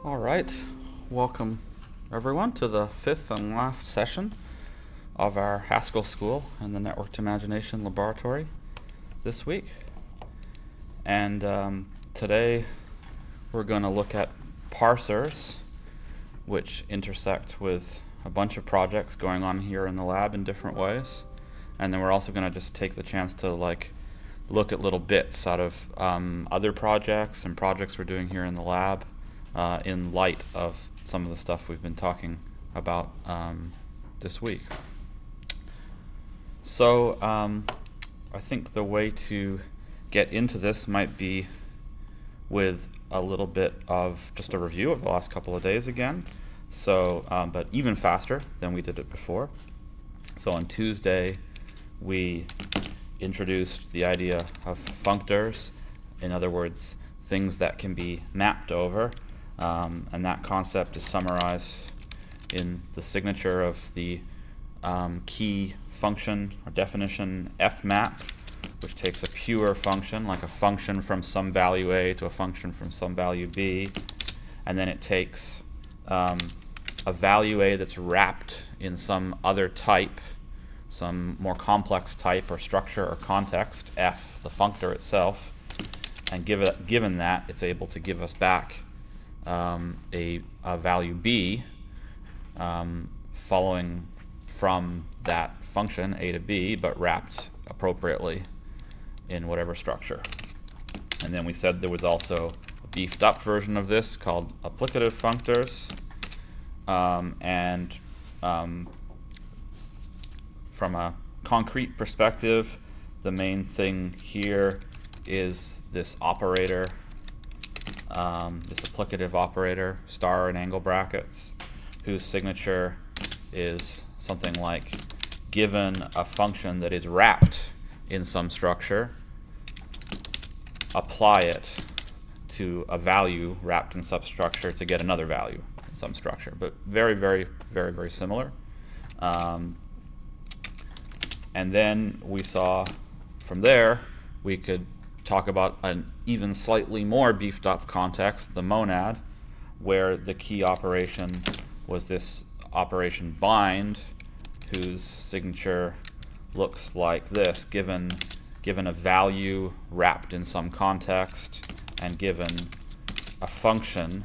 All right, welcome everyone to the fifth and last session of our Haskell School and the Networked Imagination Laboratory this week. And today we're going to look at parsers, which intersect with a bunch of projects going on here in the lab in different ways. And then we're also going to just take the chance to look at little bits out of other projects and projects we're doing here in the lab in light of some of the stuff we've been talking about this week. So I think the way to get into this might be with a little bit of just a review of the last couple of days again. So, but even faster than we did it before. So on Tuesday, we introduced the idea of functors, in other words, things that can be mapped over, and that concept is summarized in the signature of the key function or definition fmap, which takes a pure function, like a function from some value a to a function from some value b, and then it takes a value a that's wrapped in some other type, some more complex type or structure or context, f, the functor itself, and given that, it's able to give us back a value b following from that function a to b, but wrapped appropriately in whatever structure. And then we said there was also a beefed up version of this called applicative functors, from a concrete perspective, the main thing here is this operator, this applicative operator, star and angle brackets, whose signature is something like, given a function that is wrapped in some structure, apply it to a value wrapped in substructure to get another value in some structure. But very, very, very, very similar. And then we saw from there we could talk about an even slightly more beefed up context, the monad, where the key operation was this operation bind, whose signature looks like this, given a value wrapped in some context and given a function,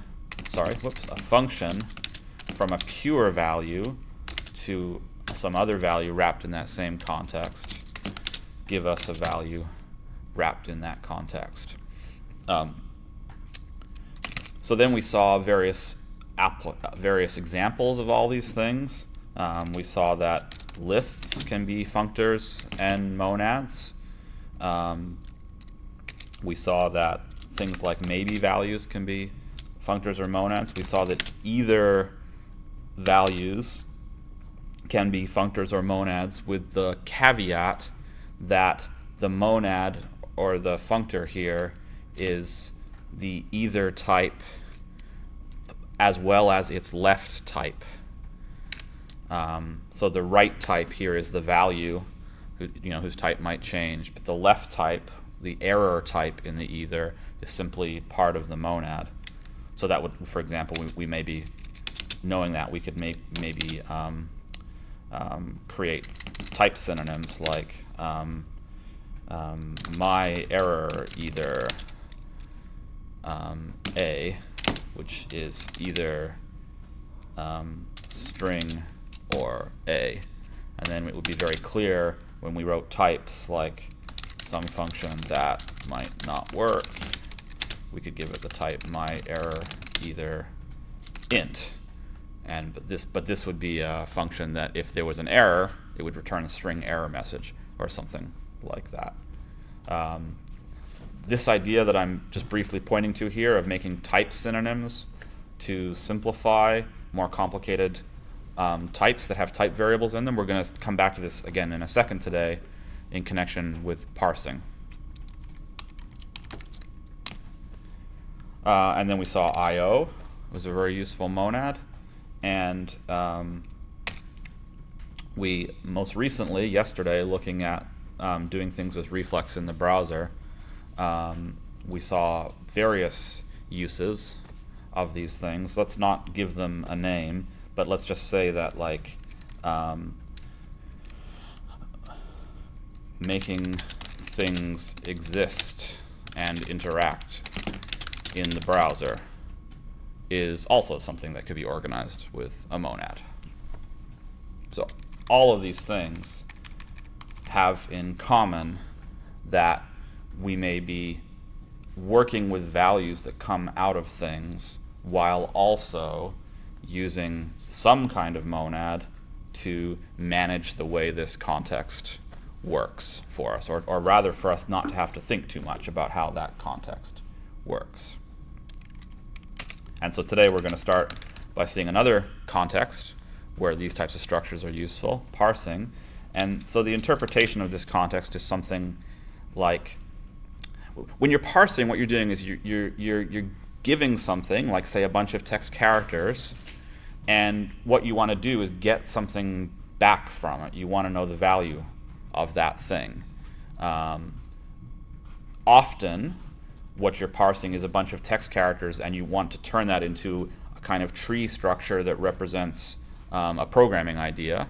a function from a pure value to some other value wrapped in that same context, give us a value wrapped in that context. So then we saw various examples of all these things. We saw that lists can be functors and monads. We saw that things like maybe values can be functors or monads. We saw that either values can be functors or monads, with the caveat that the monad or the functor here is the either type as well as its left type. So the right type here is the value, whose type might change, but the left type, the error type in the either, is simply part of the monad. So that would, for example, we may be knowing that we could maybe create type synonyms like my error either a, which is either string or a. And then it would be very clear when we wrote types like some function that might not work, we could give it the type my error either int. But this would be a function that if there was an error, it would return a string error message or something like that. This idea that I'm just briefly pointing to here of making type synonyms to simplify more complicated types that have type variables in them, we're going to come back to this again in a second today in connection with parsing. And then we saw I/O. It was a very useful monad. And we most recently, yesterday, looking at doing things with reflex in the browser, we saw various uses of these things. Let's not give them a name, but let's just say that, like, making things exist and interact in the browser is also something that could be organized with a monad. So all of these things have in common that we may be working with values that come out of things while also using some kind of monad to manage the way this context works for us, or rather for us not to have to think too much about how that context works. And so today we're going to start by seeing another context where these types of structures are useful, parsing. And so the interpretation of this context is something like, when you're parsing, what you're doing is you're giving something, like say a bunch of text characters, and what you want to do is get something back from it. You want to know the value of that thing. Often, what you're parsing is a bunch of text characters, and you want to turn that into a kind of tree structure that represents a programming idea.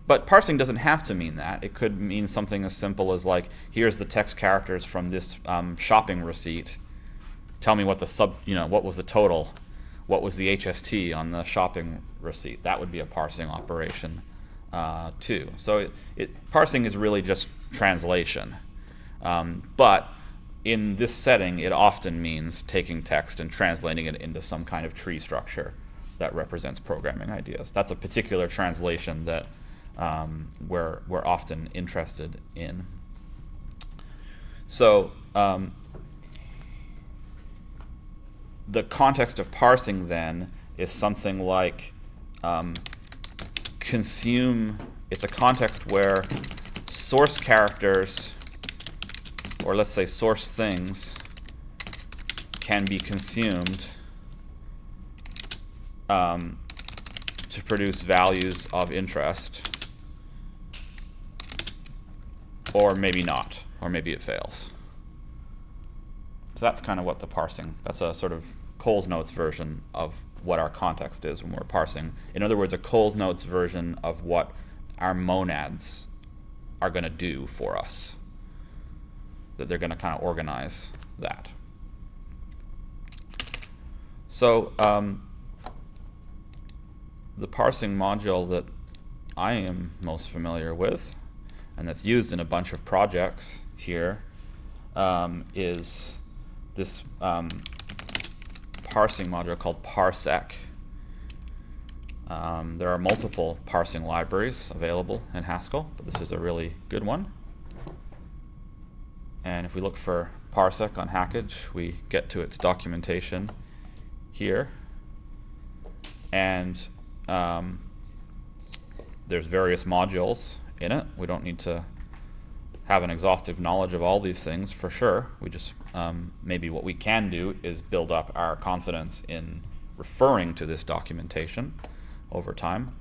But parsing doesn't have to mean that. It could mean something as simple as, like, here's the text characters from this shopping receipt. Tell me what the what was the total, what was the HST on the shopping receipt. That would be a parsing operation too. So parsing is really just translation. But in this setting, it often means taking text and translating it into some kind of tree structure that represents programming ideas. That's a particular translation that we're often interested in. So the context of parsing then is something like consume. It's a context where source characters, or let's say source things, can be consumed to produce values of interest, or maybe not, or maybe it fails. So that's kind of what the parsing, that's a sort of Coles Notes version of what our context is when we're parsing. In other words, a Coles Notes version of what our monads are going to do for us, that they're going to kind of organize that. So the parsing module that I am most familiar with, and that's used in a bunch of projects here, is this parsing module called Parsec. There are multiple parsing libraries available in Haskell, but this is a really good one. And if we look for Parsec on Hackage, we get to its documentation here. And there's various modules in it. We don't need to have an exhaustive knowledge of all these things for sure. We just, maybe what we can do is build up our confidence in referring to this documentation over time.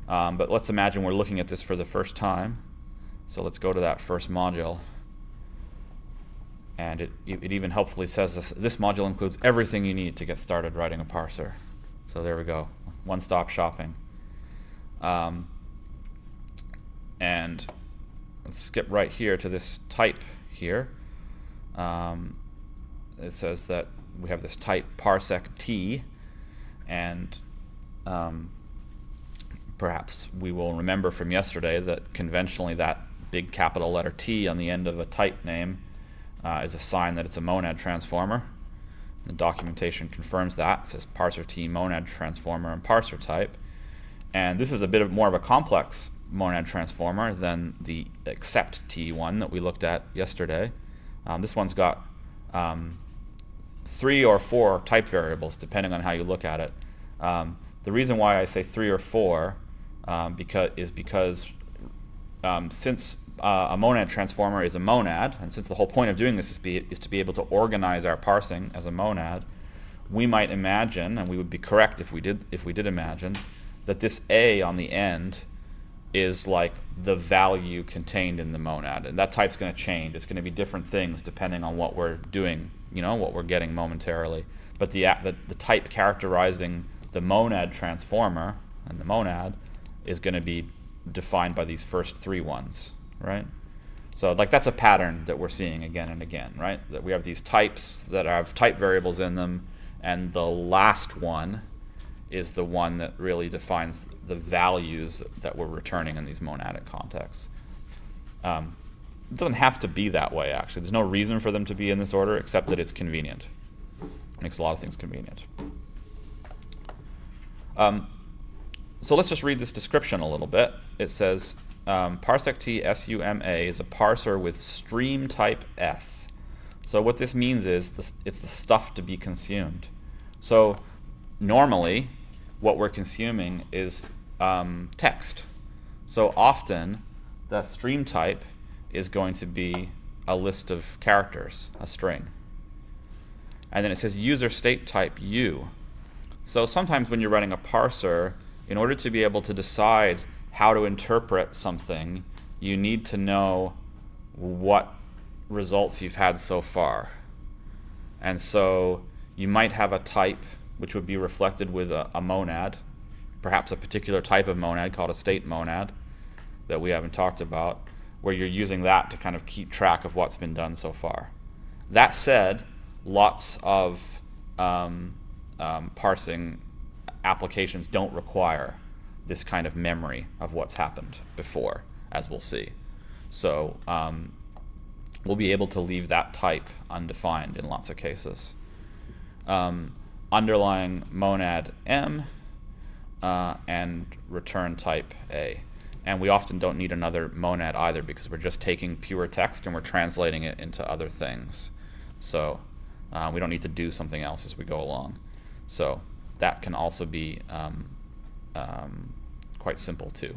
But let's imagine we're looking at this for the first time. So let's go to that first module. And it even helpfully says this module includes everything you need to get started writing a parser. So there we go, one-stop shopping. And let's skip right here to this type here. It says that we have this type parsec t, and perhaps we will remember from yesterday that conventionally that big capital letter T on the end of a type name is a sign that it's a monad transformer. The documentation confirms that. It says parser T monad transformer and parser type. And this is a bit more of a complex monad transformer than the except T one that we looked at yesterday. This one's got 3 or 4 type variables depending on how you look at it. The reason why I say 3 or 4 because since a monad transformer is a monad, and since the whole point of doing this is to be able to organize our parsing as a monad, we might imagine, and we would be correct if we did imagine, that this A on the end is like the value contained in the monad, and that type's going to change. It's going to be different things depending on what we're doing, what we're getting momentarily. but the type characterizing the monad transformer and the monad is going to be defined by these first 3 ones, right? So like that's a pattern that we're seeing again and again, right? That we have these types that have type variables in them, and the last one is the one that really defines the values that we're returning in these monadic contexts. It doesn't have to be that way, actually. There's no reason for them to be in this order except that it's convenient. It makes a lot of things convenient. So let's just read this description a little bit. It says, parsec-t suma is a parser with stream type s. So what this means is it's the stuff to be consumed. So normally, what we're consuming is text. So often, the stream type is going to be a list of characters, a string. And then it says user state type u. So sometimes when you're running a parser, in order to be able to decide how to interpret something, you need to know what results you've had so far. And so you might have a type which would be reflected with a monad, perhaps a particular type of monad called a state monad that we haven't talked about, where you're using that to kind of keep track of what's been done so far. That said, lots of parsing applications don't require this kind of memory of what's happened before, as we'll see. So we'll be able to leave that type undefined in lots of cases. Underlying monad M and return type A. And we often don't need another monad either because we're just taking pure text and we're translating it into other things. So we don't need to do something else as we go along. So that can also be quite simple too.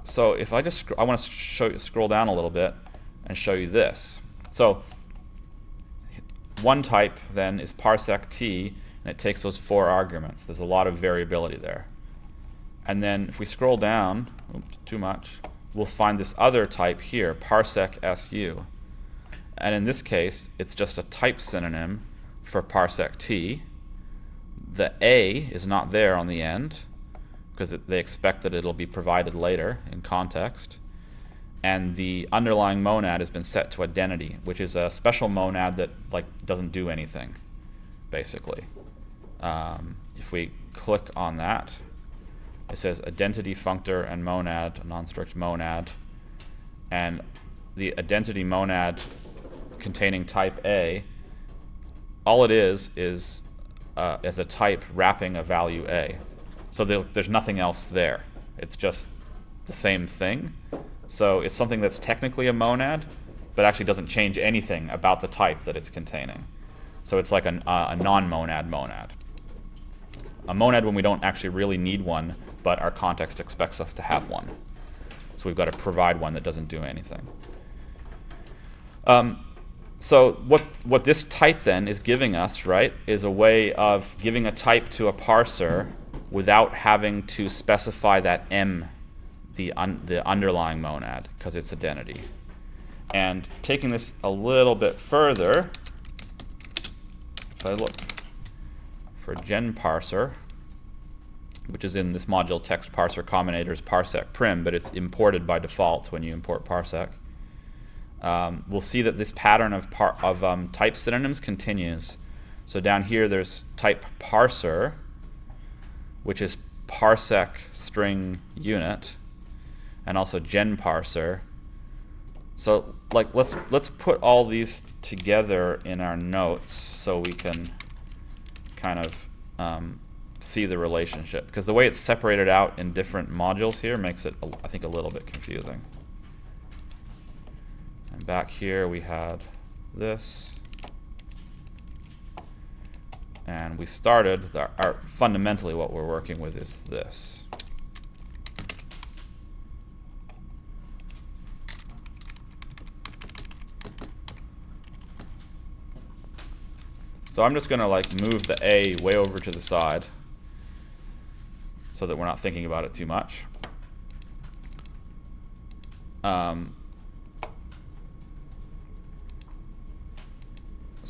So if I want to scroll down a little bit and show you this. So one type then is parsec-t, and it takes those 4 arguments. There's a lot of variability there. And then if we scroll down, oops, too much, we'll find this other type here, parsec-su. And in this case, it's just a type synonym for parsec-t. The A is not there on the end because they expect that it'll be provided later in context. And the underlying monad has been set to identity, which is a special monad that doesn't do anything, basically. If we click on that, it says identity functor and monad, a non-strict monad, and the identity monad containing type A, all it is a type wrapping a value A. So there's nothing else there. It's just the same thing. So it's something that's technically a monad, but actually doesn't change anything about the type that it's containing. So it's like a non-monad monad. A monad when we don't actually really need one, but our context expects us to have one. So we've got to provide one that doesn't do anything. So what this type then is giving us, right, is a way of giving a type to a parser without having to specify that M, the underlying monad, because it's identity. And taking this a little bit further, if I look for gen parser, which is in this module text parser combinators parsec prim, but it's imported by default when you import parsec. We'll see that this pattern of type synonyms continues. So down here there's type parser, which is parsec string unit, and also gen parser. So let's put all these together in our notes so we can kind of see the relationship, because the way it's separated out in different modules here makes it, I think, a little bit confusing. And back here we had this, and we started fundamentally what we're working with is this. So I'm just going to move the A way over to the side so that we're not thinking about it too much.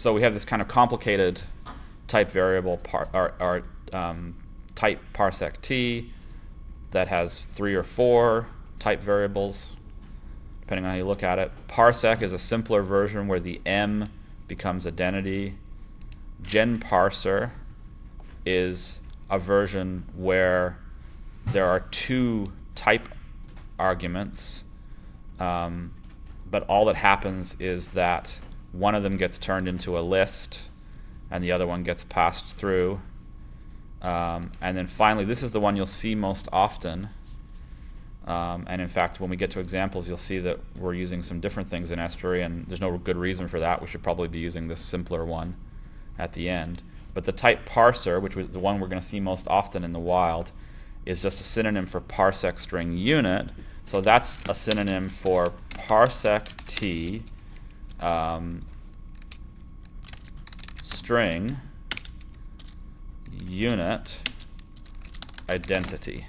so we have this kind of complicated type variable type parsec t that has 3 or 4 type variables, depending on how you look at it. Parsec is a simpler version where the m becomes identity. GenParser is a version where there are 2 type arguments, but all that happens is that one of them gets turned into a list and the other one gets passed through. And then finally, this is the one you'll see most often. And in fact, when we get to examples, you'll see that we're using some different things in Estuary, and there's no good reason for that. We should probably be using this simpler one at the end. But the type parser, which was the one we're going to see most often in the wild, is just a synonym for parsec string unit. So that's a synonym for parsec t string unit identity.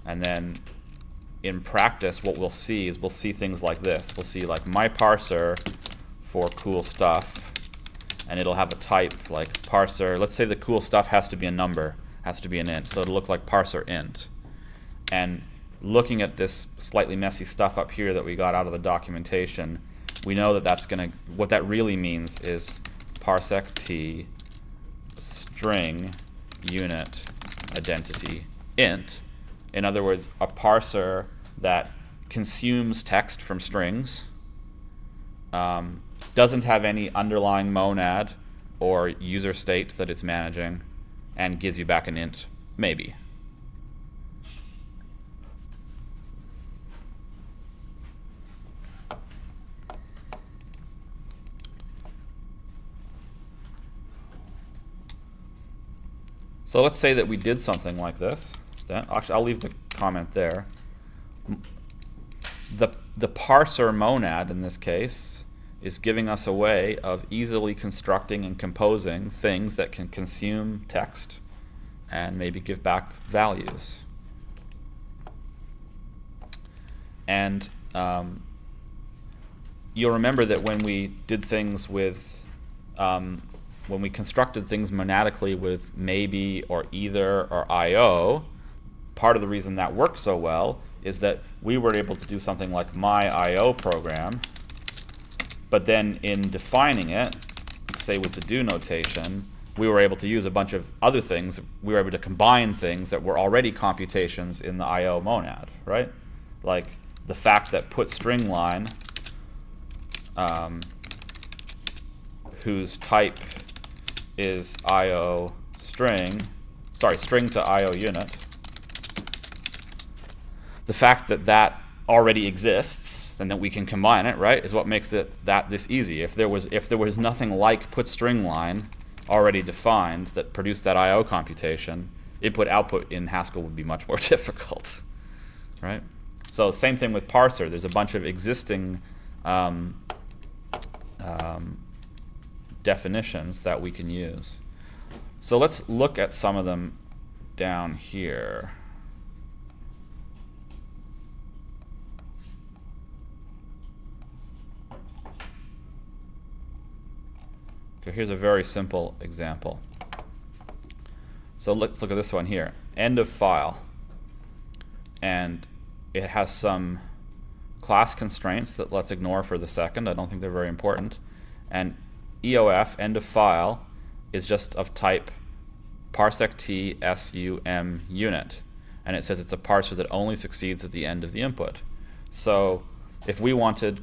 And then in practice, what we'll see is we'll see things like this. We'll see like my parser for cool stuff, and it'll have a type like parser. Let's say the cool stuff has to be a number, has to be an int, so it'll look like parser int. And looking at this slightly messy stuff up here that we got out of the documentation, we know that that's going to, what that really means is parsec t string unit identity int. In other words, a parser that consumes text from strings, doesn't have any underlying monad or user state that it's managing, and gives you back an int, maybe. So let's say that we did something like this. Then, actually, I'll leave the comment there. The parser monad in this case is giving us a way of easily constructing and composing things that can consume text and maybe give back values. And you'll remember that when we did things with when we constructed things monadically with maybe or either or IO, part of the reason that worked so well is that we were able to do something like my IO program, but then in defining it, say with the do notation, we were able to use a bunch of other things. We were able to combine things that were already computations in the IO monad, right? Like the fact that put string line, whose type is IO string, sorry, string to IO unit. The fact that that already exists and that we can combine it, right, is what makes this easy. If there was nothing like put string line already defined that produced that IO computation, input output in Haskell would be much more difficult, right? So same thing with parser. There's a bunch of existing definitions that we can use. So let's look at some of them down here. Okay, here's a very simple example. So let's look at this one here. End of file. And it has some class constraints that let's ignore for the second. I don't think they're very important. And EOF, end of file, is just of type parsec t sum unit. And it says it's a parser that only succeeds at the end of the input. So if we wanted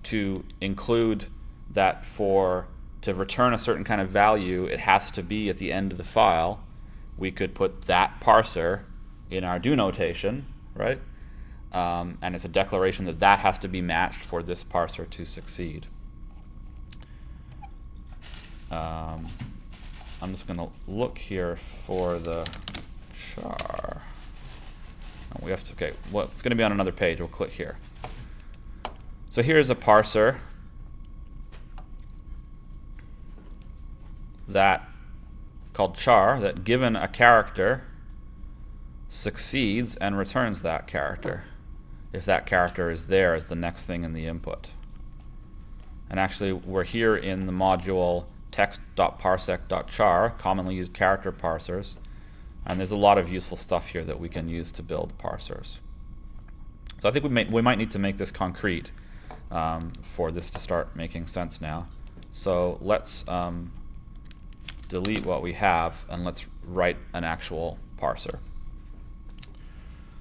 to include that to return a certain kind of value, it has to be at the end of the file, we could put that parser in our do notation, right? And it's a declaration that that has to be matched for this parser to succeed. I'm just going to look here for the char. We have to, okay, well, it's going to be on another page. We'll click here. So here's a parser that called char that, given a character, succeeds and returns that character if that character is there as the next thing in the input. And actually, we're here in the module text.parsec.char, commonly used character parsers. And there's a lot of useful stuff here that we can use to build parsers. So I think we might need to make this concrete for this to start making sense now. So let's delete what we have, and let's write an actual parser.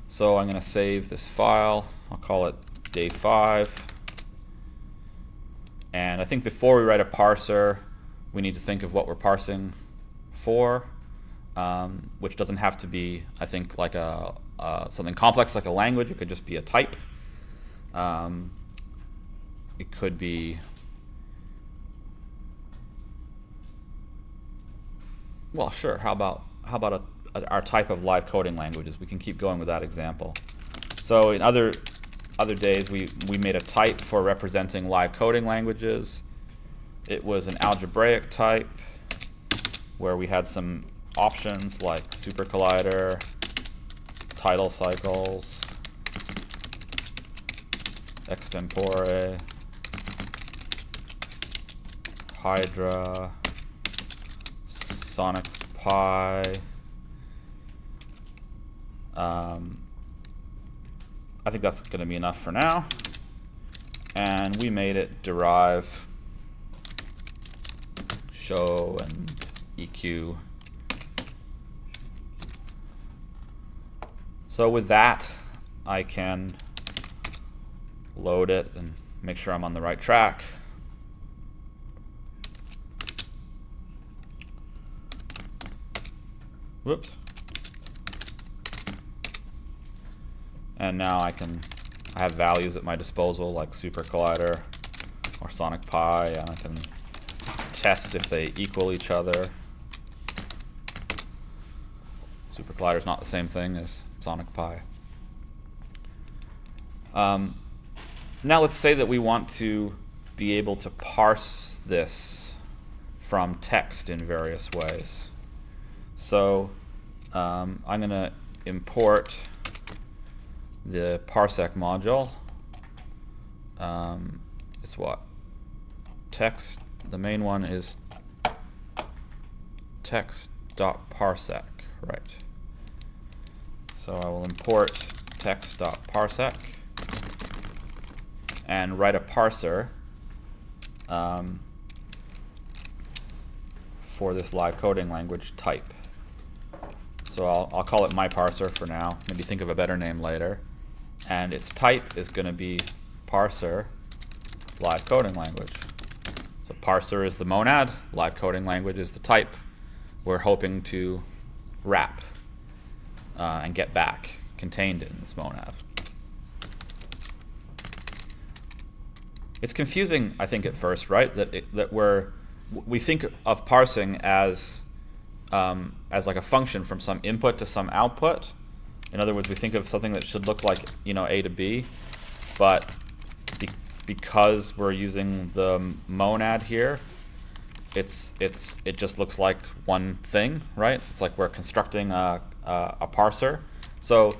So I'm going to save this file. I'll call it day 5. And I think before we write a parser, we need to think of what we're parsing for, which doesn't have to be, I think, like something complex like a language. It could just be a type. It could be, well, sure. How about our type of live coding languages? We can keep going with that example. So in other days, we made a type for representing live coding languages. It was an algebraic type where we had some options like Supercollider, TidalCycles, extempore, Hydra, Sonic Pi. I think that's going to be enough for now. And we made it derive, show, and EQ. So with that, I can load it and make sure I'm on the right track. Whoops. And now I have values at my disposal like Supercollider or Sonic Pi, and I can test if they equal each other. Supercollider is not the same thing as Sonic Pi. Now let's say that we want to be able to parse this from text in various ways. So I'm going to import the Parsec module. It's what? Text. The main one is text.parsec, right? So I will import text.parsec and write a parser for this live coding language type. So I'll call it my parser for now. Maybe think of a better name later. And its type is going to be parser live coding language. So parser is the monad, live coding language is the type we're hoping to wrap and get back contained in this monad. It's confusing, I think, at first, right? That we think of parsing as like a function from some input to some output. In other words, we think of something that should look like, A to B, but because we're using the monad here, it just looks like one thing, right? It's like we're constructing a parser. So,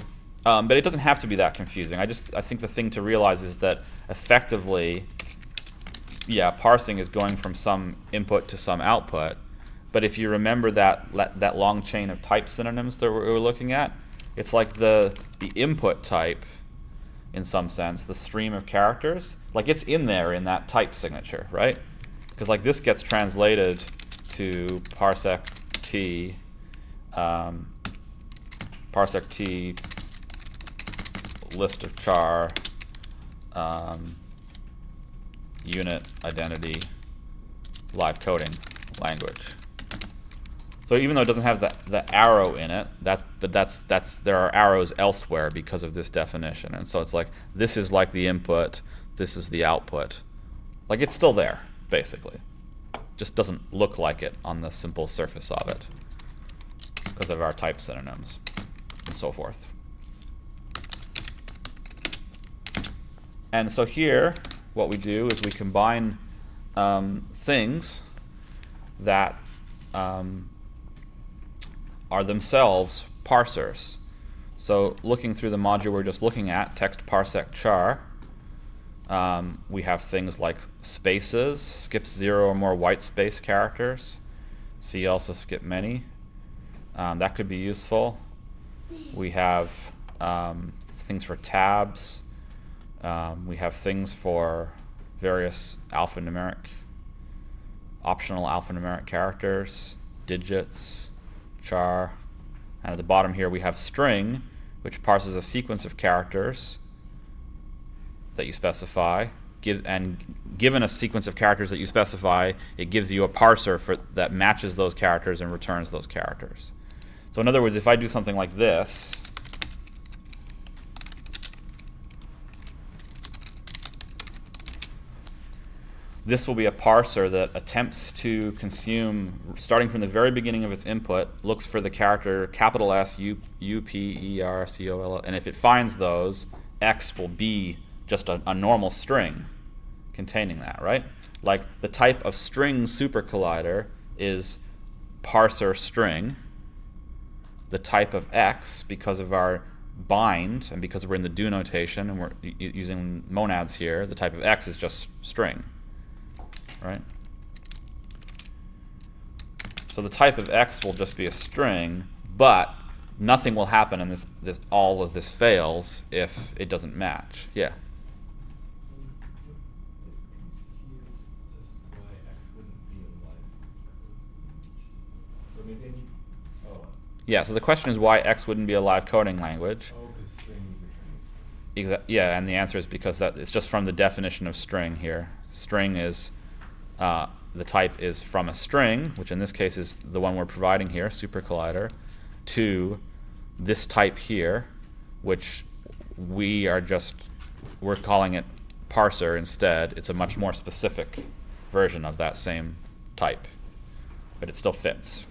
but it doesn't have to be that confusing. I think the thing to realize is that effectively, yeah, parsing is going from some input to some output. But if you remember that long chain of type synonyms that we were looking at, it's like the input type, in some sense, the stream of characters, like it's in there in that type signature, right? Because like this gets translated to parsec t list of char unit identity live coding language. So even though it doesn't have the arrow in it, there are arrows elsewhere because of this definition. And so it's like this is like the input, this is the output. Like it's still there, basically. Just doesn't look like it on the simple surface of it because of our type synonyms and so forth. And so here, what we do is we combine things that are themselves parsers. So looking through the module we're just looking at, text parsec char, We have things like spaces, skips 0 or more white space characters. C also skip many. That could be useful. We have things for tabs. We have things for various optional alphanumeric characters, digits, char. And at the bottom here we have string, which parses a sequence of characters that you specify. Given a sequence of characters that you specify, it gives you a parser that matches those characters and returns those characters. So in other words, if I do something like this, this will be a parser that attempts to consume, starting from the very beginning of its input, looks for the character capital S, U, P, E, R, C, O, L, and if it finds those, X will be just a normal string containing that, right? Like the type of string supercollider is parser string. The type of X, because of our bind and because we're in the do notation and we're using monads here, the type of X is just string. Right? So the type of X will just be a string, but nothing will happen and all of this fails if it doesn't match. Yeah. Yeah, so the question is why X wouldn't be a live coding language. Oh, because strings return strings. Yeah, and the answer is because it's just from the definition of string here. String is the type is from a string, which in this case is the one we're providing here, Supercollider, to this type here, which we're calling it parser instead. It's a much more specific version of that same type, but it still fits.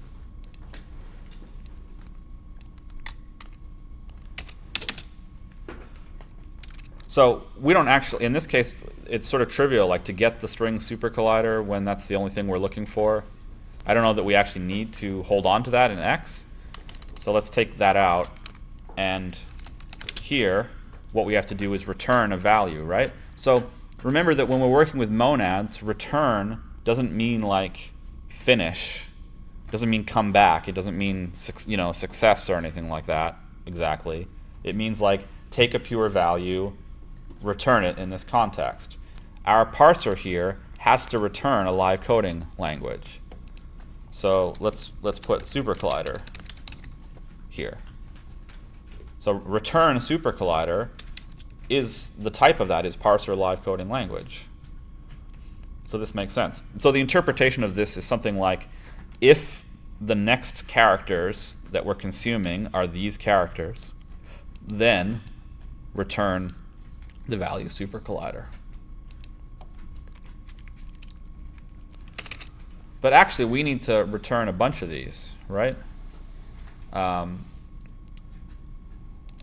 So we don't actually, in this case, it's sort of trivial, like to get the string supercollider when that's the only thing we're looking for. I don't know that we actually need to hold on to that in X. So let's take that out. And here, what we have to do is return a value, right? So remember that when we're working with monads, return doesn't mean like finish. It doesn't mean come back. It doesn't mean success or anything like that exactly. It means like take a pure value, return it in this context. Our parser here has to return a live coding language. So let's put Supercollider here. So return Supercollider is the type of that is parser live coding language. So this makes sense. So the interpretation of this is something like if the next characters that we're consuming are these characters, then return the value Supercollider. But actually, we need to return a bunch of these, right?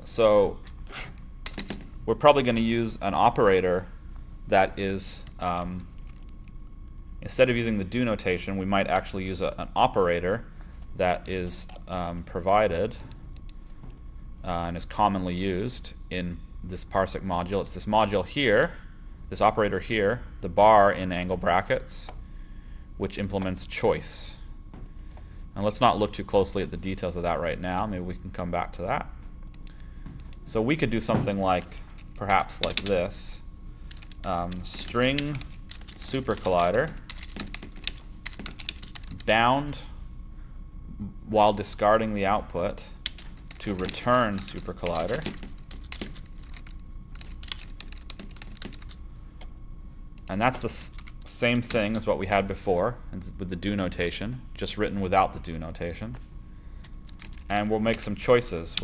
So we're probably going to use an operator that is, instead of using the do notation, we might actually use an operator that is provided and is commonly used in this Parsec module. It's this module here, this operator here, the bar in angle brackets, which implements choice. And let's not look too closely at the details of that right now. Maybe we can come back to that. So we could do something like, perhaps like this, string Supercollider, bound while discarding the output to return Supercollider. And that's the same thing as what we had before with the do notation, just written without the do notation. And we'll make some choices.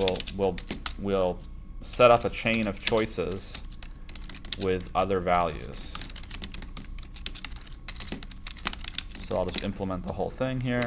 We'll set up a chain of choices with other values. So I'll just implement the whole thing here.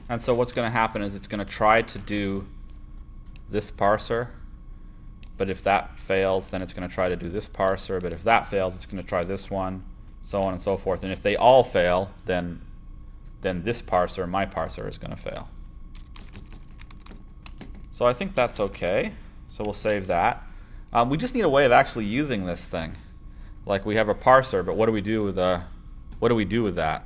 And so what's going to happen is it's going to try to do this parser, but if that fails, then it's going to try to do this parser, but if that fails, it's going to try this one, so on and so forth. And if they all fail, then this parser, my parser, is going to fail. So I think that's okay. So we'll save that. We just need a way of actually using this thing. Like we have a parser, but what do we do with that?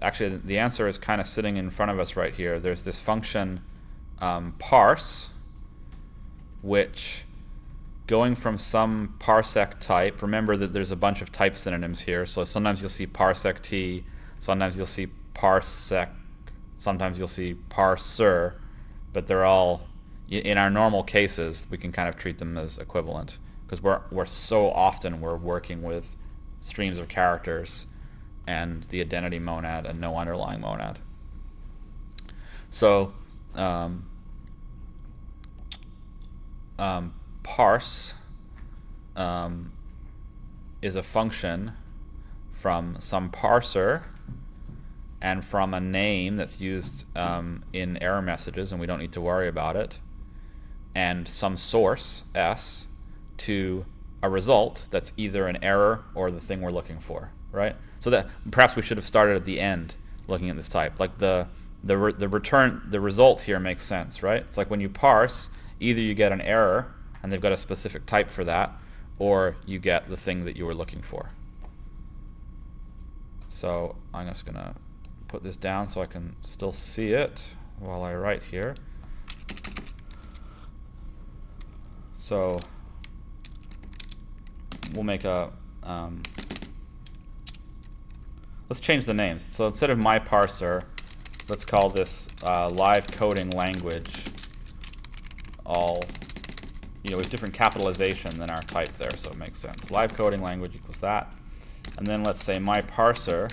Actually, the answer is kind of sitting in front of us right here. There's this function parse, which, going from some parsec type, remember that there's a bunch of type synonyms here, so sometimes you'll see parsec t, sometimes you'll see parsec, sometimes you'll see parser, but they're all, in our normal cases, we can kind of treat them as equivalent, because we're so often we're working with streams of characters and the identity monad and no underlying monad. So parse is a function from some parser and from a name that's used in error messages, and we don't need to worry about it, and some source, s, to a result that's either an error or the thing we're looking for, right? So that perhaps we should have started at the end looking at this type. Like the result here makes sense, right? It's like when you parse, either you get an error, and they've got a specific type for that, or you get the thing that you were looking for. So I'm just going to put this down so I can still see it while I write here. So we'll make a, let's change the names. So instead of my parser, let's call this live coding language all, we have different capitalization than our type there, so it makes sense. Live coding language equals that. And then let's say my parser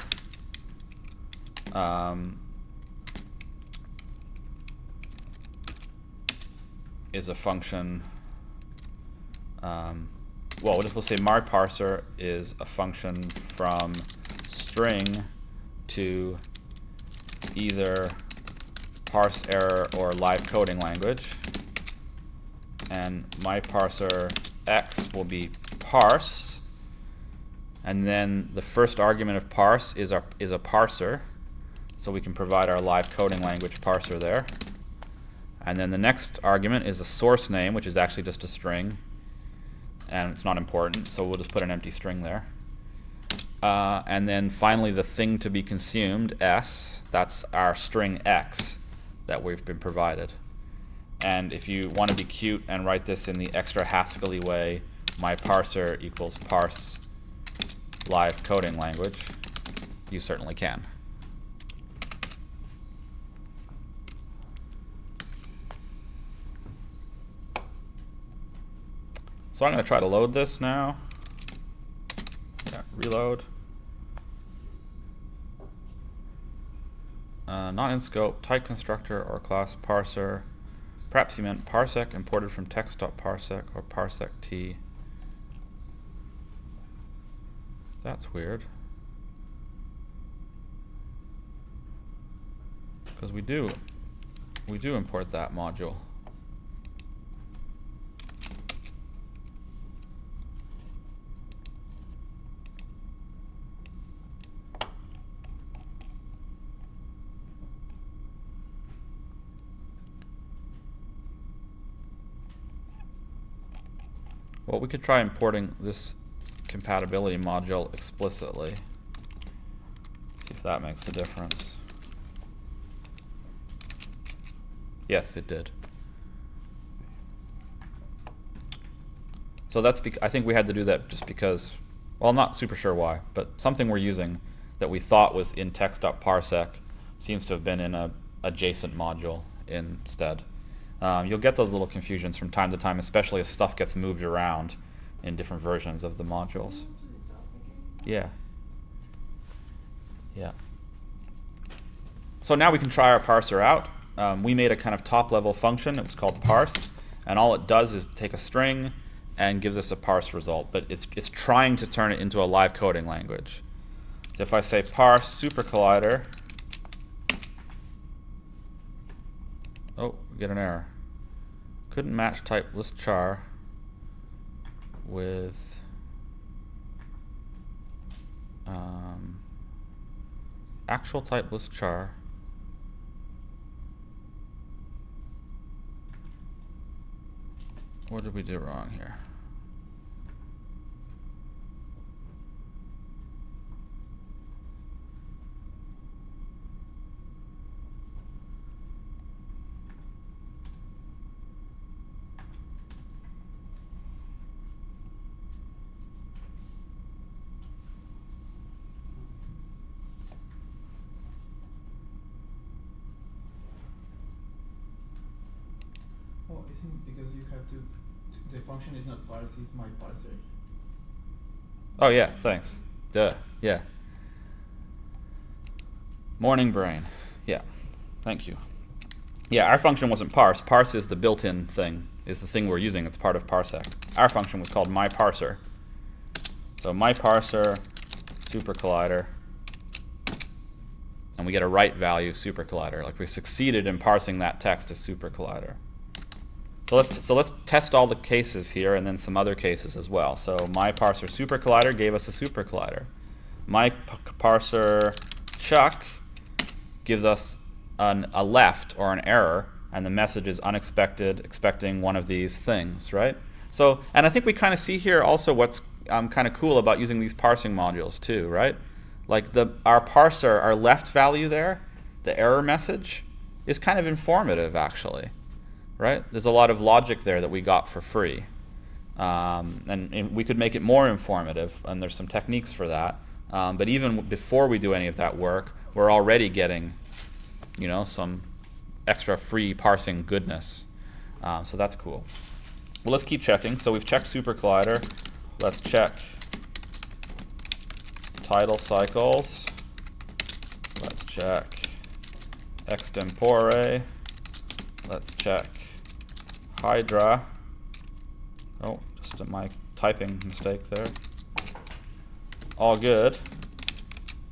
is a function, we'll say my parser is a function from string to either parse error or live coding language. And my parser x will be parse, and then the first argument of parse is a parser, so we can provide our live coding language parser there. And then the next argument is a source name, which is actually just a string, and it's not important, so we'll just put an empty string there. And then finally the thing to be consumed, s, that's our string x that we've been provided. And if you want to be cute and write this in the extra Haskell-y way, my parser equals parse live coding language, you certainly can. So I'm going to try to load this now. Yeah, reload. Not in scope, type constructor or class parser. Perhaps you meant parsec imported from text.parsec or parsec t. That's weird. Because we do import that module. Well, we could try importing this compatibility module explicitly. See if that makes a difference. Yes, it did. So that's I think we had to do that just because, well, I'm not super sure why, but something we're using that we thought was in text.parsec seems to have been in a adjacent module instead. You'll get those little confusions from time to time, especially as stuff gets moved around in different versions of the modules. Yeah. Yeah. So now we can try our parser out. We made a kind of top-level function. It was called parse, and all it does is take a string and gives us a parse result, but it's trying to turn it into a live coding language. So if I say parse Supercollider, Oh, we get an error. Couldn't match type list char with actual type list char. What did we do wrong here? Well, isn't because you have to the function is not parse, it's my parser. Oh yeah, thanks. Duh, yeah. Morning brain. Yeah, thank you. Yeah, our function wasn't parse. Parse is the built-in thing, is the thing we're using. It's part of parsec. Our function was called myParser. So myParser, Supercollider, and we get a write value Supercollider. Like we succeeded in parsing that text as Supercollider. So let's test all the cases here and then some other cases as well. So myParser Supercollider gave us a Supercollider. myParser Chuck gives us a left or an error, and the message is unexpected, expecting one of these things, right? So, and I think we kind of see here also what's kind of cool about using these parsing modules too, right? Like our parser, our left value there, the error message, is kind of informative actually, right? There's a lot of logic there that we got for free. And we could make it more informative, and there's some techniques for that. But even before we do any of that work, we're already getting, you know, some extra free parsing goodness. So that's cool. Well, let's keep checking. So we've checked Supercollider. Let's check TidalCycles. Let's check Extempore. Let's check Hydra. Oh, just my typing mistake there. All good.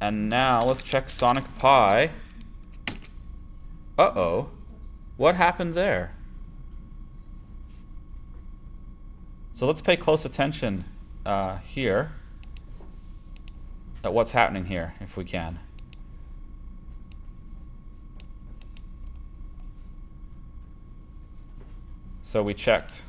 And now let's check Sonic Pi. Uh-oh. What happened there? So let's pay close attention here at what's happening here, if we can. So we checked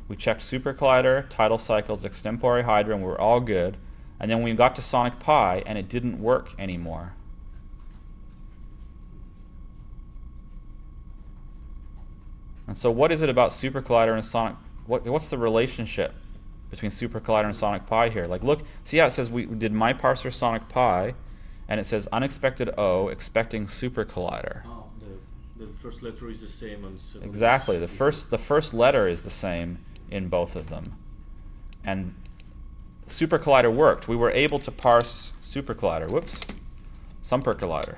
Supercollider, TidalCycles, Extempore, Hydra, and we were all good. And then we got to Sonic Pi, and it didn't work anymore. And so what is it about Supercollider and Sonic? What's the relationship between Supercollider and Sonic Pi here? Like, look, see how it says we did myParser Sonic Pi, and it says unexpected O, expecting Supercollider. Oh, the first letter is the same on Supercollider. Exactly. The first letter is the same in both of them. And Supercollider worked. We were able to parse Supercollider. Whoops. Supercollider.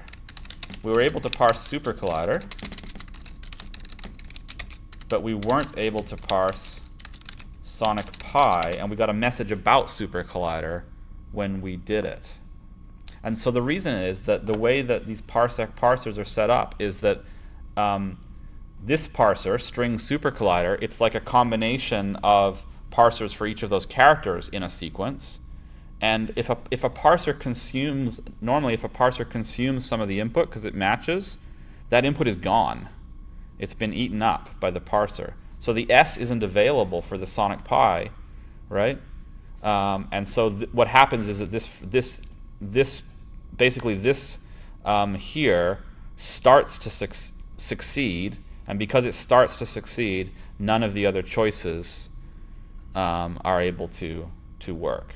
We were able to parse Supercollider, but we weren't able to parse Sonic Pi, and we got a message about Supercollider when we did it. And so the reason is that the way that these parsers are set up is that this parser, string Supercollider, it's like a combination of parsers for each of those characters in a sequence. And if a parser consumes, normally if a parser consumes some of the input because it matches, that input is gone. It's been eaten up by the parser. So the S isn't available for the Sonic Pi, right? And so what happens is that this here starts to succeed, and because it starts to succeed, none of the other choices are able to work.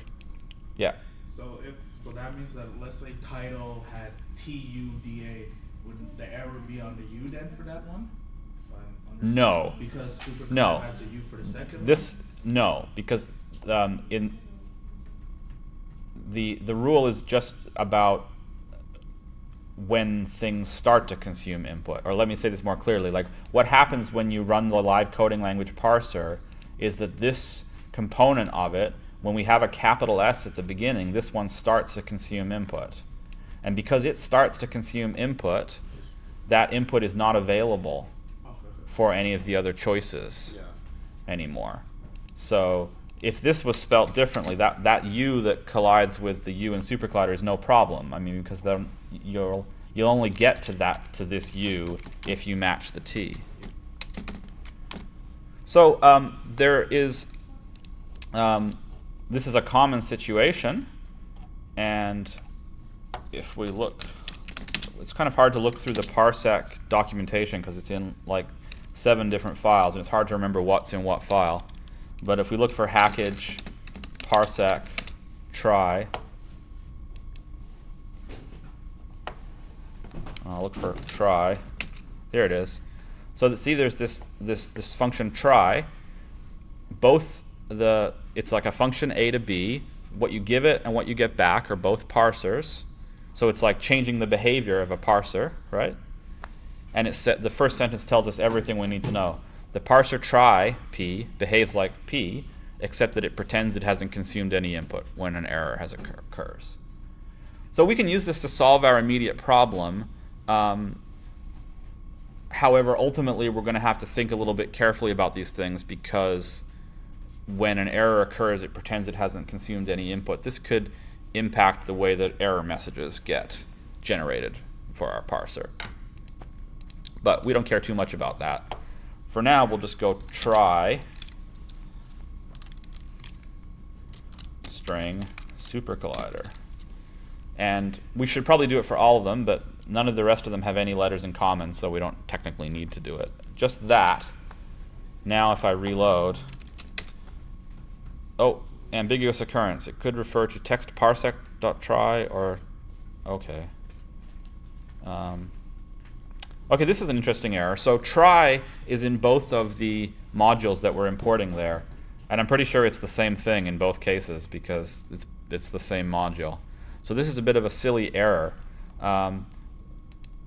Yeah. So that means that, let's say title had TUDA, would the error be on the U then for that one? No. Because Supercollider No. has a U for the second This no, because in the rule is just about when things start to consume input. Or let me say this more clearly. Like, what happens when you run the live coding language parser is that this component of it, when we have a capital S at the beginning, this one starts to consume input. And because it starts to consume input, that input is not available Okay. for any of the other choices Yeah. anymore. So if this was spelt differently, that U that collides with the U in Supercollider is no problem. I mean, because then you'll only get to this U if you match the T. So there is this is a common situation, and if we look, it's kind of hard to look through the Parsec documentation because it's in like 7 different files, and it's hard to remember what's in what file. But if we look for hackage, Parsec, try, I'll look for try. There it is. So see, there's this function try. Both it's like a function A to B. What you give it and what you get back are both parsers. So it's like changing the behavior of a parser, right? And the first sentence tells us everything we need to know. The parser try P behaves like P, except that it pretends it hasn't consumed any input when an error occurs. So we can use this to solve our immediate problem. However, ultimately, we're going to have to think a little bit carefully about these things because when an error occurs, it pretends it hasn't consumed any input. This could impact the way that error messages get generated for our parser. But we don't care too much about that. For now, we'll just go try string Supercollider. And we should probably do it for all of them, but none of the rest of them have any letters in common, so we don't technically need to do it. Just that. Now if I reload, oh, ambiguous occurrence. It could refer to text parsec.try or, okay. Okay, this is an interesting error. So try is in both of the modules that we're importing there. And I'm pretty sure it's the same thing in both cases because it's the same module. So this is a bit of a silly error.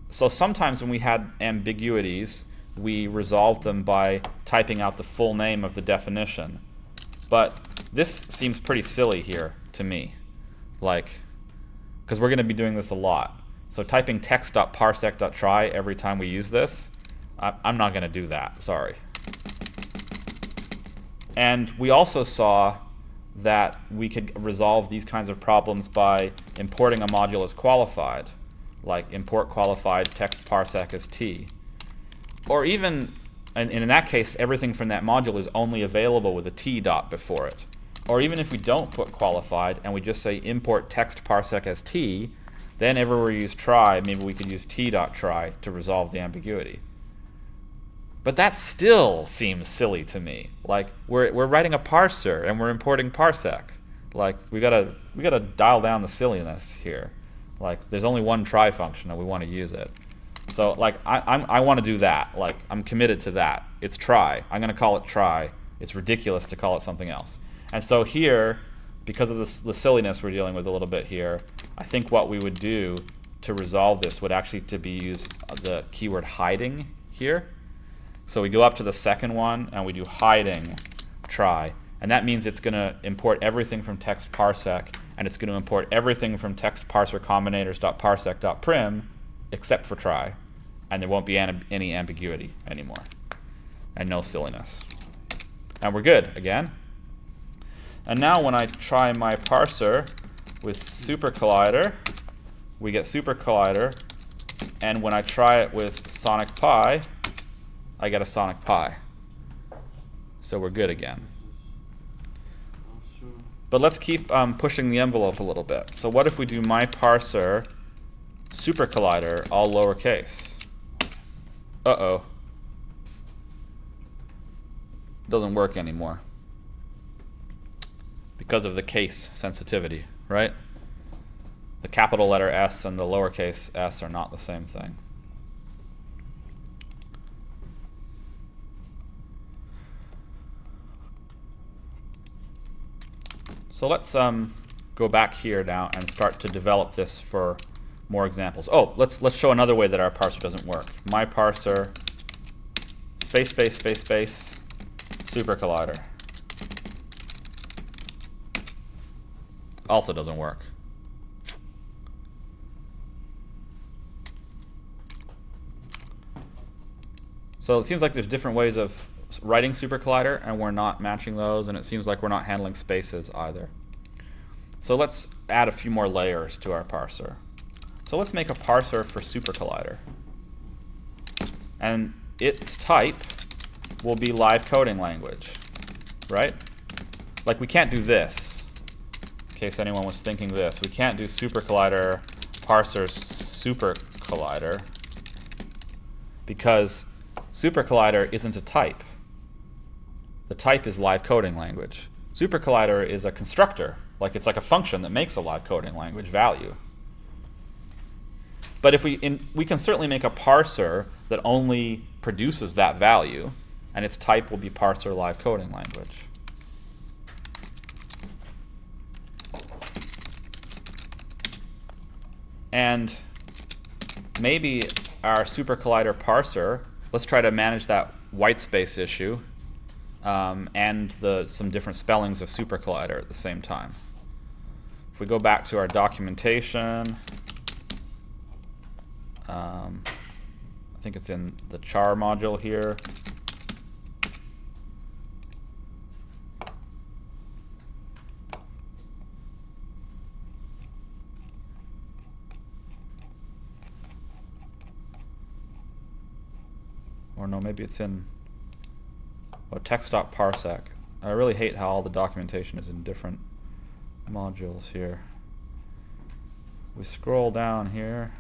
So sometimes when we had ambiguities, we resolved them by typing out the full name of the definition. But this seems pretty silly here to me, like, because we're going to be doing this a lot. So typing text.parsec.try every time we use this, I'm not going to do that, sorry. And we also saw that we could resolve these kinds of problems by importing a module as qualified, like import qualified text parsec as T. Or even, and in that case, everything from that module is only available with a T dot before it. Or even if we don't put qualified and we just say import text parsec as T, then everywhere we use try, maybe we could use T.try to resolve the ambiguity. But that still seems silly to me. Like we're writing a parser and we're importing parsec. Like we gotta dial down the silliness here. Like there's only one try function and we want to use it. So like I want to do that. Like I'm committed to that. It's try. I'm gonna call it try. It's ridiculous to call it something else. And so here, because of the silliness we're dealing with a little bit here, I think what we would do to resolve this would actually be use the keyword hiding here. So we go up to the second one and we do hiding try. And that means it's going to import everything from text parsec, and it's going to import everything from text parser combinators.parsec.prim except for try. And there won't be any ambiguity anymore. And no silliness. And we're good again. And now when I try my parser with Supercollider, we get Supercollider. And when I try it with Sonic Pi, I get a Sonic Pi. So we're good again. But let's keep pushing the envelope a little bit. So what if we do my parser Supercollider all lowercase? Uh-oh. Doesn't work anymore. Because of the case sensitivity, right? The capital letter S and the lowercase s are not the same thing. So let's go back here now and start to develop this for more examples. Oh, let's show another way that our parser doesn't work. My parser space space space space Supercollider. Also doesn't work. So it seems like there's different ways of writing Supercollider, and we're not matching those, and it seems like we're not handling spaces either. So let's add a few more layers to our parser. So let's make a parser for Supercollider. And its type will be live coding language, right? Like we can't do this, in case anyone was thinking this. We can't do Supercollider parsers Supercollider because Supercollider isn't a type. The type is live coding language. Supercollider is a constructor, like it's like a function that makes a live coding language value. But if we can certainly make a parser that only produces that value, and its type will be parser live coding language. And maybe our Supercollider parser, let's try to manage that white space issue and some different spellings of Supercollider at the same time. If we go back to our documentation, I think it's in the char module here. Or no, maybe it's in text.parsec. I really hate how all the documentation is in different modules here. We scroll down here.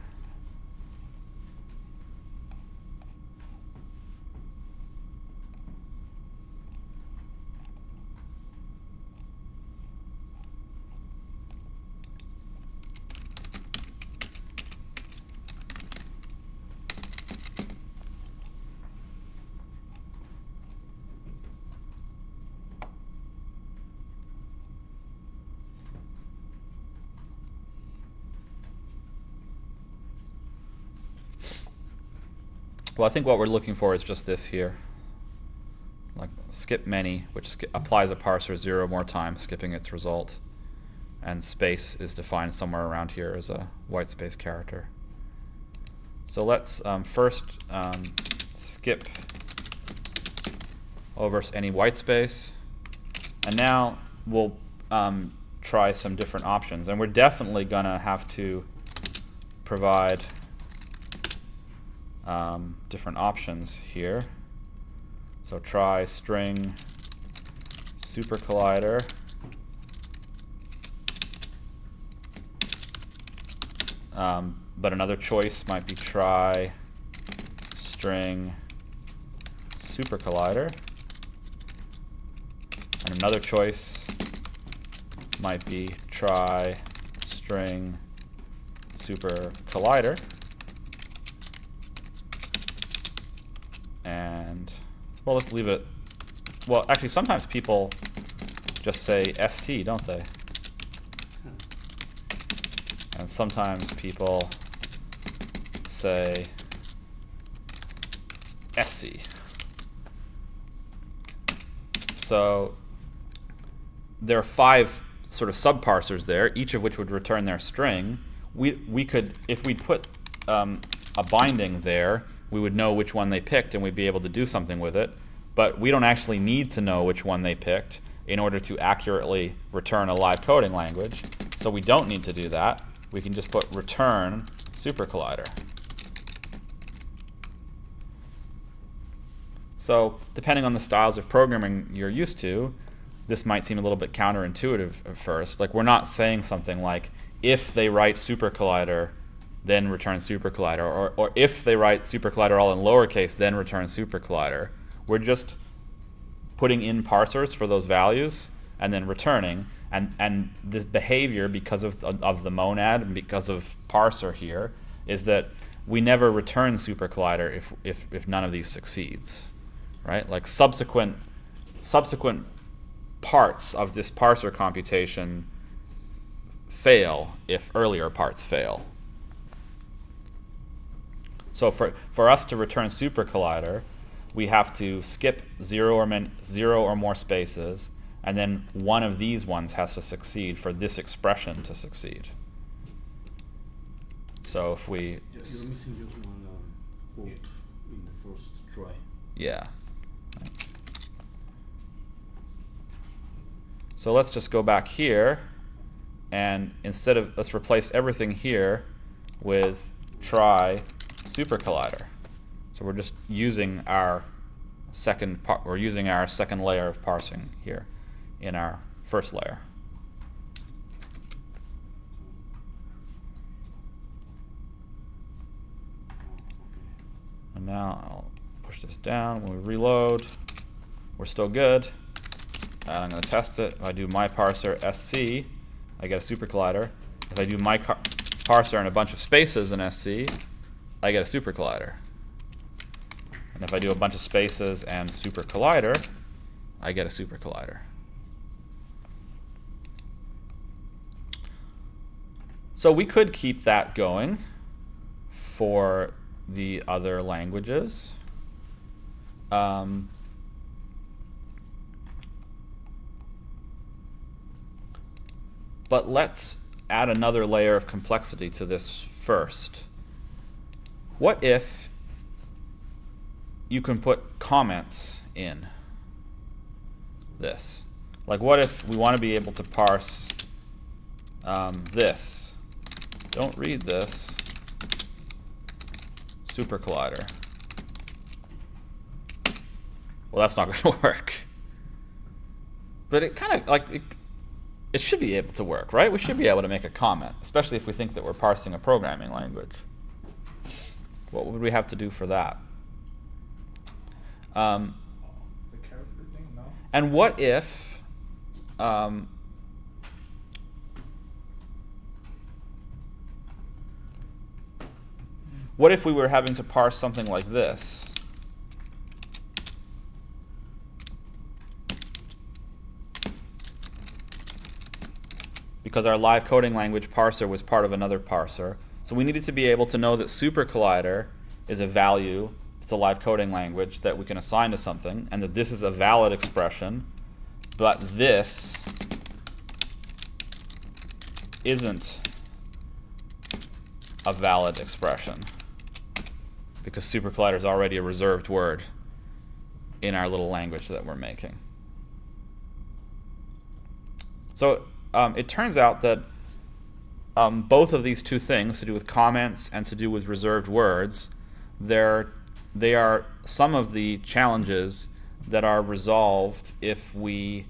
Well, I think what we're looking for is just this here. Like skip many, which applies a parser 0 more times, skipping its result. And space is defined somewhere around here as a white space character. So let's first skip over any white space. And now we'll try some different options. And we're definitely going to have to provide different options here. So try string Supercollider. But another choice might be try string Supercollider. And another choice might be try string Supercollider. And, well, let's leave it. Well, actually, sometimes people just say SC, don't they? And sometimes people say SC. So there are 5 sort of subparsers there, each of which would return their string. We could, if we put a binding there, we would know which one they picked and we'd be able to do something with it. But we don't actually need to know which one they picked in order to accurately return a live coding language. So we don't need to do that. We can just put return Supercollider. So depending on the styles of programming you're used to, this might seem a little bit counterintuitive at first. Like we're not saying something like, if they write Supercollider, then return Supercollider, or if they write Supercollider all in lowercase, then return Supercollider. We're just putting in parsers for those values and then returning. And this behavior, because of the monad and because of parser here, is that we never return Supercollider if none of these succeeds, right? Like subsequent parts of this parser computation fail if earlier parts fail. So for us to return Supercollider, we have to skip 0 or more spaces, and then one of these ones has to succeed for this expression to succeed. So if we... You're missing just one quote in the first try. Yeah. So let's just go back here, and instead of, let's replace everything here with try Supercollider. So we're just using our second layer of parsing here in our first layer. And now I'll push this down. When we reload, we're still good. And I'm going to test it. If I do my parser SC, I get a Supercollider. If I do my parser and a bunch of spaces in SC, I get a Supercollider. And if I do a bunch of spaces and Supercollider, I get a Supercollider. So we could keep that going for the other languages. But let's add another layer of complexity to this first. What if you can put comments in this? Like, what if we want to be able to parse this? Don't read this. Supercollider. Well, that's not going to work. But it kind of, like, it should be able to work, right? We should be able to make a comment, especially if we think that we're parsing a programming language. What would we have to do for that? The character thing, no? And what if we were having to parse something like this? Because our live coding language parser was part of another parser. So we needed to be able to know that Supercollider is a value, it's a live coding language that we can assign to something, and that this is a valid expression, but this isn't a valid expression, because Supercollider is already a reserved word in our little language that we're making. So it turns out that both of these two things, to do with comments and to do with reserved words, they are some of the challenges that are resolved if we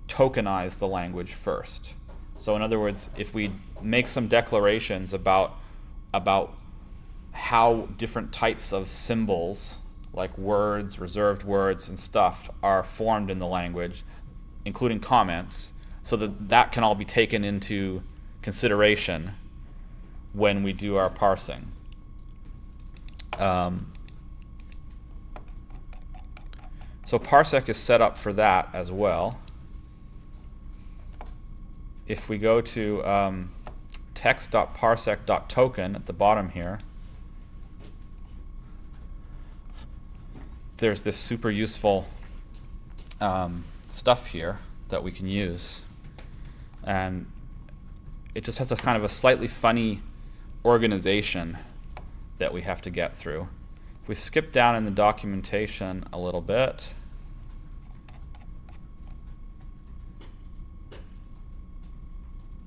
tokenize the language first. So in other words, if we make some declarations about how different types of symbols, like words, reserved words, and stuff, are formed in the language, including comments, so that can all be taken into consideration when we do our parsing. So Parsec is set up for that as well. If we go to text.parsec.token at the bottom here, there's this super useful stuff here that we can use. And it just has a kind of a slightly funny organization that we have to get through. If we skip down in the documentation a little bit,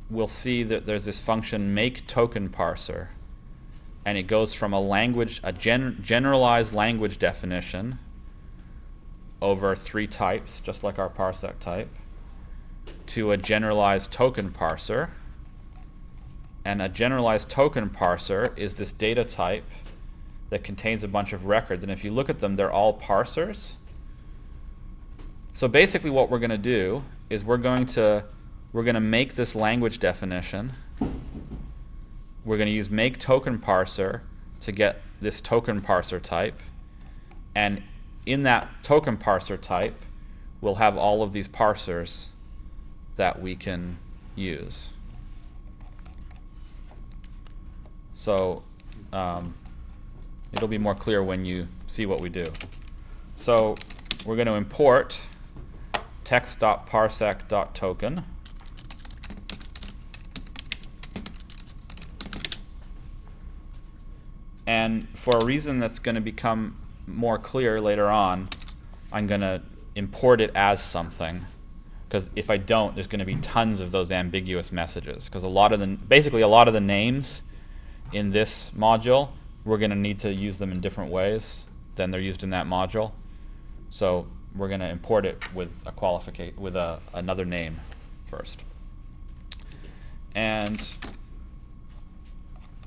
we'll see that there's this function makeTokenParser, and it goes from a generalized language definition over 3 types, just like our parsec type, to a generalized token parser. And a generalized token parser is this data type that contains a bunch of records, and if you look at them, they're all parsers. So basically what we're going to do is we're going to make this language definition. We're going to use makeTokenParser to get this token parser type, and in that token parser type we'll have all of these parsers that we can use. So it'll be more clear when you see what we do. So we're going to import text.parsec.token. And for a reason that's going to become more clear later on, I'm going to import it as something. Because if I don't, there's going to be tons of those ambiguous messages. Because basically a lot of the names in this module, we're going to need to use them in different ways than they're used in that module. So we're going to import it with another name first. And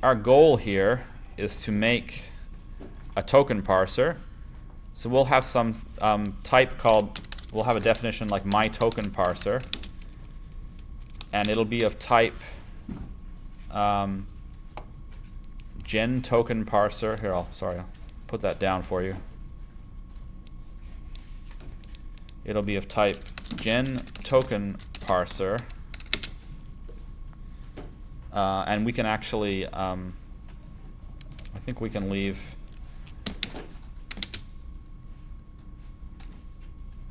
our goal here is to make a token parser. So we'll have some type called, we'll have a definition like my token parser, and it'll be of type gen token parser. Here, I'll put that down for you. It'll be of type gen token parser, and we can actually, I think we can leave.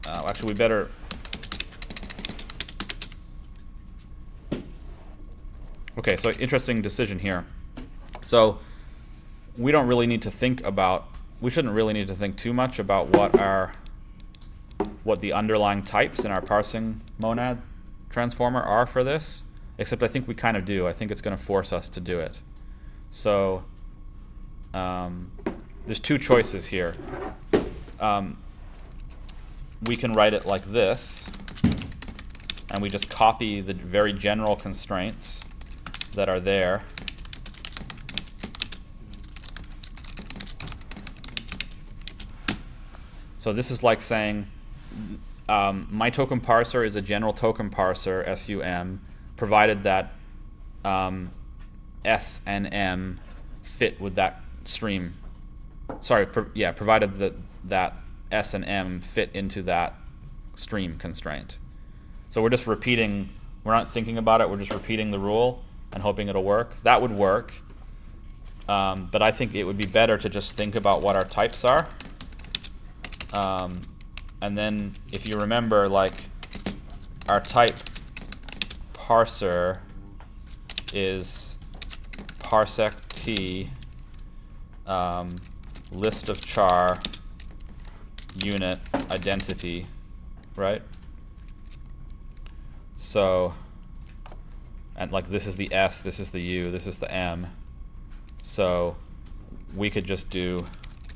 Actually, we better. Okay, so interesting decision here. So we don't really need to think about. We shouldn't really need to think too much about what the underlying types in our parsing monad transformer are for this. Except I think we kind of do. I think it's going to force us to do it. So there's two choices here. We can write it like this, and we just copy the very general constraints that are there. So this is like saying my token parser is a general token parser, SUM, provided that S and M fit with that stream. Sorry, provided that S and M fit into that stream constraint. So we're just repeating, we're not thinking about it, we're just repeating the rule and hoping it'll work. That would work, but I think it would be better to just think about what our types are. And then if you remember, like, our type parser is parsec t list of char unit identity, right? So, and like this is the S, this is the U, this is the M. So we could just do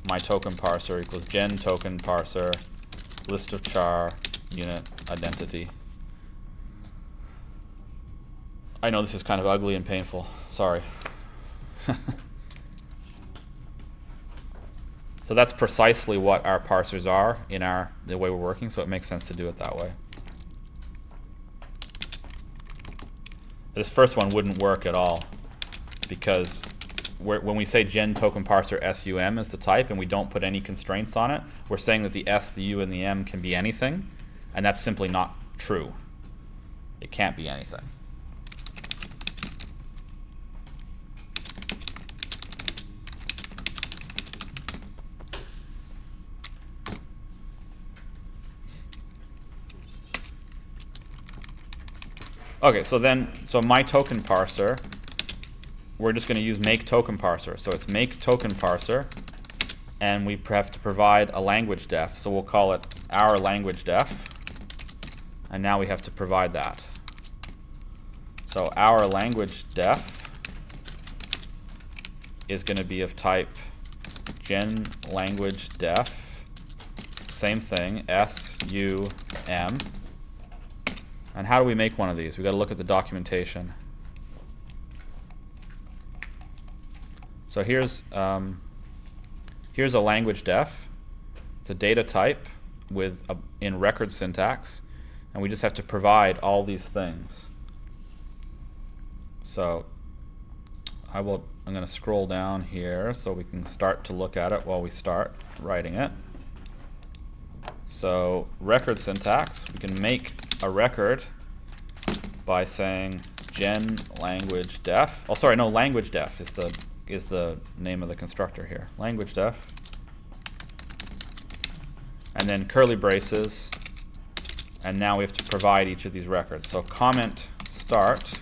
my token parser equals gen token parser list of char unit identity. I know this is kind of ugly and painful. Sorry. So that's precisely what our parsers are in the way we're working, so it makes sense to do it that way. This first one wouldn't work at all, because when we say gen token parser SUM is the type and we don't put any constraints on it, we're saying that the S, the U, and the M can be anything, and that's simply not true. It can't be anything. Okay, so my token parser, we're just going to use make token parser. So it's make token parser, and we have to provide a language def. So we'll call it our language def, and now we have to provide that. So our language def is going to be of type gen language def, same thing, S, U, M. And how do we make one of these? We've got to look at the documentation. So here's a language def. It's a data type in record syntax, and we just have to provide all these things. So I'm going to scroll down here so we can start to look at it while we start writing it. So record syntax, we can make a record by saying gen language def. Oh, sorry, no, language def is the name of the constructor here. Language def, and then curly braces, and now we have to provide each of these records. So comment start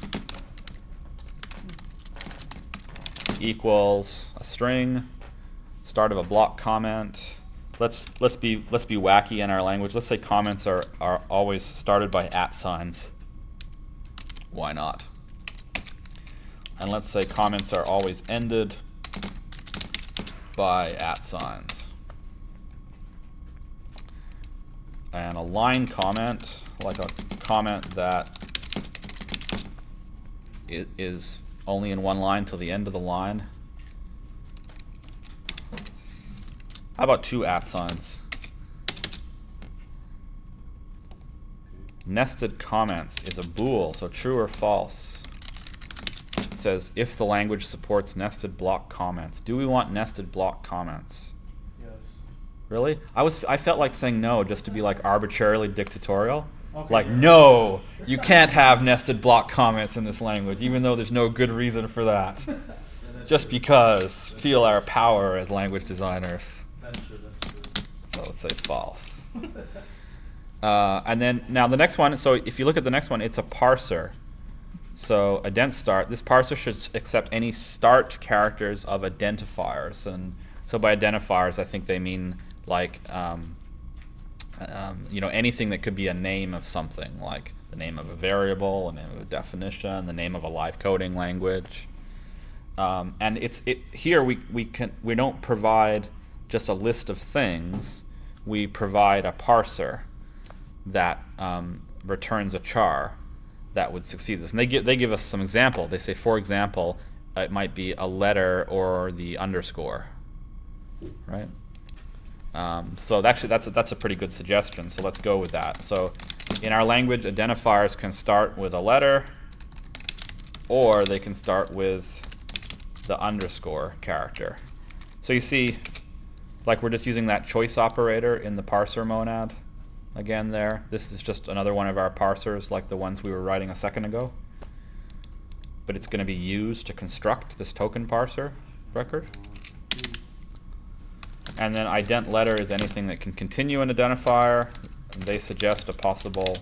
equals a string, start of a block comment, let's be wacky in our language. Let's say comments are always started by @signs. Why not? And let's say comments are always ended by @signs. And a line comment, like a comment that is only in one line till the end of the line. How about 2 @signs? Nested comments is a bool, so true or false. It says if the language supports nested block comments. Do we want nested block comments? Yes. Really? I felt like saying no just to be like arbitrarily dictatorial. Okay, Like, yeah. no, you can't have nested block comments in this language, even though there's no good reason for that. Yeah, that's Just true. because feel our power as language designers. That's true. That's true. So let's say false. And then now the next one, so if you look at the next one, it's a parser. So ident start, this parser should accept any start characters of identifiers. And so by identifiers, I think they mean like, you know, anything that could be a name of something, like the name of a variable, the name of a definition, the name of a live coding language. And here we don't provide just a list of things. We provide a parser that returns a char that would succeed this. And they give us some example. They say, for example, it might be a letter or the underscore, right? So actually, that's a pretty good suggestion. So let's go with that. So in our language, identifiers can start with a letter, or they can start with the underscore character. So you see, like we're just using that choice operator in the parser monad again there. This is just another one of our parsers like the ones we were writing a second ago. But it's going to be used to construct this token parser record. And then ident letter is anything that can continue an identifier. And they suggest a possible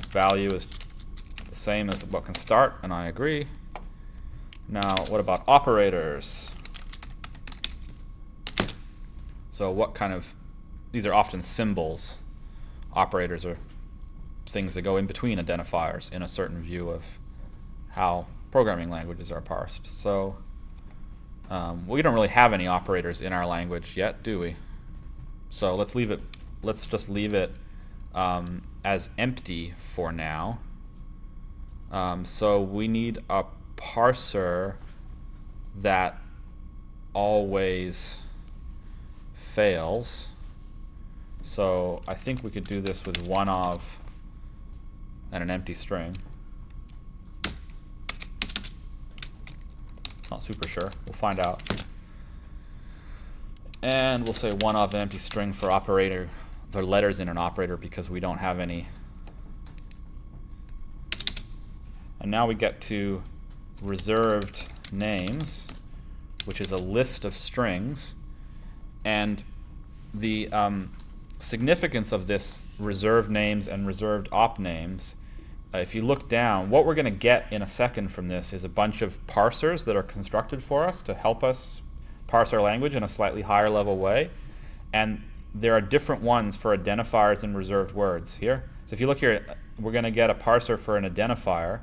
value is the same as what can start, and I agree. Now, what about operators? So what kind of, these are often symbols. Operators are things that go in between identifiers in a certain view of how programming languages are parsed. So we don't really have any operators in our language yet, do we? So let's leave it. Let's just leave it as empty for now. So we need a parser that always fails. So I think we could do this with one of and an empty string. Not super sure. We'll find out. And we'll say one of an empty string for operator. The letters in an operator because we don't have any. And now we get to reserved names, which is a list of strings. And the significance of this reserved names and reserved op names, if you look down, what we're going to get in a second from this is a bunch of parsers that are constructed for us to help us parse our language in a slightly higher level way. And there are different ones for identifiers and reserved words here. So if you look here, we're going to get a parser for an identifier,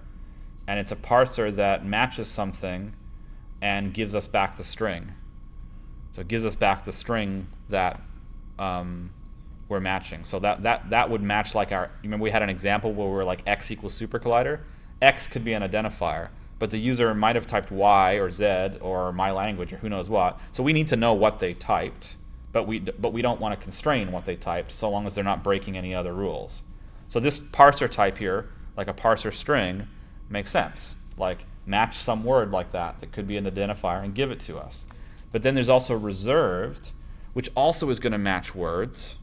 and it's a parser that matches something and gives us back the string. So it gives us back the string that we're matching. So that would match like our, remember we had an example where we were like x equals Supercollider. X could be an identifier, but the user might have typed Y or Z or my language or who knows what. So we need to know what they typed, but we don't want to constrain what they typed so long as they're not breaking any other rules. So this parser type here, like a parser string, makes sense. Like match some word like that could be an identifier and give it to us. But then there's also reserved, which also is going to match words.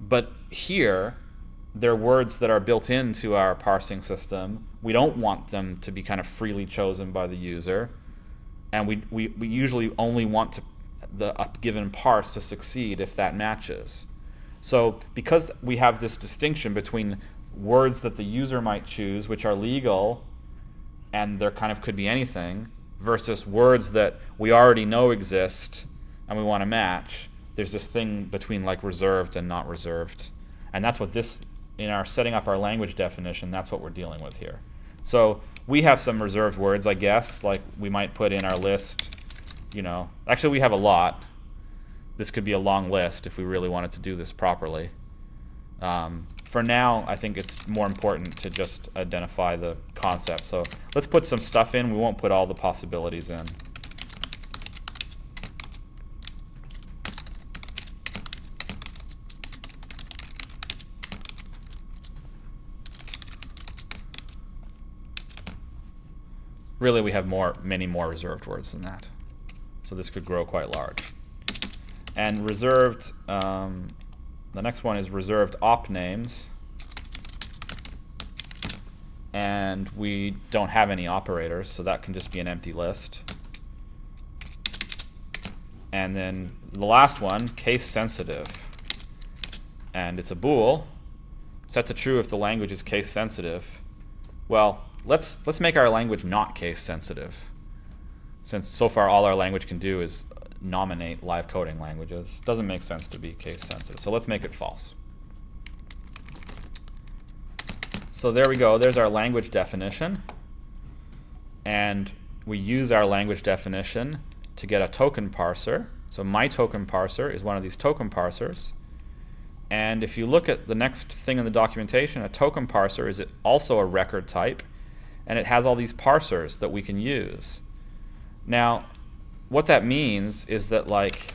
But here, they're words that are built into our parsing system. We don't want them to be kind of freely chosen by the user. And we usually only want a given parse to succeed if that matches. So because we have this distinction between words that the user might choose, which are legal, and there kind of could be anything, versus words that we already know exist and we want to match, there's this thing between like reserved and not reserved. And that's what this, in our setting up our language definition, that's what we're dealing with here. So we have some reserved words, I guess, like we might put in our list, you know. Actually, we have a lot. This could be a long list if we really wanted to do this properly. For now, I think it's more important to just identify the concept. So let's put some stuff in. We won't put all the possibilities in. Really, we have many more reserved words than that. So this could grow quite large. And reserved, the next one is reserved op names. And we don't have any operators, so that can just be an empty list. And then the last one, case sensitive. And it's a bool. Set to true if the language is case sensitive. Well, let's make our language not case sensitive, since so far all our language can do is nominate live coding languages. Doesn't make sense to be case sensitive, so let's make it false. So there we go, there's our language definition, and we use our language definition to get a token parser. So my token parser is one of these token parsers. And if you look at the next thing in the documentation, a token parser is also a record type, and it has all these parsers that we can use. Now, what that means is that, like,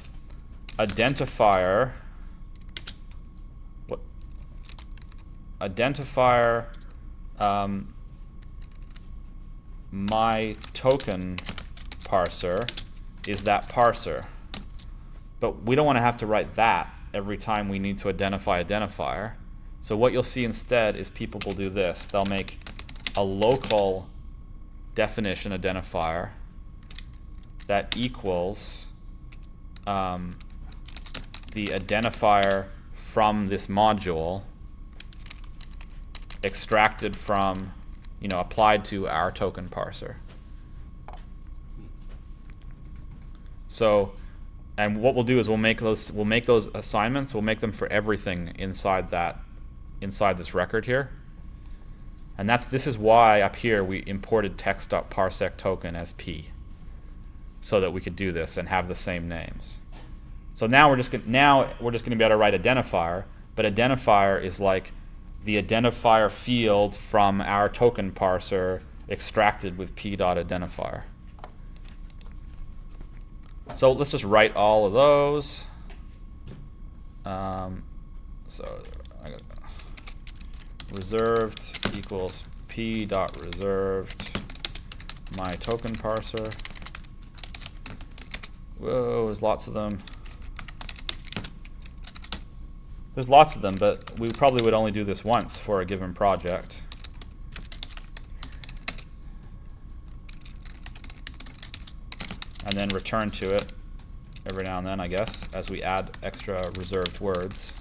identifier my token parser is that parser. But we don't want to have to write that every time we need to identify identifier. So what you'll see instead is people will do this. They'll make a local definition identifier that equals the identifier from this module extracted from, you know, applied to our token parser. So, and what we'll do is we'll make those assignments. We'll make them for everything inside this record here. And this is why up here we imported text.parsec token as p, so that we could do this and have the same names. So now we're just going to be able to write identifier, but identifier is like the identifier field from our token parser extracted with p.identifier. So let's just write all of those. So I got reserved equals p.reserved my token parser. Whoa, there's lots of them. There's lots of them, but we probably would only do this once for a given project. And then return to it every now and then, I guess, as we add extra reserved words.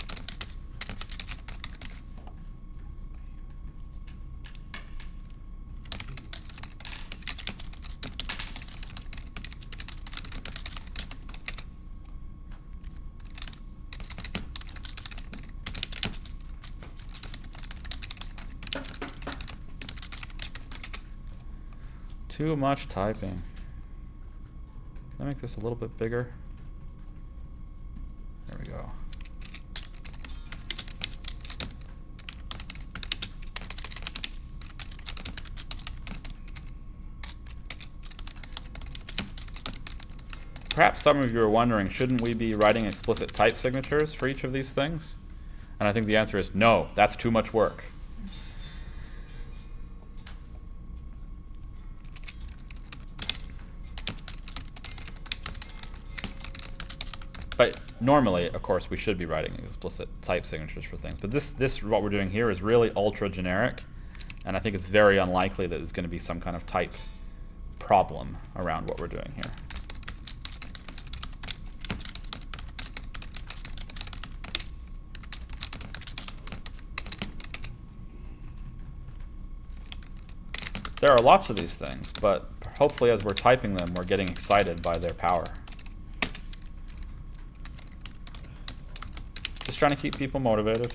Too much typing. Can I make this a little bit bigger? There we go. Perhaps some of you are wondering, shouldn't we be writing explicit type signatures for each of these things? And I think the answer is no, that's too much work. But normally, of course, we should be writing explicit type signatures for things. But this what we're doing here is really ultra generic, and I think it's very unlikely that there's going to be some kind of type problem around what we're doing here. There are lots of these things, but hopefully as we're typing them, we're getting excited by their power. trying to keep people motivated.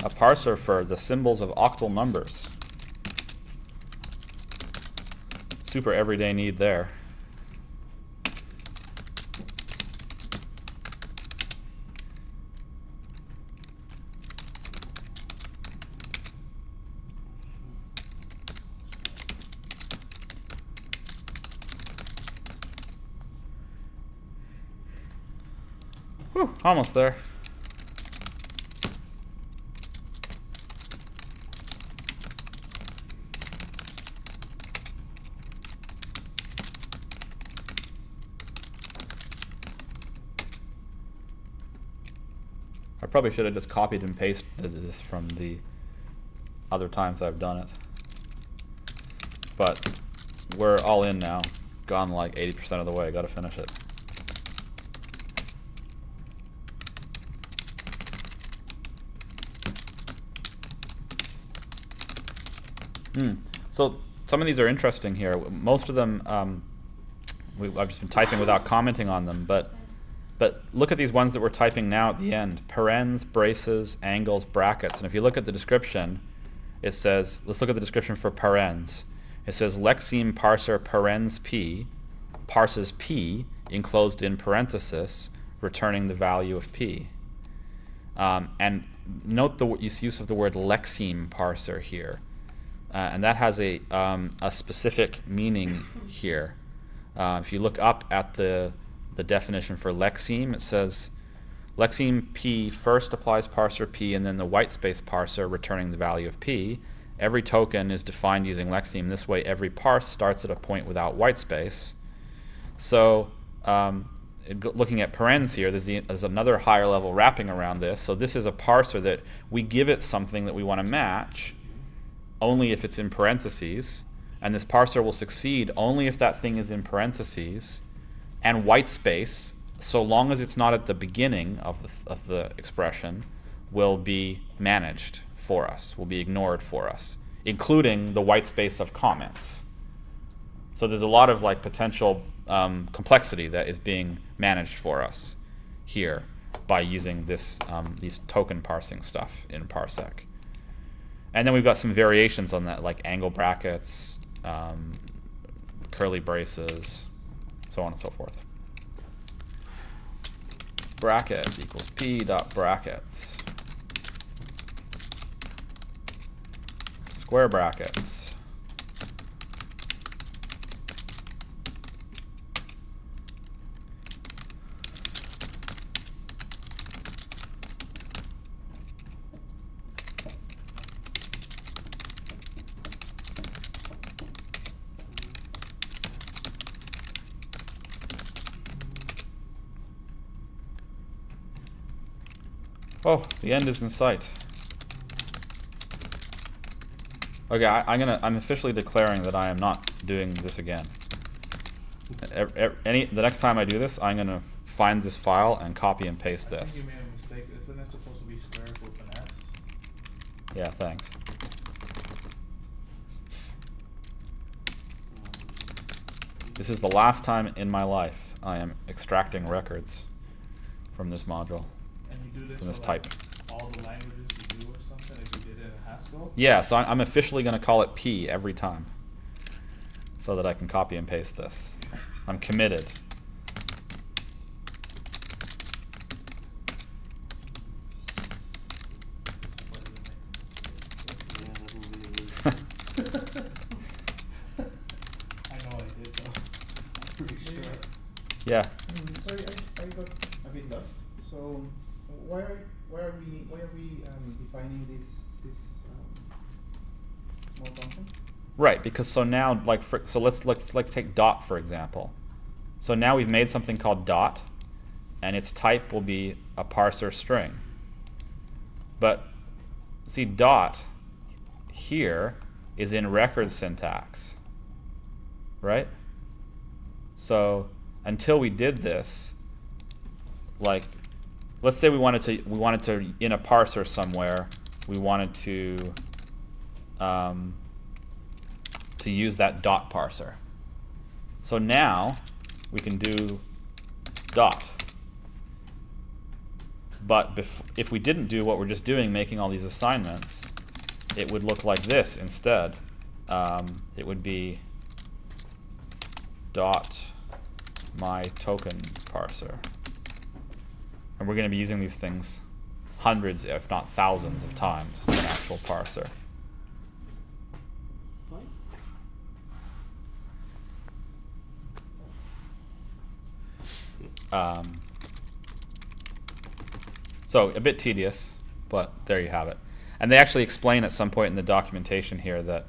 A parser for the symbols of octal numbers. Super everyday need there. Whew, almost there. I probably should have just copied and pasted this from the other times I've done it. But we're all in now. Gone like 80% of the way. Got to finish it. So some of these are interesting here. Most of them, I've just been typing without commenting on them, but look at these ones that we're typing now at the end. Parens, braces, angles, brackets. And if you look at the description, it says, let's look at the description for parens. It says lexeme parser parens p, parses p enclosed in parenthesis, returning the value of p. And note the use of the word lexeme parser here. And that has a specific meaning here. If you look up at the definition for lexeme, it says lexeme p first applies parser p and then the whitespace parser returning the value of p. Every token is defined using lexeme. This way every parse starts at a point without whitespace. So looking at parens here, there's another higher level wrapping around this. So this is a parser that we give it something that we want to match only if it's in parentheses, and this parser will succeed only if that thing is in parentheses and whitespace, so long as it's not at the beginning of the expression, will be managed for us, will be ignored for us, including the whitespace of comments. So there's a lot of like potential complexity that is being managed for us here by using this these token parsing stuff in Parsec. And then we've got some variations on that, like angle brackets, curly braces, so on and so forth. Brackets equals p dot brackets. Square brackets. Oh, the end is in sight. Okay, I'm officially declaring that I am not doing this again. The next time I do this, I'm gonna find this file and copy and paste this. I think you made a mistake. Isn't it supposed to be square with an S? Yeah, thanks. This is the last time in my life I am extracting records from this module. And you do this From this for type. Like all the languages you do or something, if you did it in Haskell? Yeah, so I'm officially going to call it P every time so that I can copy and paste this. I'm committed. I know I did though. I'm pretty sure. Yeah. Sorry, I got a bit lost. So why are we defining this small function? Right, because so now, like, so let's take dot for example. So now we've made something called dot, and its type will be a parser string. But see, dot here is in record syntax, right? So until we did this, like, let's say we wanted to in a parser somewhere, we wanted to to use that dot parser. So now we can do dot. But if we didn't do what we're just doing, making all these assignments, it would look like this instead. It would be dot my token parser. And we're going to be using these things hundreds, if not thousands of times in an actual parser. So a bit tedious, but there you have it. And they actually explain at some point in the documentation here that,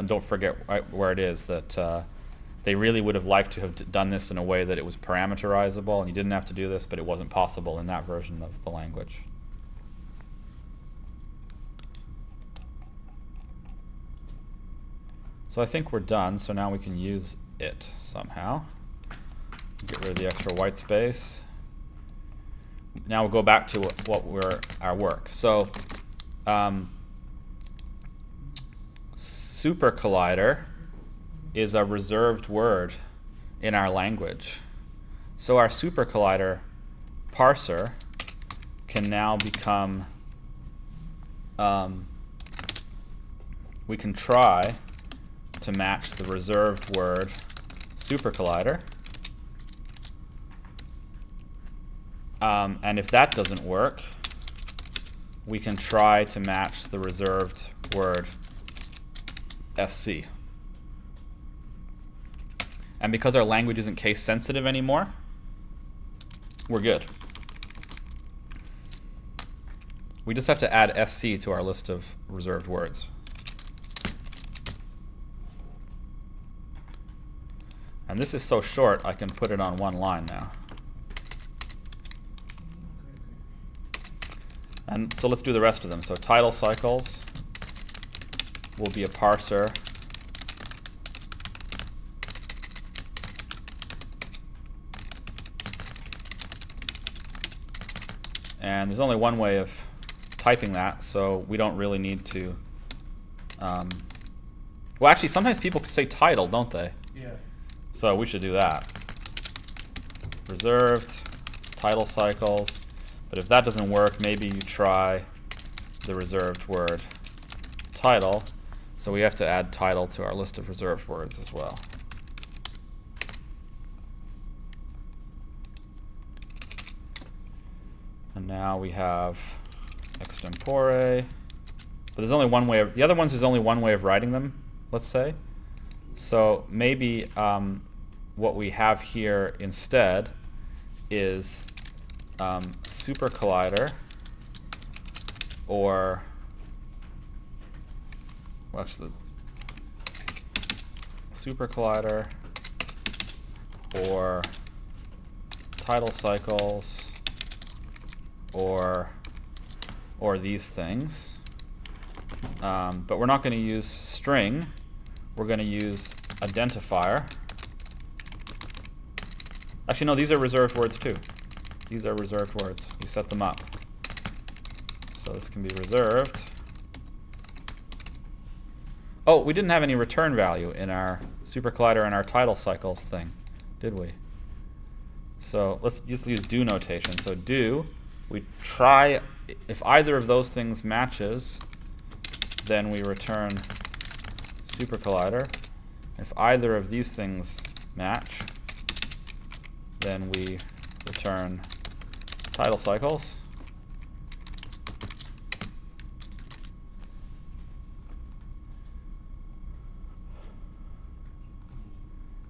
don't forget where it is, that they really would have liked to have done this in a way that it was parameterizable, and you didn't have to do this, but it wasn't possible in that version of the language. So I think we're done, so now we can use it somehow. Get rid of the extra white space. Now we'll go back to our work. So Supercollider is a reserved word in our language. So our Supercollider parser can now become, we can try to match the reserved word Supercollider. And if that doesn't work, we can try to match the reserved word SC. And because our language isn't case sensitive anymore, we're good. We just have to add SC to our list of reserved words. And this is so short, I can put it on one line now. And so let's do the rest of them. So TidalCycles will be a parser. And there's only one way of typing that, so we don't really need to. Well, actually, sometimes people say title, don't they? Yeah. So we should do that. Reserved, TidalCycles. But if that doesn't work, maybe you try the reserved word title. So we have to add title to our list of reserved words as well. And now we have extempore. But there's only one way of, the other ones there's only one way of writing them, let's say. So maybe what we have here instead is Supercollider, or, well, actually, Supercollider, or TidalCycles, or these things. But we're not going to use string. We're going to use identifier. Actually, no, these are reserved words too. These are reserved words. We set them up. So this can be reserved. Oh, we didn't have any return value in our Supercollider and our TidalCycles thing, did we? So let's just use do notation. So do, we try, if either of those things matches, then we return Supercollider. If either of these things match, then we return TidalCycles.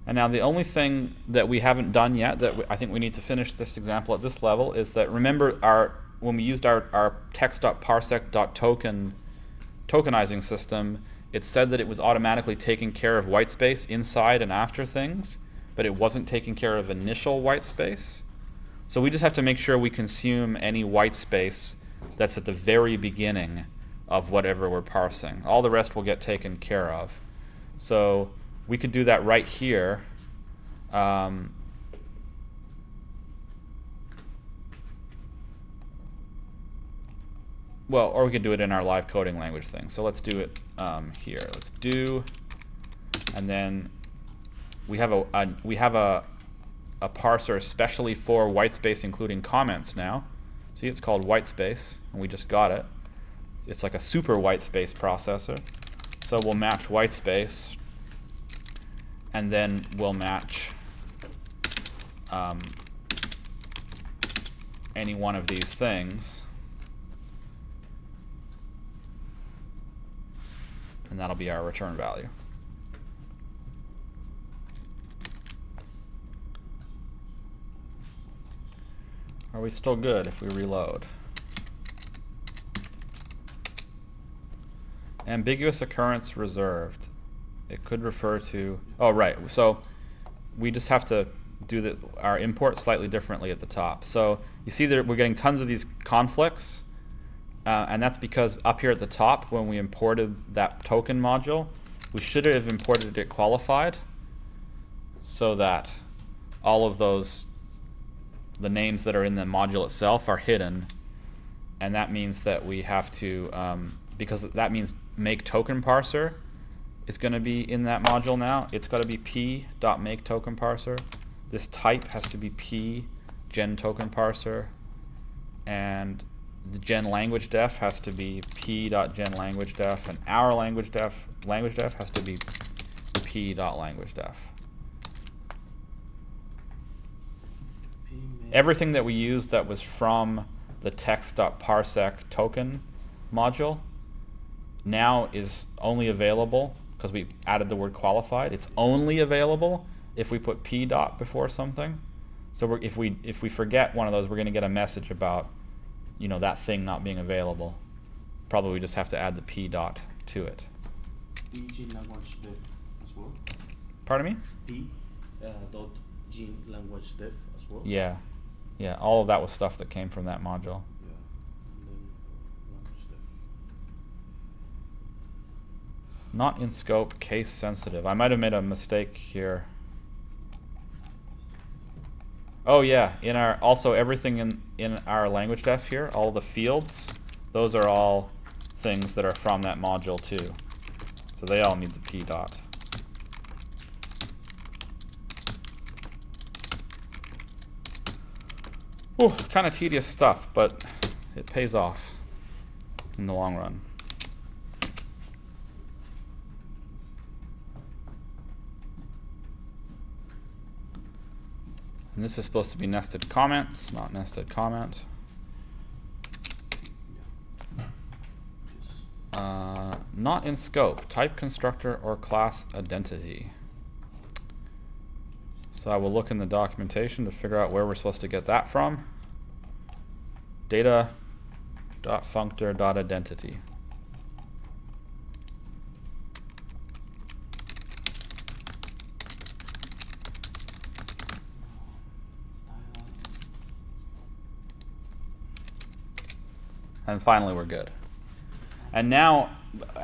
And now the only thing that we haven't done yet that I think we need to finish this example at this level is that, remember when we used our text.parsec.token tokenizing system, it said that it was automatically taking care of white space inside and after things, but it wasn't taking care of initial white space. So we just have to make sure we consume any white space that's at the very beginning of whatever we're parsing. All the rest will get taken care of. So we could do that right here. Well, or we could do it in our live coding language thing. So let's do it here. Let's do and then we have a parser especially for whitespace including comments now. See, it's called whitespace, and we just got it. It's like a super whitespace processor. So we'll match whitespace, and then we'll match any one of these things, and that'll be our return value. Are we still good if we reload? Ambiguous occurrence reserved. It could refer to, oh right, so we just have to do our import slightly differently at the top. So you see that we're getting tons of these conflicts, and that's because up here at the top when we imported that token module, we should have imported it qualified so that all of those, the names that are in the module itself are hidden, and that means that we have to, because that means make token parser is going to be in that module now. It's got to be p.make token parser. This type has to be p gen token parser, and the gen language def has to be p.gen language def, and our language def has to be p.language def. Everything that we used that was from the text.parsec token module now is only available, because we added the word qualified, it's only available if we put p dot before something. So if we forget one of those, we're going to get a message about, you know, that thing not being available. Probably we just have to add the p dot to it. Gene language def as well. Pardon me? P dot gene language def as well. Yeah. Yeah, all of that was stuff that came from that module. Yeah, and then language def. Not in scope, case sensitive. I might have made a mistake here. Oh yeah, in our also everything in our language def here, all the fields, those are all things that are from that module too. So they all need the p dot. Ooh, kind of tedious stuff, but it pays off in the long run. And this is supposed to be nested comments, not nested comment. Not in scope, type constructor or class identity. So I will look in the documentation to figure out where we're supposed to get that from. Data.functor.identity. And finally we're good. And now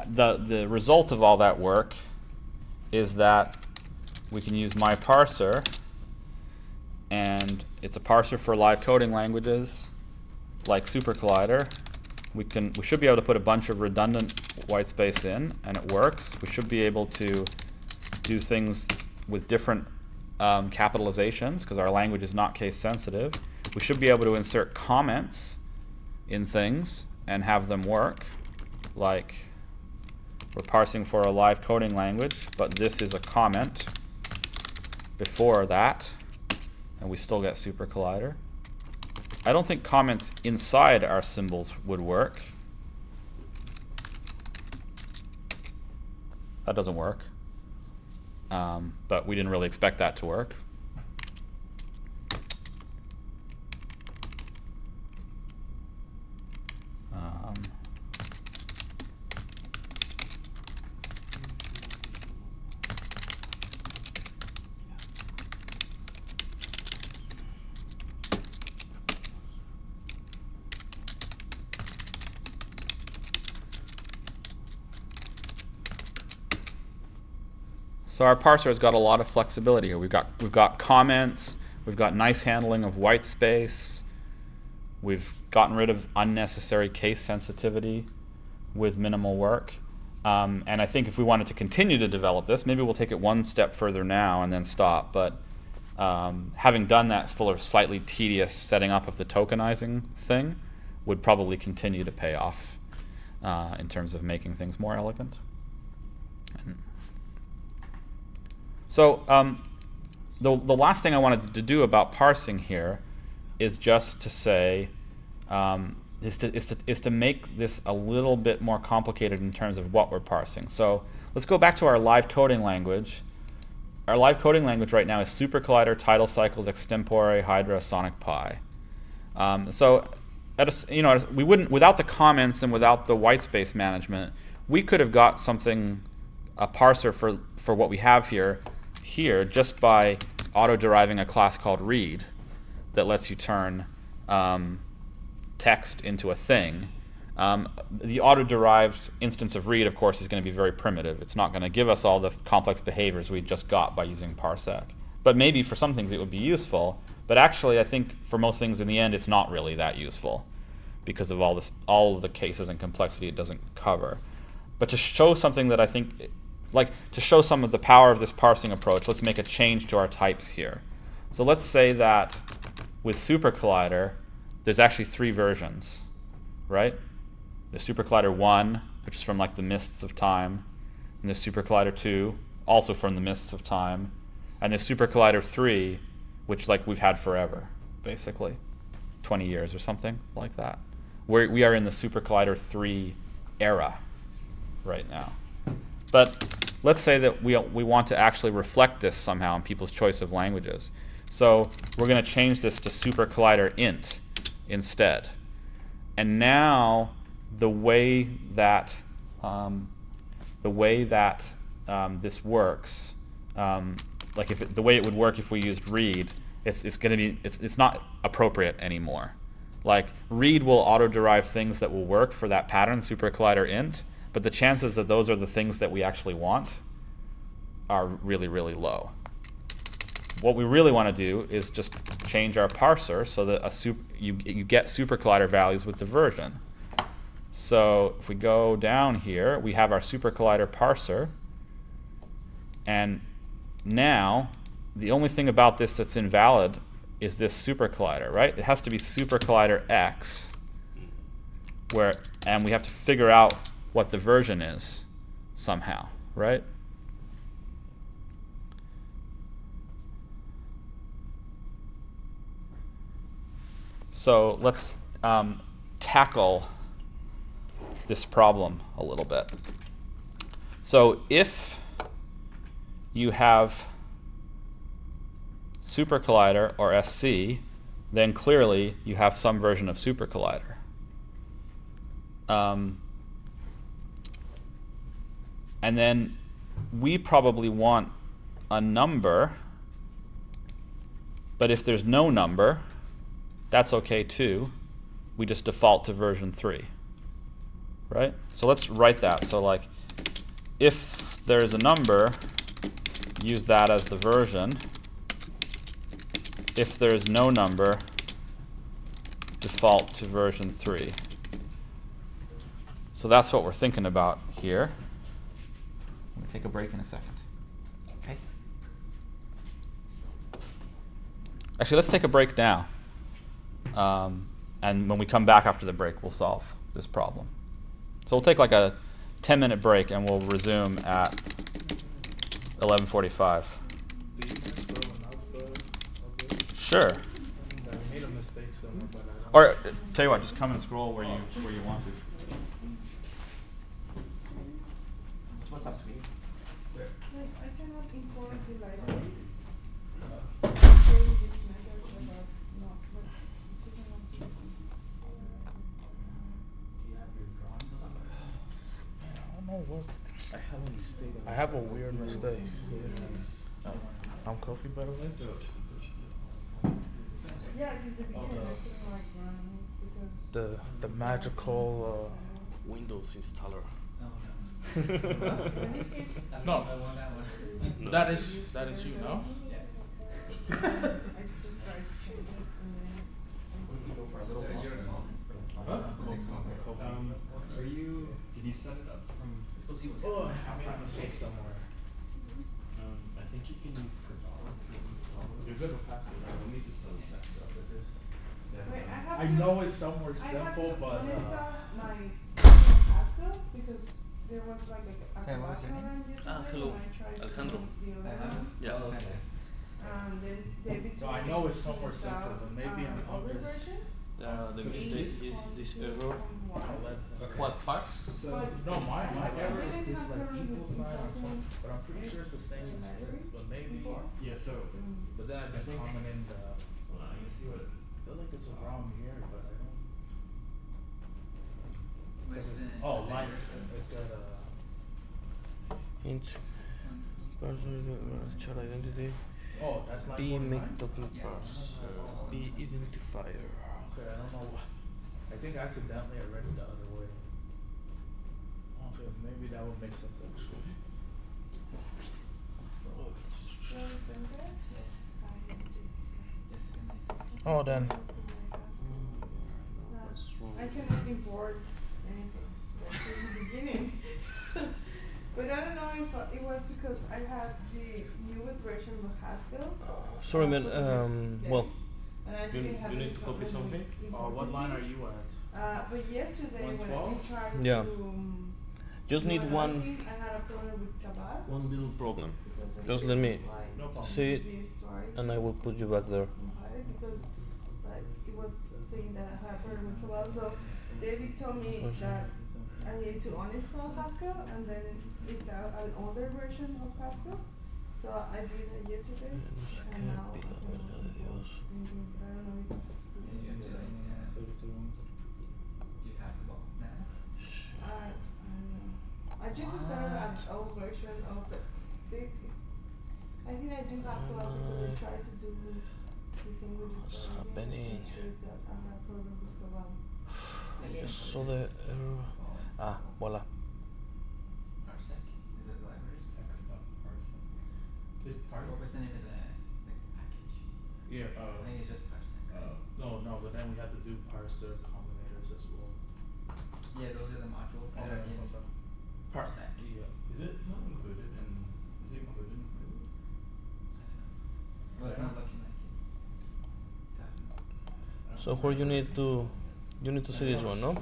the result of all that work is that we can use my parser, and it's a parser for live coding languages like Supercollider. We should be able to put a bunch of redundant whitespace in, and it works. We should be able to do things with different capitalizations because our language is not case sensitive. We should be able to insert comments in things and have them work, like we're parsing for a live coding language, but this is a comment before that, and we still get Supercollider. I don't think comments inside our symbols would work. That doesn't work. But we didn't really expect that to work. So our parser has got a lot of flexibility here. We've got comments, we've got nice handling of white space, we've gotten rid of unnecessary case sensitivity with minimal work, And I think if we wanted to continue to develop this, maybe we'll take it one step further now and then stop. But having done that sort of slightly tedious setting up of the tokenizing thing would probably continue to pay off in terms of making things more elegant. So the last thing I wanted to do about parsing here is just to say, is to make this a little bit more complicated in terms of what we're parsing. So let's go back to our live coding language. Our live coding language right now is Supercollider, TidalCycles, Extempore, Hydra, Sonic Pi. So we wouldn't, without the comments and without the whitespace management, we could have got something, a parser for what we have here just by auto-deriving a class called read that lets you turn text into a thing. The auto-derived instance of read, of course, is going to be very primitive. It's not going to give us all the complex behaviors we just got by using parsec. But maybe for some things it would be useful. But actually, I think for most things in the end, it's not really that useful because of all of the cases and complexity it doesn't cover. But to show something that I think, like to show some of the power of this parsing approach, let's make a change to our types here. So let's say that with Supercollider, there's actually 3 versions, right? There's Supercollider 1, which is from like the mists of time, and there's Supercollider 2, also from the mists of time, and there's Supercollider 3, which like we've had forever, basically, 20 years or something like that. We are in the Supercollider 3 era right now. But let's say that we want to actually reflect this somehow in people's choice of languages. So we're going to change this to Supercollider int instead. And now the way that this works, like the way it would work if we used read, it's not appropriate anymore. Like read will auto-derive things that will work for that pattern, Supercollider int, but the chances that those are the things that we actually want are really, really low. What we really want to do is just change our parser so that you get Supercollider values with the version. So if we go down here, we have our Supercollider parser, and now the only thing about this that's invalid is this Supercollider, right? It has to be Supercollider X, and we have to figure out what the version is somehow, right? So let's tackle this problem a little bit. So if you have Supercollider or SC, then clearly you have some version of Supercollider. And then we probably want a number, but if there's no number, that's okay too. We just default to version 3, right? So let's write that. So like, if there's a number, use that as the version. If there's no number, default to version 3. So that's what we're thinking about here. I'm going to take a break in a second. Okay. Actually, let's take a break now. And when we come back after the break, we'll solve this problem. So we'll take like a 10-minute break and we'll resume at 11:45. Sure. I made a mistake somewhere, but I don't. Or tell you what, just come and scroll where you want to. What's up, sweetie? I cannot import the libraries. I have a mistake. I have a weird mistake. I'm Kofi, by the way. Yeah, it's the beginning. Because The magical Windows installer. in this case, No, that is you, no? I just tried to change it and then. Huh? Are you? Did you set it up from? Oh, I made a mistake somewhere. I think you can use Cabal to install it. You're good with Haskell, right? Let me just double check stuff with this. Wait, I have I to. know it's somewhere I have simple, to but uninstall my Haskell because there was like a Hey, what was your program name? yesterday Hello, when I tried Alejandro. to do the other one. Yeah. Oh, okay. Then David so told I me know it's to somewhere install, simple, but maybe I'm older just. version. The mistake is this error. I'll let What parse? So, No, my I error is didn't this have like problem equal with sign on consulting top, but I'm pretty sure it's the same in as this, but maybe. before. Yeah, so, But then I've been think- commenting the. hold on, I can see what. I feel like it's around here, but I don't. Where's the Oh, where's the line. cursor? It said Int child identity. Oh, that's line B 49? make token Yeah. parse. B identifier. Okay, I don't know what. I think accidentally I read it the other way. Okay, maybe that would make sense actually. You understand that? Yes. Hi, Jessica. Just Oh, then. I cannot import anything. That's in the beginning. But I don't know if it was because I had the newest version of Haskell. Sorry, man. for the Well, days, and I you- didn't have you need any to copy problem something? with What importing line are things. you at? But yesterday when I 112? tried Yeah. to just do need another one thing, I had a problem with Cabal. one little problem. Because I Just couldn't let me apply No problem. see it, the Estuary and I will put you back there. compile it because like it was saying that I had a problem with Cabal. So David told me that I need to uninstall Haskell and then install an older version of Haskell. So I did it yesterday and now I cannot import anything. I don't know if Maybe it's I'm doing, do you have the ball now? I don't know. I just installed an old version of the I think I do have to because I tried to do the thing with the What's story again, happening? and it says that I have problem with Cabal. I just saw the error. Ah, voila. Parsec? Is that the library? Parsing. This part? What was the name of the package? Yeah, I think it's just Parsec. no, but then we have to do parser combinators as well. Yeah, those are the modules that are in Parsec. Yeah. Is it not included in, is it included in Hulu? Well, it's not looking like it. So where you need to see this one, no?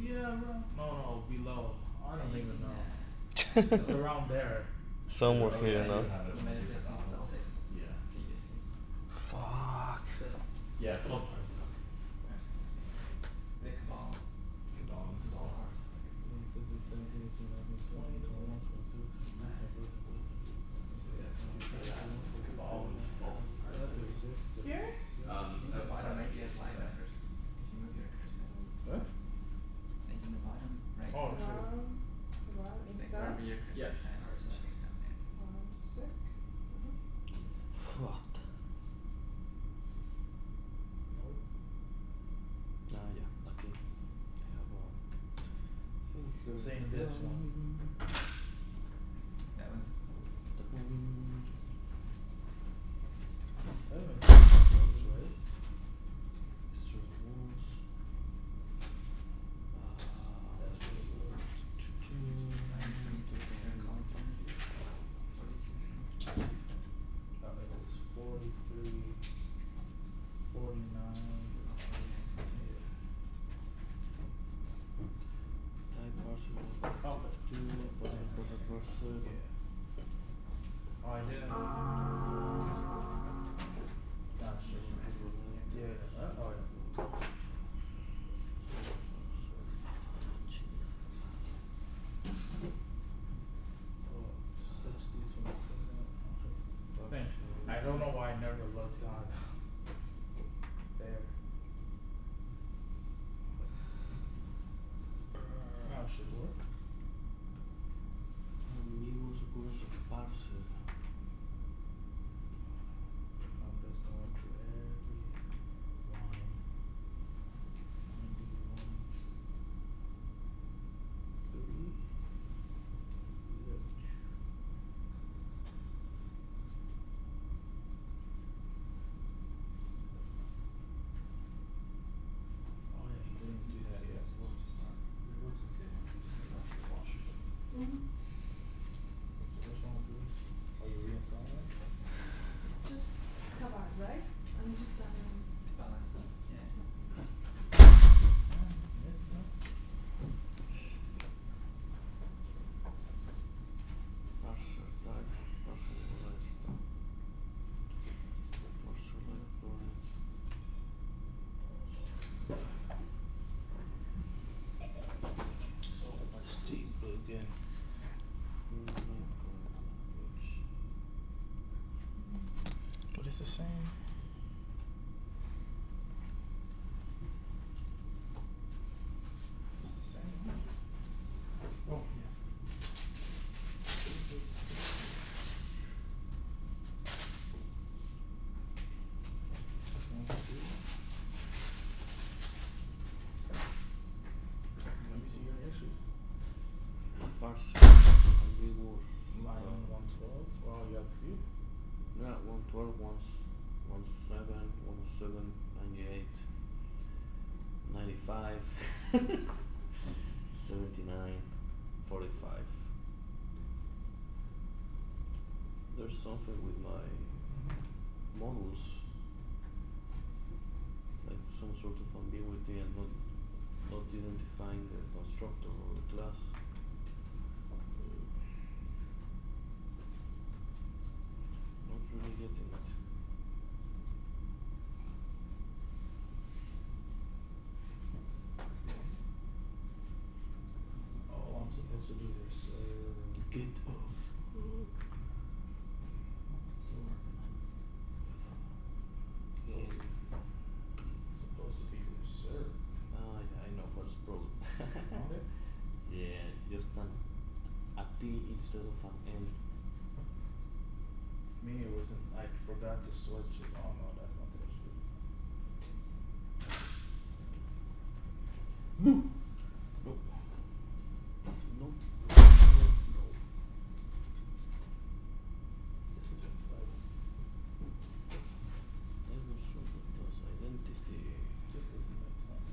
Yeah, no, below. I don't Can you even see know. that? It's around there. Somewhere Oh, here, yeah, no? you have it You might have with just Excel. installed it Yeah. previously. Fuck. Yeah, it's called Parsing. Parsec. The Cabal. Cabal install Parsing. Cabal install Parsing. Here? In the bottom right, you have line numbers. If you move your cursor. Huh? Like in the bottom right. Oh, sure. Cabal It's like install. wherever your cursor Yeah. stands, it's just down there. Sick. What? Ah, yeah. Okay. Saying this one. That one's It's 43, 49. Oh, I didn't. Gosh, yeah. Oh, yeah. Man, I don't know why I never looked on there. That should work. the same. It's the same. Oh, yeah. Let me see your issue. Parse ambiguous. Line 112. Wow, you have a few. Yeah, 112, 17, 17, 98, 95, 79, 45. There's something with my models, like some sort of ambiguity and not identifying the constructor or the class. Not really getting it. Oh, I'm supposed to do this. Get off. Supposed to be reserved. Ah, yeah, I know what's the problem. Found it? Yeah, just a T instead of an N. Me, it wasn't. I forgot to switch it. Oh no, that's not the issue. Nope. Nope. Nope. No. This isn't right. Ever super plus identity. This doesn't make sense.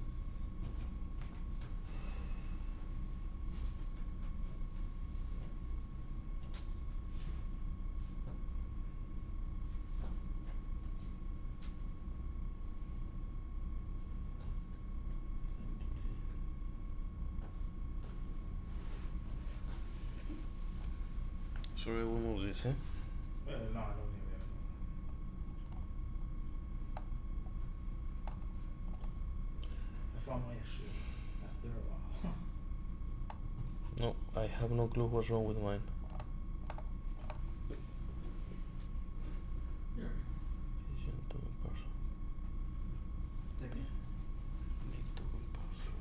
Sorry, I will move this, eh? No, I don't need it. I found my issue after a while. No, I have no clue what's wrong with mine. Here. Agent token parser. Take it. Make token parser.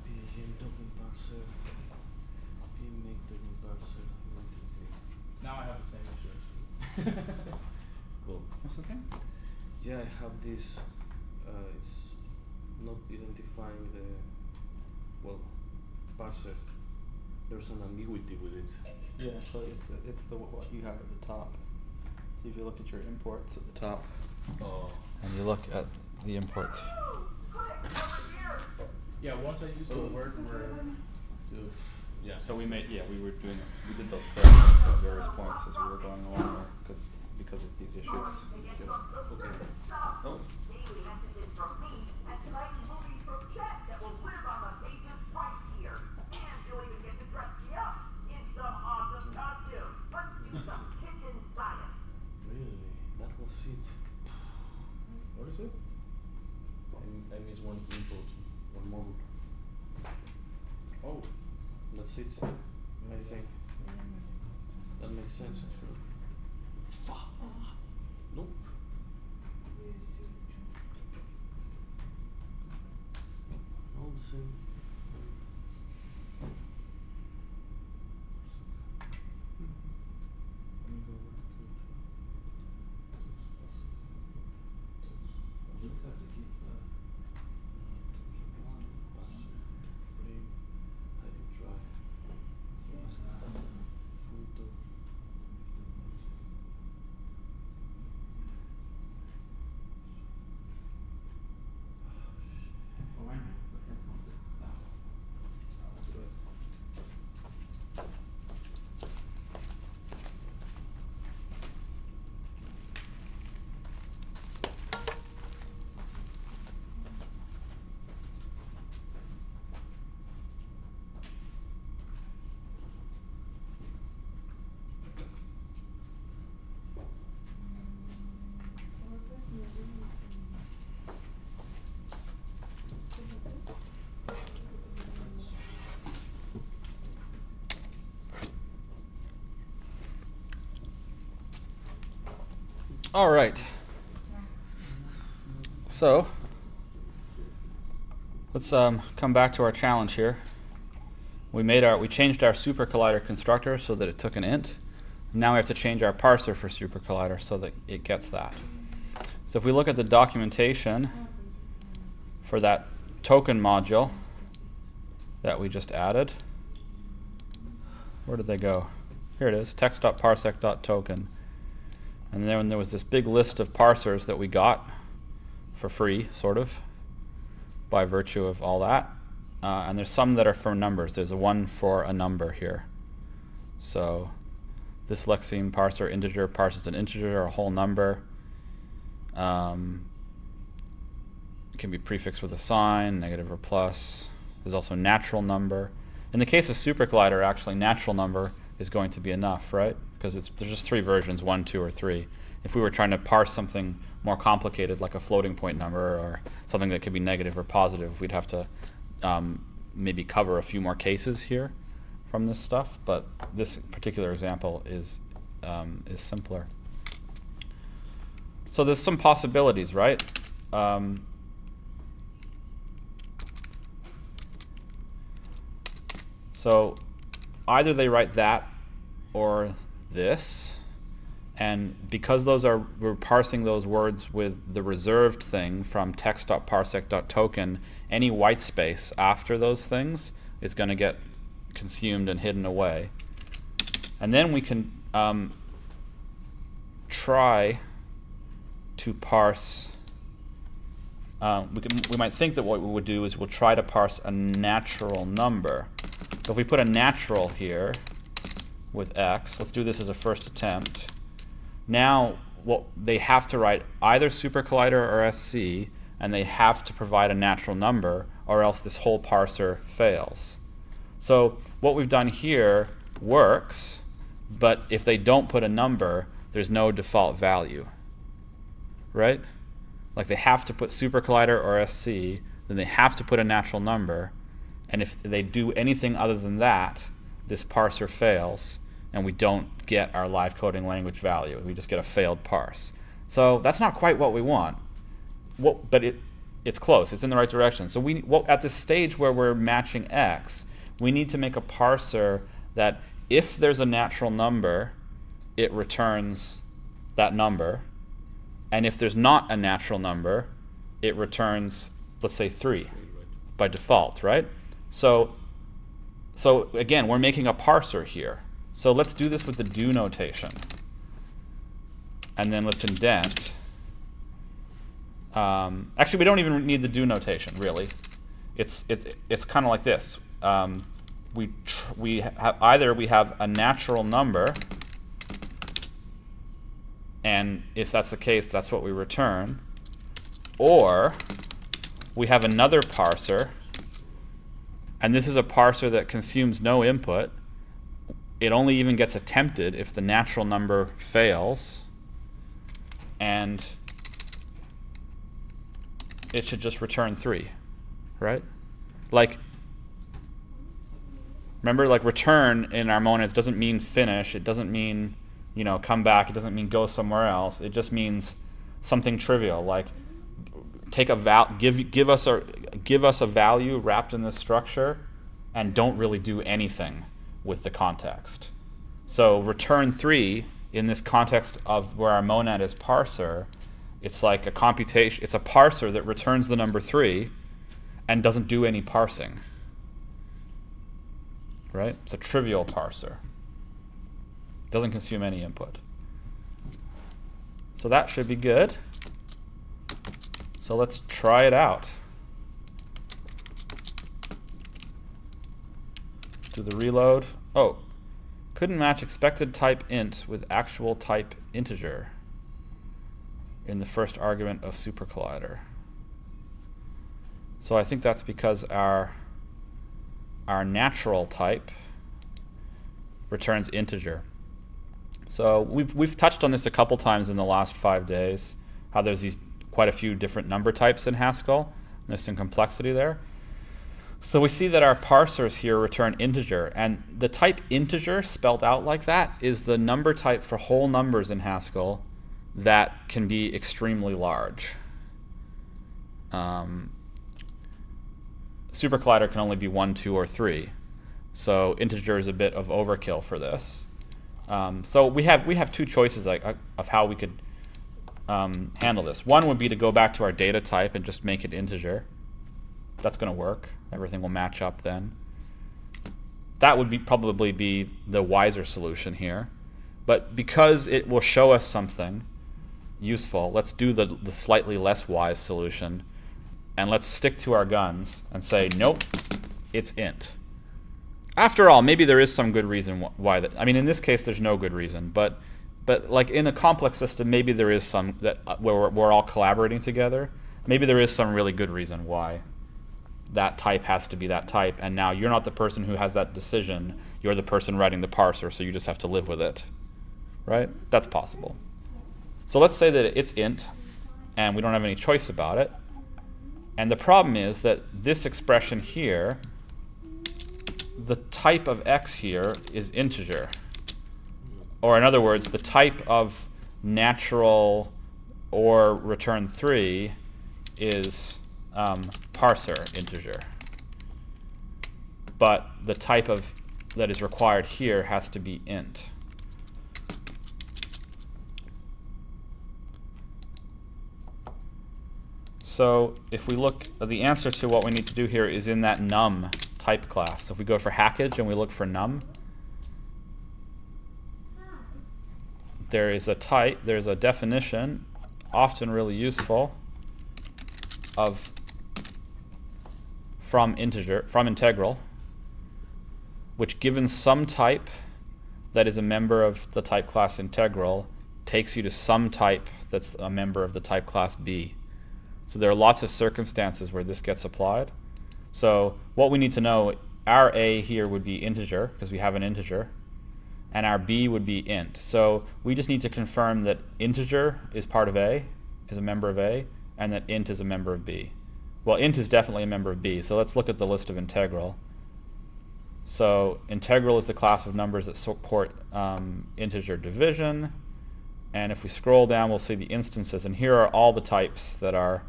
Agent token parser. Make token parser. Identity. Now I have the same issue. Cool. What's the thing? Yeah, I have this. It's not identifying the. Well, parser. There's an ambiguity with it. Yeah, so it's the what you have at the top. So if you look at your imports at the top, Oh. and you look at the imports. Yeah, once I used the word to- Yeah. So we did those corrections at various points as we were going along there, because of these issues. Okay. Oh. Really? That was it. what is it? I missed one input, one module. Oh. That's it. I think. That makes sense. Fuck. Nope. Nonsense. Let me go back to You just have to keep the one. I can try. Photo. Oh, I know. The headphones. All right. So let's come back to our challenge here. We changed our Supercollider constructor so that it took an int. Now we have to change our parser for Supercollider so that it gets that. So if we look at the documentation for that token module that we just added, where did they go? Here it is, text.parsec.token. And then there was this big list of parsers that we got for free, sort of, by virtue of all that. And there's some that are for numbers. There's a one for a number here. So this lexeme parser integer parses an integer or a whole number. It can be prefixed with a sign, negative or plus. There's also natural number. In the case of Supercollider, actually, natural number is going to be enough, right? Because there's just 3 versions, 1, 2, or 3. If we were trying to parse something more complicated, like a floating point number or something that could be negative or positive, we'd have to maybe cover a few more cases here from this stuff. But this particular example is simpler. So there's some possibilities, right? So either they write that or this, and because we're parsing those words with the reserved thing from text.parsec.token, any white space after those things is going to get consumed and hidden away. And then we can try to parse. We might think that what we would do is we'll try to parse a natural number. So if we put a natural here with x, let's do this as a first attempt. Now they have to write either Supercollider or SC, and they have to provide a natural number, or else this whole parser fails. So what we've done here works, but if they don't put a number, there's no default value, right? Like they have to put Supercollider or SC, then they have to put a natural number, and if they do anything other than that, this parser fails, and we don't get our live coding language value. We just get a failed parse. So that's not quite what we want, but it's close. It's in the right direction. So at this stage where we're matching x, we need to make a parser that if there's a natural number, it returns that number. And if there's not a natural number, it returns, let's say, 3 by default, right? So again, we're making a parser here. So let's do this with the do notation. And then let's indent. Actually, we don't even need the do notation, really. It's kind of like this. Either we have a natural number, and if that's the case, that's what we return, or we have another parser, and this is a parser that consumes no input. It only even gets attempted if the natural number fails, and it should just return 3, right? Like, remember, like return in our monads doesn't mean finish. It doesn't mean, you know, come back. It doesn't mean go somewhere else. It just means something trivial, like take a give us a value wrapped in this structure, and don't really do anything with the context. So return 3 in this context of where our monad is parser, it's like a computation. It's a parser that returns the number 3 and doesn't do any parsing. Right? It's a trivial parser. Doesn't consume any input. So that should be good. So let's try it out. Do the reload. Oh, couldn't match expected type int with actual type integer in the first argument of Supercollider. So I think that's because our natural type returns integer. So we've touched on this a couple times in the last 5 days, how there's quite a few different number types in Haskell. There's some complexity there. So we see that our parsers here return integer, and the type integer spelled out like that is the number type for whole numbers in Haskell that can be extremely large. Supercollider can only be 1, 2, or 3. So integer is a bit of overkill for this. So we have two choices of how we could handle this. One would be to go back to our data type and just make it integer. That's going to work. Everything will match up then. That would probably be the wiser solution here. But because it will show us something useful, let's do the slightly less wise solution. And let's stick to our guns and say, nope, it's int. After all, maybe there is some good reason why that. I mean, in this case, there's no good reason. But like in a complex system, maybe there is some that where we're all collaborating together. Maybe there is some really good reason why that type has to be that type. And now you're not the person who has that decision. You're the person writing the parser, so you just have to live with it. Right? That's possible. So let's say that it's int, and we don't have any choice about it. And the problem is that this expression here, the type of x here is integer. Or in other words, the type of natural or return 3 is parser integer. But the type of that is required here has to be int. So if we look, the answer to what we need to do here is in that num type class. So if we go for hackage and we look for num, there is a type, there's a definition, often really useful, of from integral, which given some type that is a member of the type class integral takes you to some type that's a member of the type class B. So there are lots of circumstances where this gets applied. So what we need to know, our A here would be integer, because we have an integer, and our B would be int. So we just need to confirm that integer is part of A, is a member of A, and that int is a member of B. Well, int is definitely a member of B, so let's look at the list of integral. So integral is the class of numbers that support integer division. And if we scroll down, we'll see the instances. And here are all the types that are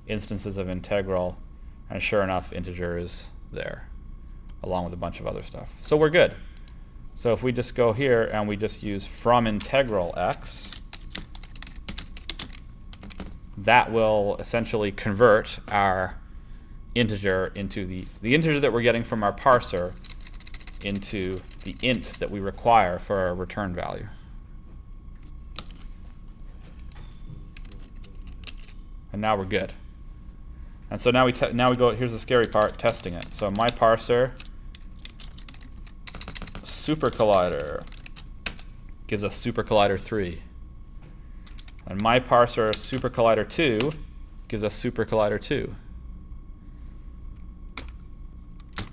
instances of integral. And sure enough, integer is there, along with a bunch of other stuff. So we're good. So if we just go here and we just use from integral x, that will essentially convert our integer into the integer that we're getting from our parser into the int that we require for our return value. And now we're good. And so now we go, here's the scary part, testing it. So my parser Supercollider gives us Supercollider 3. And my parser Supercollider 2 gives us Supercollider 2.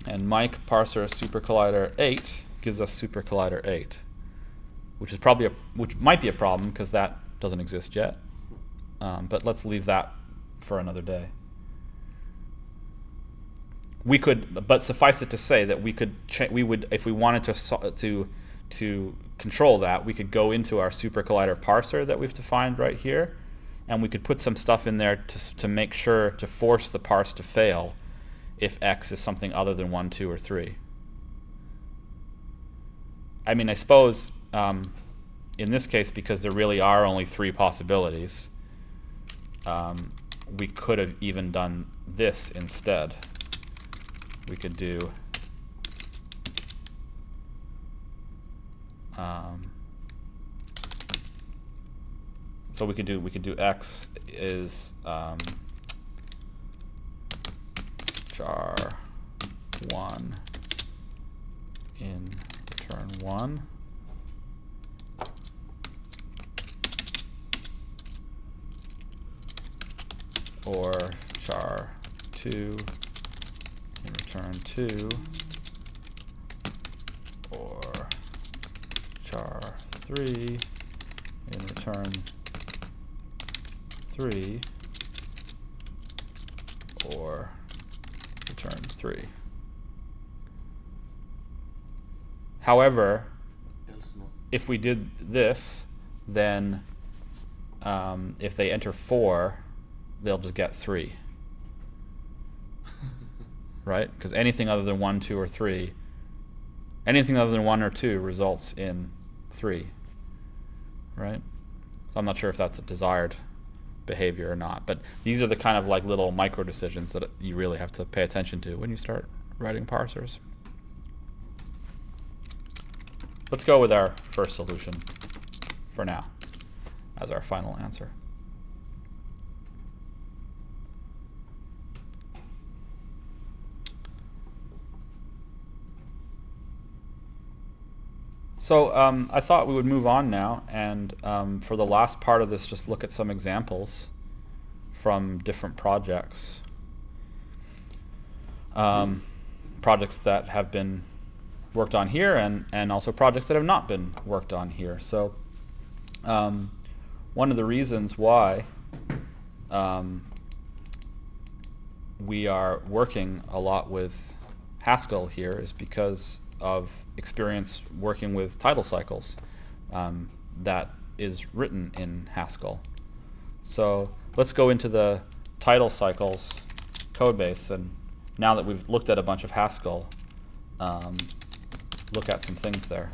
And my parser Supercollider 8 gives us Supercollider 8, which is probably which might be a problem because that doesn't exist yet. But let's leave that for another day. We could, but suffice it to say that we could, we would, if we wanted to control that, we could go into our Supercollider parser that we've defined right here, and we could put some stuff in there to make sure to force the parse to fail if x is something other than 1, 2, or 3. I mean, I suppose in this case, because there really are only 3 possibilities, we could have even done this instead. We could do so we could do x is char 1 in return 1. Or char 2 in return 2, or char 3 in return 3, or return 3. However, if we did this, then if they enter 4, they'll just get 3. Right? Because anything other than 1, 2, or 3, anything other than 1 or 2 results in 3. Right? So I'm not sure if that's a desired behavior or not. But these are the kind of like little micro decisions that you really have to pay attention to when you start writing parsers. Let's go with our first solution for now as our final answer. So I thought we would move on now and for the last part of this just look at some examples from different projects. Projects that have been worked on here and also projects that have not been worked on here. So one of the reasons why we are working a lot with Haskell here is because of experience working with TidalCycles that is written in Haskell. So let's go into the TidalCycles codebase, and now that we've looked at a bunch of Haskell, look at some things there.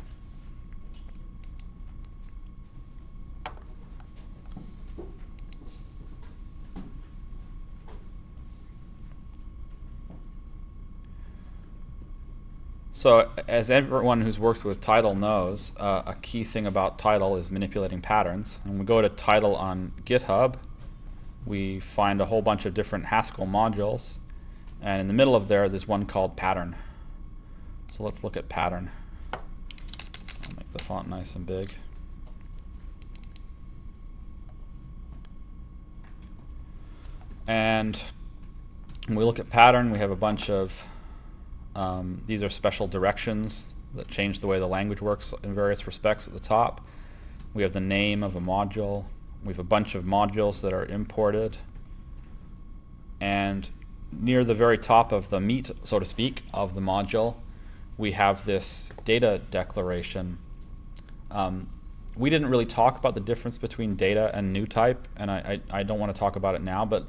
So as everyone who's worked with Tidal knows, a key thing about Tidal is manipulating patterns. When we go to Tidal on GitHub, we find a whole bunch of different Haskell modules, and in the middle of there's one called pattern. So let's look at pattern. I'll make the font nice and big. And when we look at pattern, we have a bunch of these are special directions that change the way the language works in various respects at the top. We have the name of a module. We have a bunch of modules that are imported. And near the very top of the meat, so to speak, of the module, we have this data declaration. We didn't really talk about the difference between data and new type, and I don't want to talk about it now, but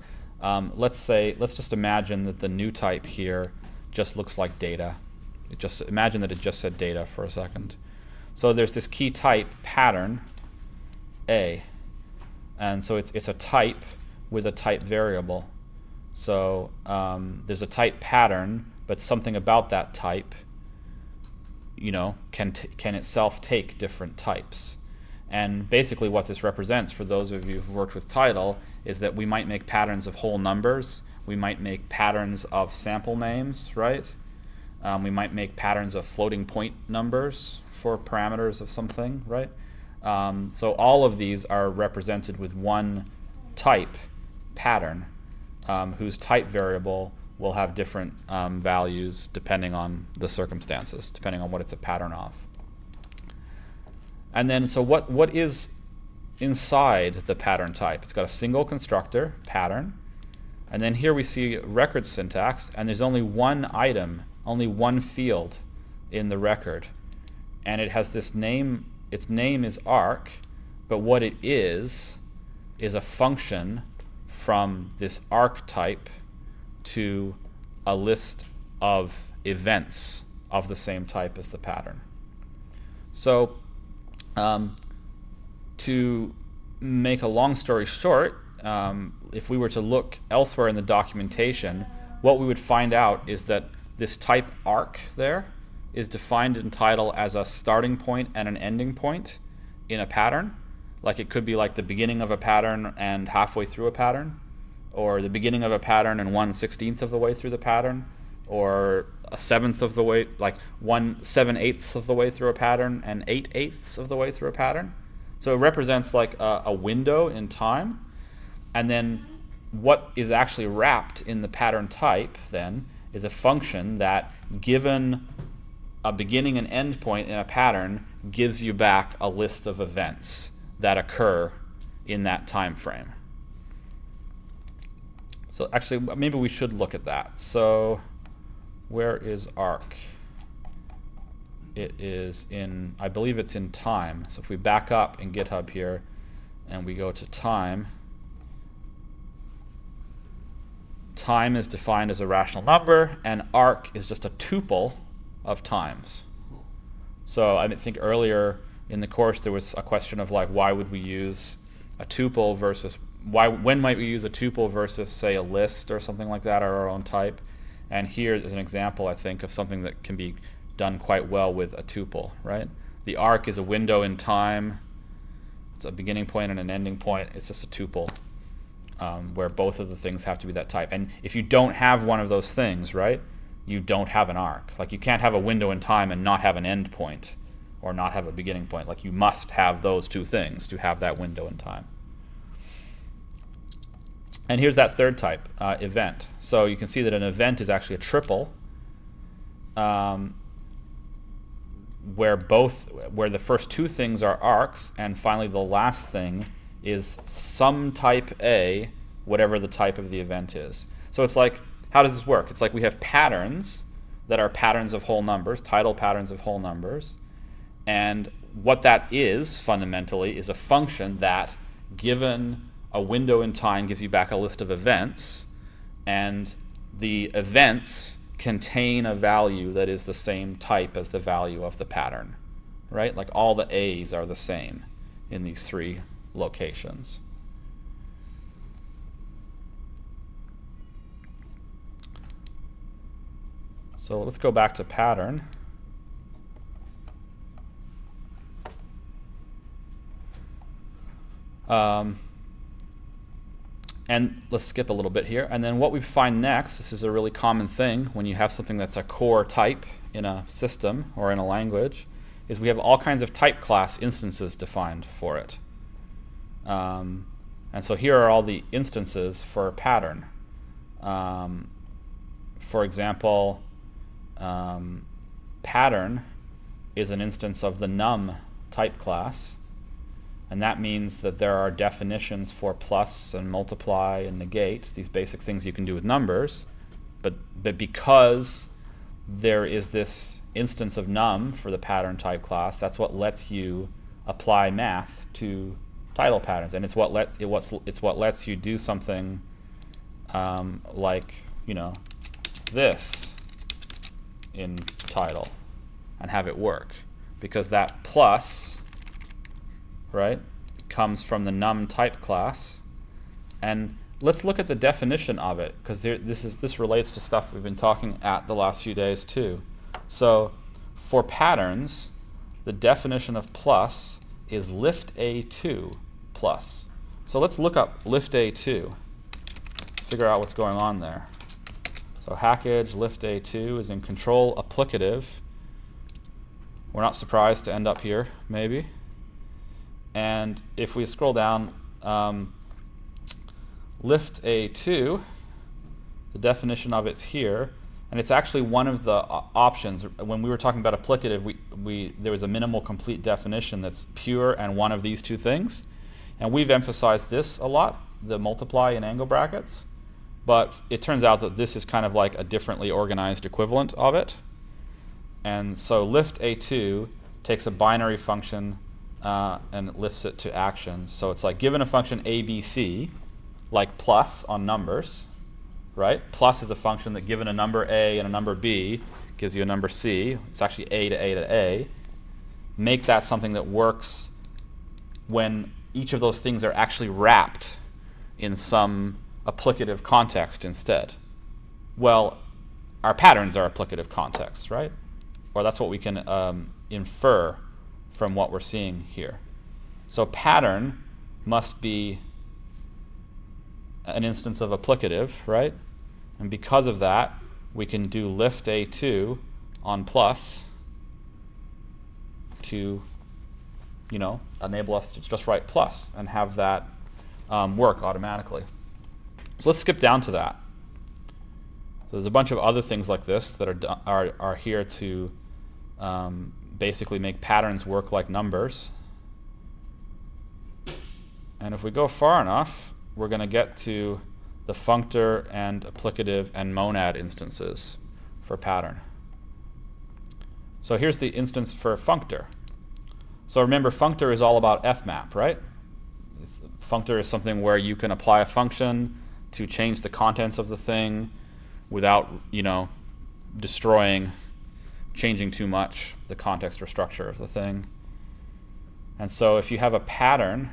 let's just imagine that the new type here just looks like data. Imagine that it just said data for a second. So there's this key type pattern A, and so it's a type with a type variable. So there's a type pattern, but something about that type, can itself take different types. And basically what this represents for those of you who've worked with Tidal is that we might make patterns of whole numbers. We might make patterns of sample names, right? We might make patterns of floating point numbers for parameters of something, right? So all of these are represented with one type pattern whose type variable will have different values depending on the circumstances, depending on what it's a pattern of. And then, so what is inside the pattern type? It's got a single constructor, pattern, and then here we see record syntax, and there's only one item, only one field in the record. And it has this name, its name is arc, but what it is a function from this arc type to a list of events of the same type as the pattern. So to make a long story short, if we were to look elsewhere in the documentation, what we would find out is that this type arc there is defined in Tidal as a starting point and an ending point in a pattern. Like it could be like the beginning of a pattern and halfway through a pattern, or the beginning of a pattern and 1/16 of the way through the pattern, or a 1/7 of the way, like 1/7/8 of the way through a pattern and 8/8 of the way through a pattern. So it represents like a window in time. And then what is actually wrapped in the pattern type then is a function that, given a beginning and end point in a pattern, gives you back a list of events that occur in that time frame. So actually, maybe we should look at that. So where is arc? It is in, I believe it's in time. So if we back up in GitHub here, and we go to time, time is defined as a rational number, and arc is just a tuple of times. So I think earlier in the course there was a question of like, why would we use a tuple versus when might we use a tuple versus say a list or something like that, or our own type. And here is an example, I think, of something that can be done quite well with a tuple, right? The arc is a window in time. It's a beginning point and an ending point. It's just a tuple where both of the things have to be that type. And if you don't have one of those things, right, you don't have an arc. Like you can't have a window in time and not have an end point or not have a beginning point. Like you must have those two things to have that window in time. And here's that third type, event. So you can see that an event is actually a triple where the first two things are arcs, and finally the last thing is some type A, whatever the type of the event is. So it's like, how does this work? It's like we have patterns that are patterns of whole numbers, tidal patterns of whole numbers, and what that is fundamentally is a function that, given a window in time, gives you back a list of events, and the events contain a value that is the same type as the value of the pattern, right? Like all the A's are the same in these three locations. So let's go back to pattern. And let's skip a little bit here. And then what we find next, this is a really common thing when you have something that's a core type in a system or in a language, is we have all kinds of type class instances defined for it. And so here are all the instances for a pattern. For example, pattern is an instance of the num type class. And that means that there are definitions for plus and multiply and negate, these basic things you can do with numbers. But because there is this instance of num for the pattern type class, that's what lets you apply math to tidal patterns. And it's what lets you do something like, you know, this in tidal and have it work. Because that plus, right, comes from the num type class. And let's look at the definition of it, because this relates to stuff we've been talking at the last few days too. So for patterns, the definition of plus is lift A2 plus. So let's look up lift A2, figure out what's going on there. So hackage lift A2 is in control applicative. We're not surprised to end up here, maybe. And if we scroll down, lift A2, the definition of it's here, and it's actually one of the options. When we were talking about applicative, there was a minimal complete definition that's pure and one of these two things. And we've emphasized this a lot, the multiply in angle brackets. But it turns out that this is kind of like a differently organized equivalent of it. And so lift A2 takes a binary function and lifts it to actions. So it's like, given a function ABC, like plus on numbers, right? Plus is a function that, given a number A and a number B, gives you a number C. It's actually A to A to A. Make that something that works when each of those things are actually wrapped in some applicative context instead. Well, our patterns are applicative context, right? Or that's what we can infer from what we're seeing here. So pattern must be an instance of applicative, right? And because of that, we can do lift A2 on plus to, you know, enable us to just write plus and have that work automatically. So let's skip down to that. So there's a bunch of other things like this that are here to basically make patterns work like numbers. And if we go far enough, we're going to get to the functor and applicative and monad instances for pattern. So here's the instance for functor. So remember, functor is all about fmap, right? Functor is something where you can apply a function to change the contents of the thing without, changing too much the context or structure of the thing. And so if you have a pattern,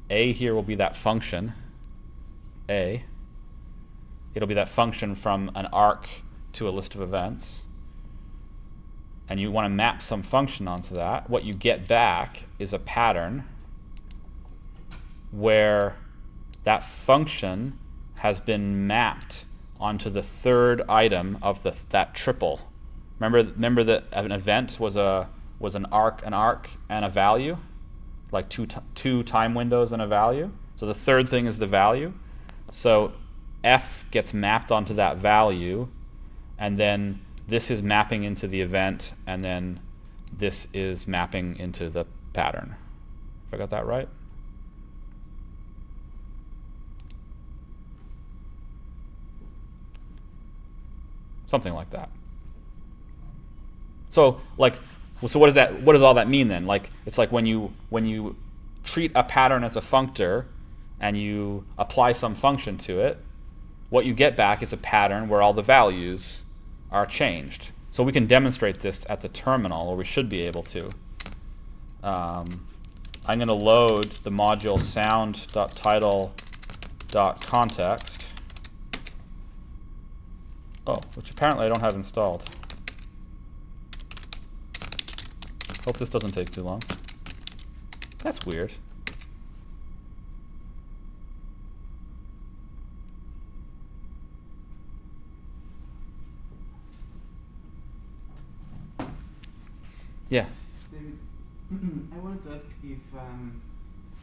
A here will be that function, A. It'll be that function from an arc to a list of events. And you want to map some function onto that. What you get back is a pattern where that function has been mapped onto the third item of that triple. Remember that an event was an arc, and a value, like two time windows and a value. So the third thing is the value. So f gets mapped onto that value, and then this is mapping into the event, and then this is mapping into the pattern. If I got that right? Something like that. So what does all that mean then? It's like when you treat a pattern as a functor and you apply some function to it, what you get back is a pattern where all the values are changed. So we can demonstrate this at the terminal, or we should be able to. I'm going to load the module sound.title.context. Oh, which apparently I don't have installed. Hope this doesn't take too long. That's weird. Yeah. David, I wanted to ask if, and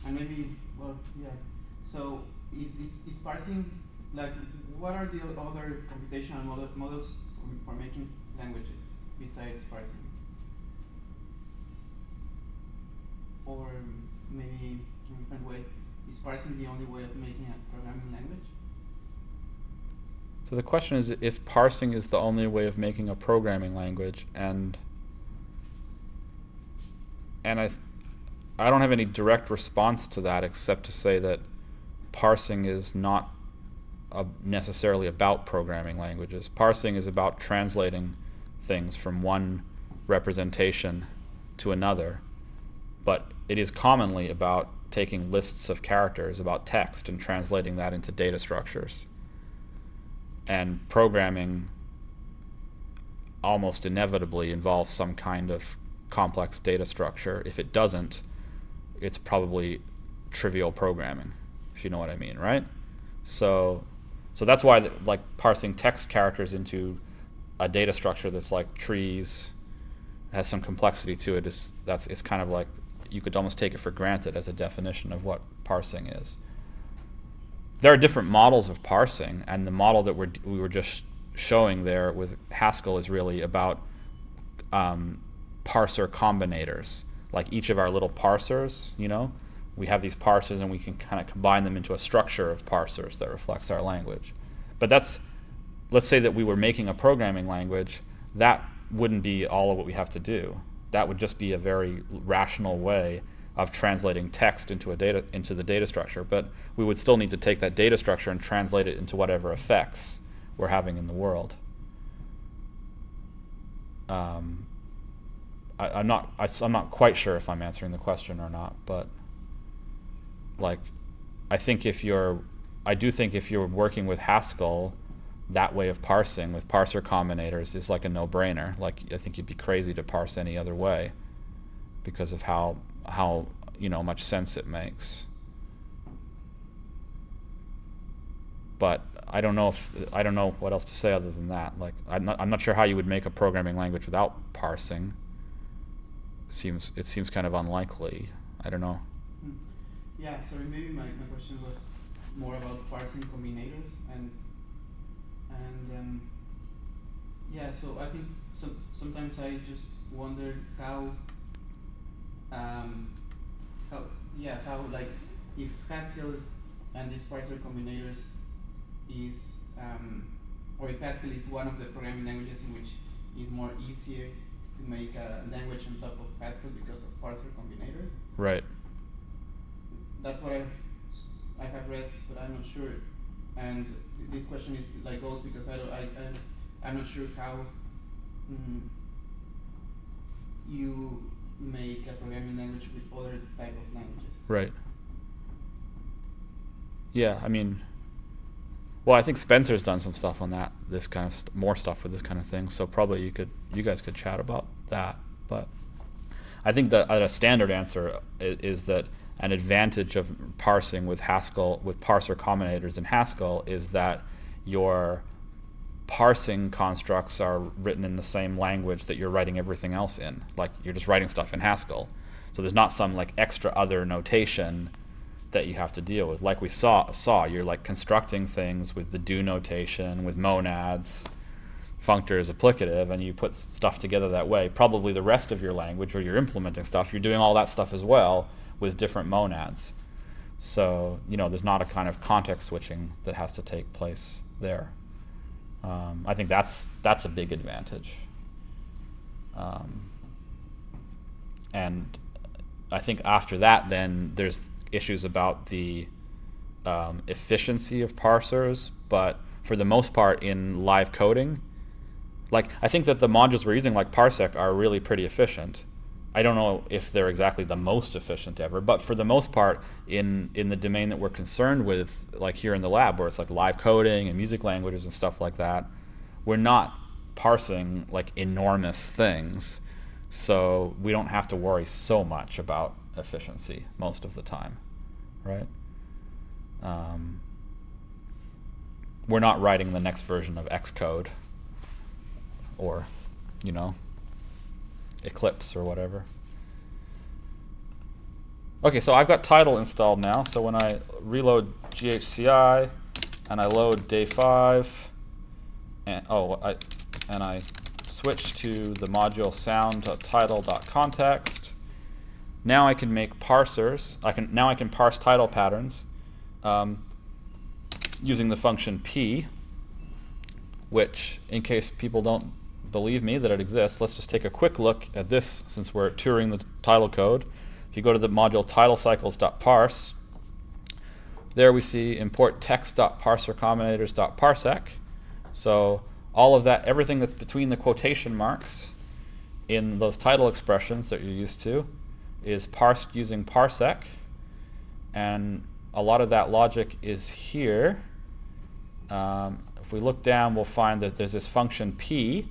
maybe, well, yeah. So is parsing, like, what are the other computational models for making languages besides parsing? Or maybe in a different way, is parsing the only way of making a programming language? So the question is if parsing is the only way of making a programming language, and I don't have any direct response to that except to say that parsing is not necessarily about programming languages. Parsing is about translating things from one representation to another, but it is commonly about taking lists of characters, about text, and translating that into data structures. And programming almost inevitably involves some kind of complex data structure. If it doesn't, it's probably trivial programming, if you know what I mean, right? So that's why parsing text characters into a data structure that's like trees, has some complexity to it, it's kind of like you could almost take it for granted as a definition of what parsing is. There are different models of parsing, and the model that we were just showing there with Haskell is really about parser combinators. Like each of our little parsers, we have these parsers and we can kind of combine them into a structure of parsers that reflects our language. But let's say that we were making a programming language, that wouldn't be all of what we have to do. That would just be a very rational way of translating text into the data structure. But we would still need to take that data structure and translate it into whatever effects we're having in the world. I'm not quite sure if I'm answering the question or not, but I do think if you're working with Haskell, that way of parsing with parser combinators is like a no-brainer. I think you'd be crazy to parse any other way because of how much sense it makes. But I don't know what else to say other than that. I'm not sure how you would make a programming language without parsing. It seems kind of unlikely. I don't know. Yeah, sorry, maybe my question was more about parsing combinators and yeah, so I think sometimes I just wondered how if Haskell and these parser combinators is or if Haskell is one of the programming languages in which it's more easier to make a language on top of Haskell because of parser combinators. Right. that's what I have read, but I'm not sure. And this question is like goes because I'm not sure how you make a programming language with other type of languages. Right. Yeah, I mean, well, I think Spencer's done some stuff on that, this kind of more stuff with this kind of thing. So probably you guys could chat about that. But I think that a standard answer is that an advantage of parsing with Haskell, with parser combinators in Haskell, is that your parsing constructs are written in the same language that you're writing everything else in. Like, you're just writing stuff in Haskell. So there's not some like extra other notation that you have to deal with. Like we saw you're like constructing things with the do notation, with monads, functors, applicative, and you put stuff together that way. Probably the rest of your language, where you're implementing stuff, you're doing all that stuff as well with different monads. So, you know, there's not a kind of context switching that has to take place there. I think that's a big advantage. And I think after that, then there's issues about the efficiency of parsers, but for the most part in live coding, like, I think that the modules we're using, like Parsec, are really pretty efficient. I don't know if they're exactly the most efficient ever, but for the most part, in the domain that we're concerned with, like here in the lab, where it's like live coding and music languages and stuff like that, we're not parsing like enormous things, so we don't have to worry so much about efficiency most of the time, right? We're not writing the next version of Xcode or, you know, Eclipse or whatever. Okay, so I've got Tidal installed now, so when I reload GHCI and I load day 5, and I switch to the module sound.tidal.context, now I can make parsers. Now I can parse title patterns using the function p, which, in case people don't believe me that it exists, let's just take a quick look at this since we're touring the title code. If you go to the module TidalCycles.parse, there we see import text.parsercombinators.parsec. So all of that, everything that's between the quotation marks in those title expressions that you're used to, is parsed using parsec, and a lot of that logic is here. If we look down, we'll find that there's this function p,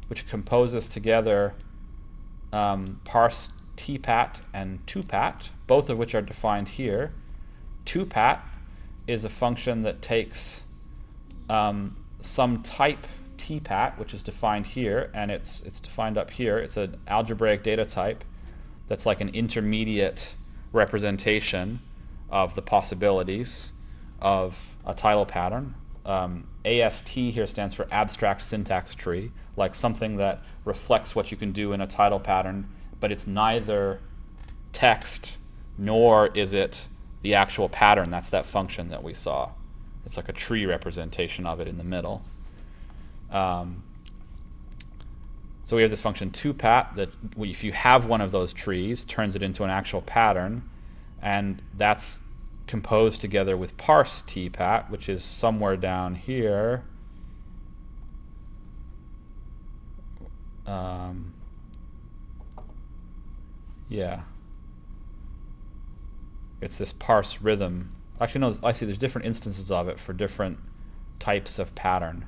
which composes together parse tpat and topat, both of which are defined here. Topat is a function that takes some type tpat, which is defined here, and it's defined up here. It's an algebraic data type that's like an intermediate representation of the possibilities of a title pattern. AST here stands for abstract syntax tree, like something that reflects what you can do in a title pattern, but it's neither text nor is it the actual pattern. That's that function that we saw. It's like a tree representation of it in the middle. So we have this function topat that, if you have one of those trees, turns it into an actual pattern, and that's composed together with parse tpat, which is somewhere down here. Yeah. It's this parse rhythm. Actually, no, I see there's different instances of it for different types of pattern.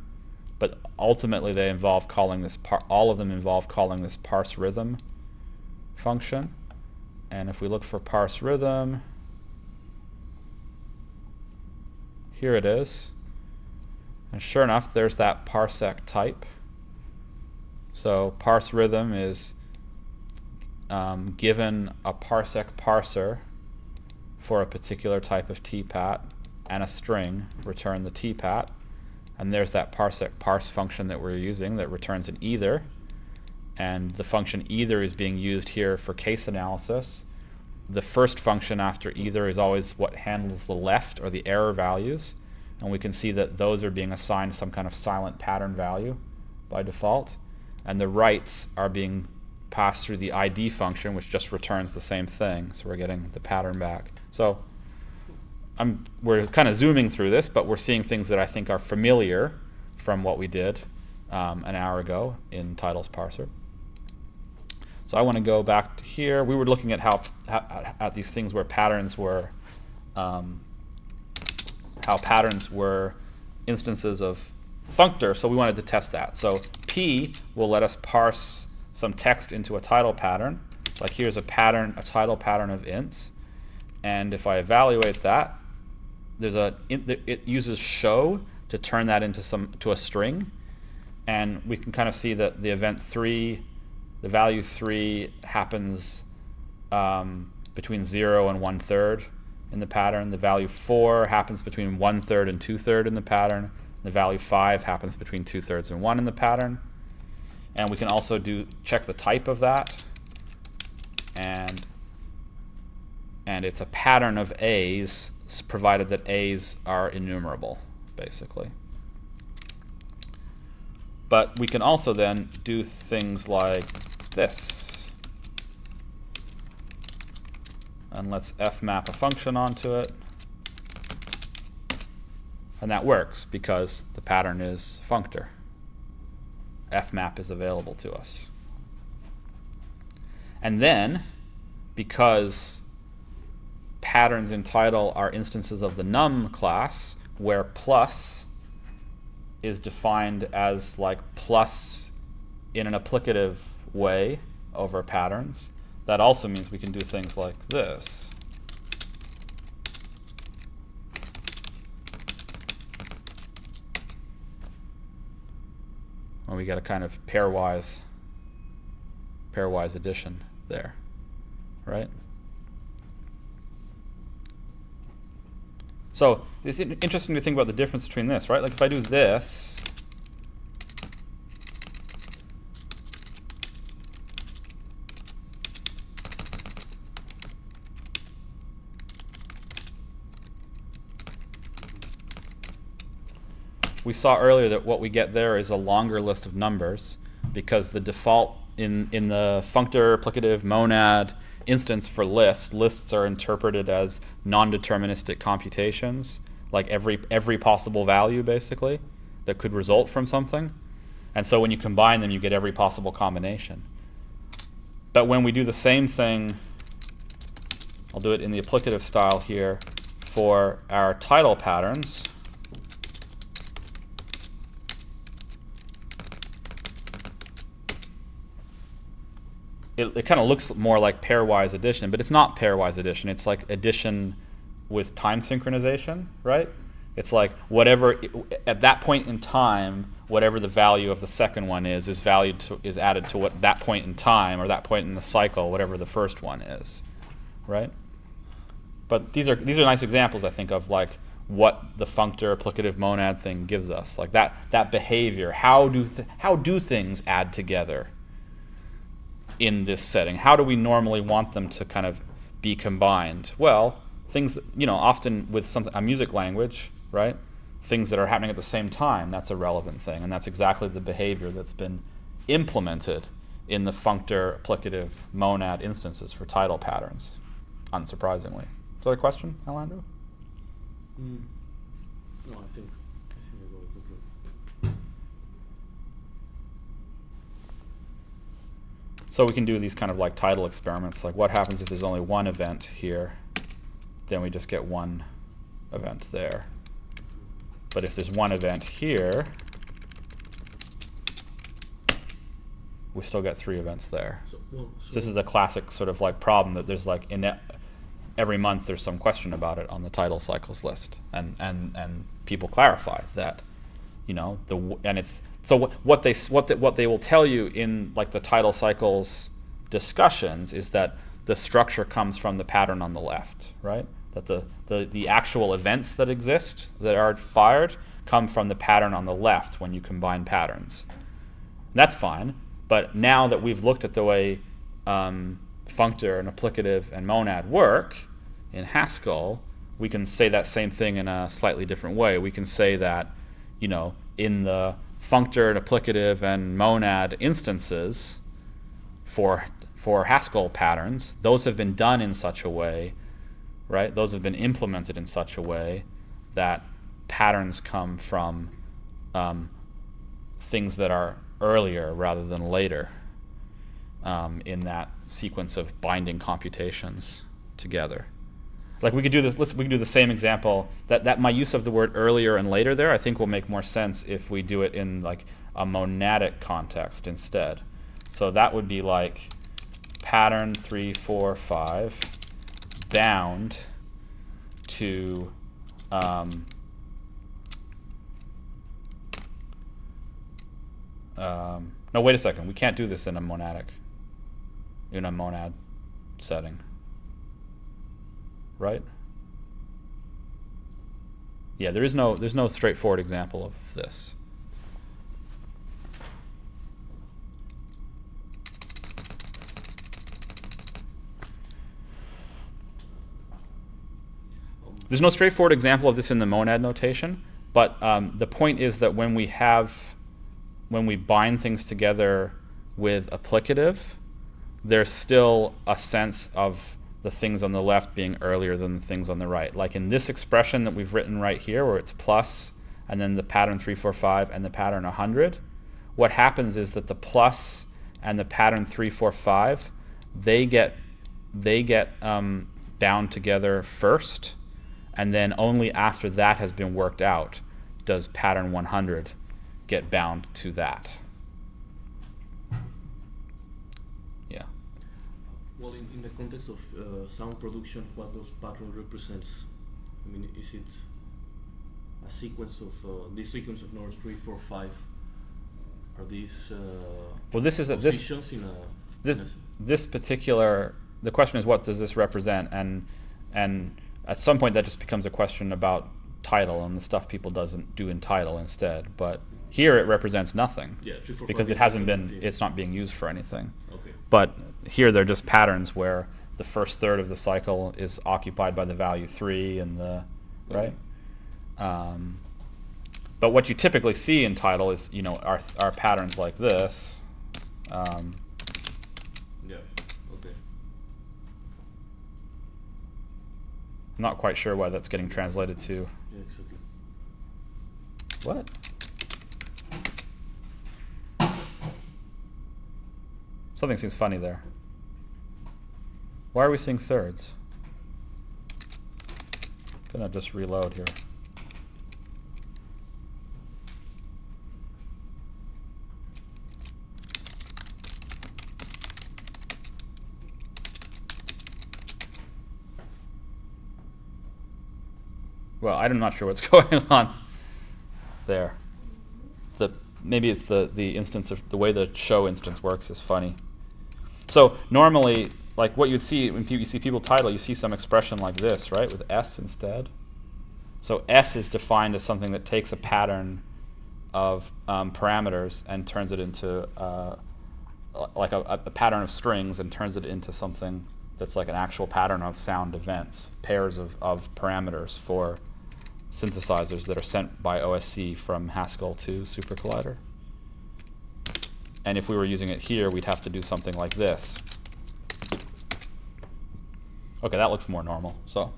But ultimately they involve calling this, all of them involve calling this parse rhythm function. And if we look for parse rhythm, here it is. And sure enough, there's that parsec type. So parse rhythm is given a parsec parser for a particular type of tpat and a string, return the tpat. And there's that parsec parse function that we're using that returns an either. And the function either is being used here for case analysis. The first function after either is always what handles the left or the error values. And we can see that those are being assigned some kind of silent pattern value by default. And the rights are being passed through the ID function, which just returns the same thing. So we're getting the pattern back. So we're kind of zooming through this, but we're seeing things that I think are familiar from what we did an hour ago in Tidal's parser. So I want to go back to here. We were looking at how at these things where patterns were instances of functor. So we wanted to test that. So P will let us parse some text into a title pattern. Like here's a pattern, a title pattern of ints. And if I evaluate that, it uses show to turn that into a string. And we can kind of see that the event 3, the value 3 happens between 0 and 1/3 in the pattern. The value 4 happens between 1/3 and 2/3 in the pattern. The value 5 happens between 2/3 and 1 in the pattern. And we can also check the type of that. And it's a pattern of A's, provided that A's are enumerable, basically. But we can also then do things like this. And let's fmap a function onto it. And that works because the pattern is functor. Fmap is available to us. And then, because patterns in Tidal are instances of the num class, where plus is defined as like plus in an applicative way over patterns, that also means we can do things like this. Well, we get a kind of pairwise addition there, right? So it's interesting to think about the difference between this, right? Like if I do this, we saw earlier that what we get there is a longer list of numbers, because the default in the functor applicative monad instance for lists are interpreted as non-deterministic computations, like every possible value basically that could result from something. And so when you combine them, you get every possible combination. But when we do the same thing, I'll do it in the applicative style here for our title patterns. It kind of looks more like pairwise addition, but it's not pairwise addition. It's like addition with time synchronization, right? It's like whatever, at that point in time, whatever the value of the second one is added to what that point in time, or that point in the cycle, whatever the first one is, right? But these are nice examples, I think, of like what the functor applicative monad thing gives us, like that behavior. How do things add together in this setting? How do we normally want them to kind of be combined? Well, things that, often with a music language, right? Things that are happening at the same time, that's a relevant thing, and that's exactly the behavior that's been implemented in the functor applicative monad instances for title patterns, unsurprisingly. Is that a question, Alejandro? No, I think I go with it. So we can do these kind of like title experiments, like what happens if there's only one event here, then we just get one event there. But if there's one event here, we still get 3 events there. So this is a classic sort of like problem that there's like every month there's some question about it on the TidalCycles list, and people clarify that, so what they will tell you in like the TidalCycles discussions is that the structure comes from the pattern on the left, right? That the actual events that exist that are fired come from the pattern on the left when you combine patterns. And that's fine, but now that we've looked at the way functor and applicative and monad work in Haskell, we can say that same thing in a slightly different way. We can say that, in the functor and applicative and monad instances for Haskell patterns, those have been done in such a way right? Those have been implemented in such a way that patterns come from things that are earlier rather than later in that sequence of binding computations together. Like we could do this. We can do the same example. That my use of the word earlier and later there, I think, will make more sense if we do it in like a monadic context instead. So that would be like pattern 3, 4, 5 bound to no, wait a second. We can't do this in a monad setting, right? Yeah, there's no straightforward example of this. There's no straightforward example of this in the monad notation, but the point is that when we bind things together with applicative, there's still a sense of the things on the left being earlier than the things on the right. Like in this expression that we've written right here, where it's plus, and then the pattern 3, 4, 5, and the pattern 100, what happens is that the plus and the pattern 3, 4, 5, they get bound together first, and then only after that has been worked out does pattern 100 get bound to that. Yeah. Well, in the context of sound production, what those pattern represents, I mean, is it a sequence of this sequence of notes 3, 4, 5? Are these well, this is positions this particular. The question is, what does this represent? And at some point, that just becomes a question about title and the stuff people doesn't do in title instead. But here it represents nothing, yeah, 3, 4, because 5 it hasn't been. It's not being used for anything. Okay. But here they're just patterns where the first third of the cycle is occupied by the value 3 and the right. But what you typically see in title is, you know, are patterns like this. Yeah. Okay. I'm not quite sure why that's getting translated to. Yeah, exactly. What? Something seems funny there. Why are we seeing thirds? Gonna just reload here. Well, I'm not sure what's going on there. Maybe it's the instance of the way the show instance works is funny. So normally, like what you'd see when you see people title, you see some expression like this, right, with S instead. So S is defined as something that takes a pattern of parameters and turns it into like a pattern of strings and turns it into something that's like an actual pattern of sound events, pairs of parameters for synthesizers that are sent by OSC from Haskell to Supercollider. And if we were using it here, we'd have to do something like this. Okay, that looks more normal. So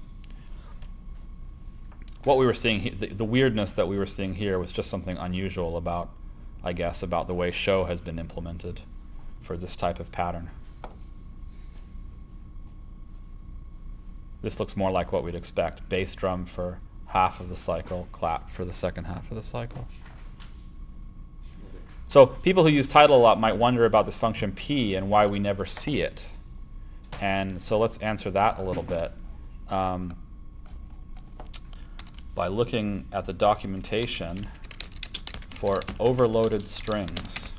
what we were seeing, the weirdness that we were seeing here was just something unusual about, I guess, about the way show has been implemented for this type of pattern. This looks more like what we'd expect. Bass drum for half of the cycle, clap for the second half of the cycle. So people who use title a lot might wonder about this function p and why we never see it. And so let's answer that a little bit by looking at the documentation for overloaded strings.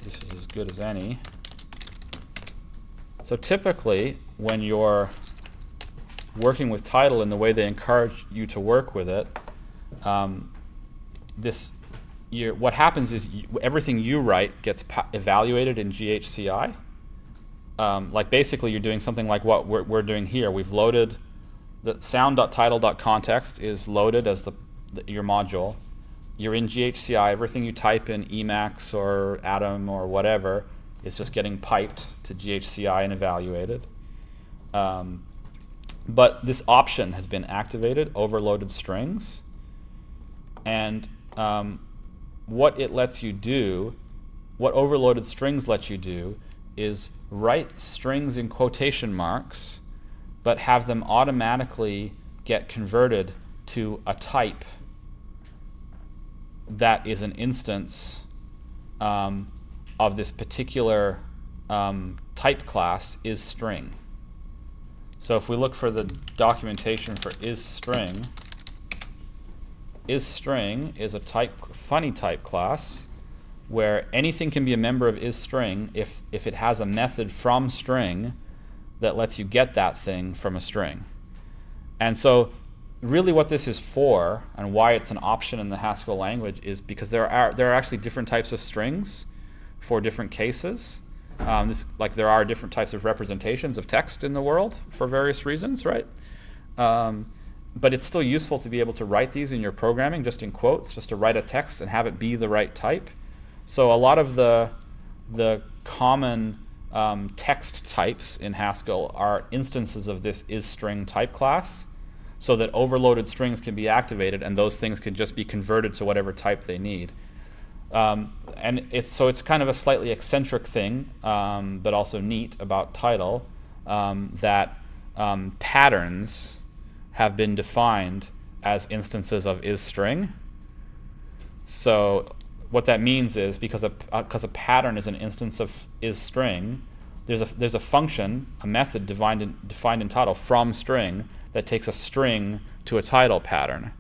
This is as good as any. So typically, when you're working with title in the way they encourage you to work with it, what happens is everything you write gets evaluated in GHCI. Like basically, you're doing something like what we're doing here. We've loaded the sound.title.context is loaded as your module. You're in GHCI. Everything you type in Emacs or Atom or whatever is just getting piped to GHCI and evaluated. But this option has been activated, overloaded strings, and what it lets you do, what overloaded strings let you do, is write strings in quotation marks, but have them automatically get converted to a type that is an instance of this particular type class isString. So if we look for the documentation for isString, isString is a funny type class where anything can be a member of isString if it has a method from string that lets you get that thing from a string. And so really what this is for, and why it's an option in the Haskell language, is because there are actually different types of strings for different cases. Like there are different types of representations of text in the world for various reasons, right? But it's still useful to be able to write these in your programming, just in quotes, just to write a text and have it be the right type. So a lot of the common text types in Haskell are instances of this isString type class, so that overloaded strings can be activated and those things can just be converted to whatever type they need. And it's kind of a slightly eccentric thing, but also neat about Tidal, that patterns have been defined as instances of isString. So what that means is because a pattern is an instance of isString, there's a function, a method defined in Tidal from string that takes a string to a Tidal pattern.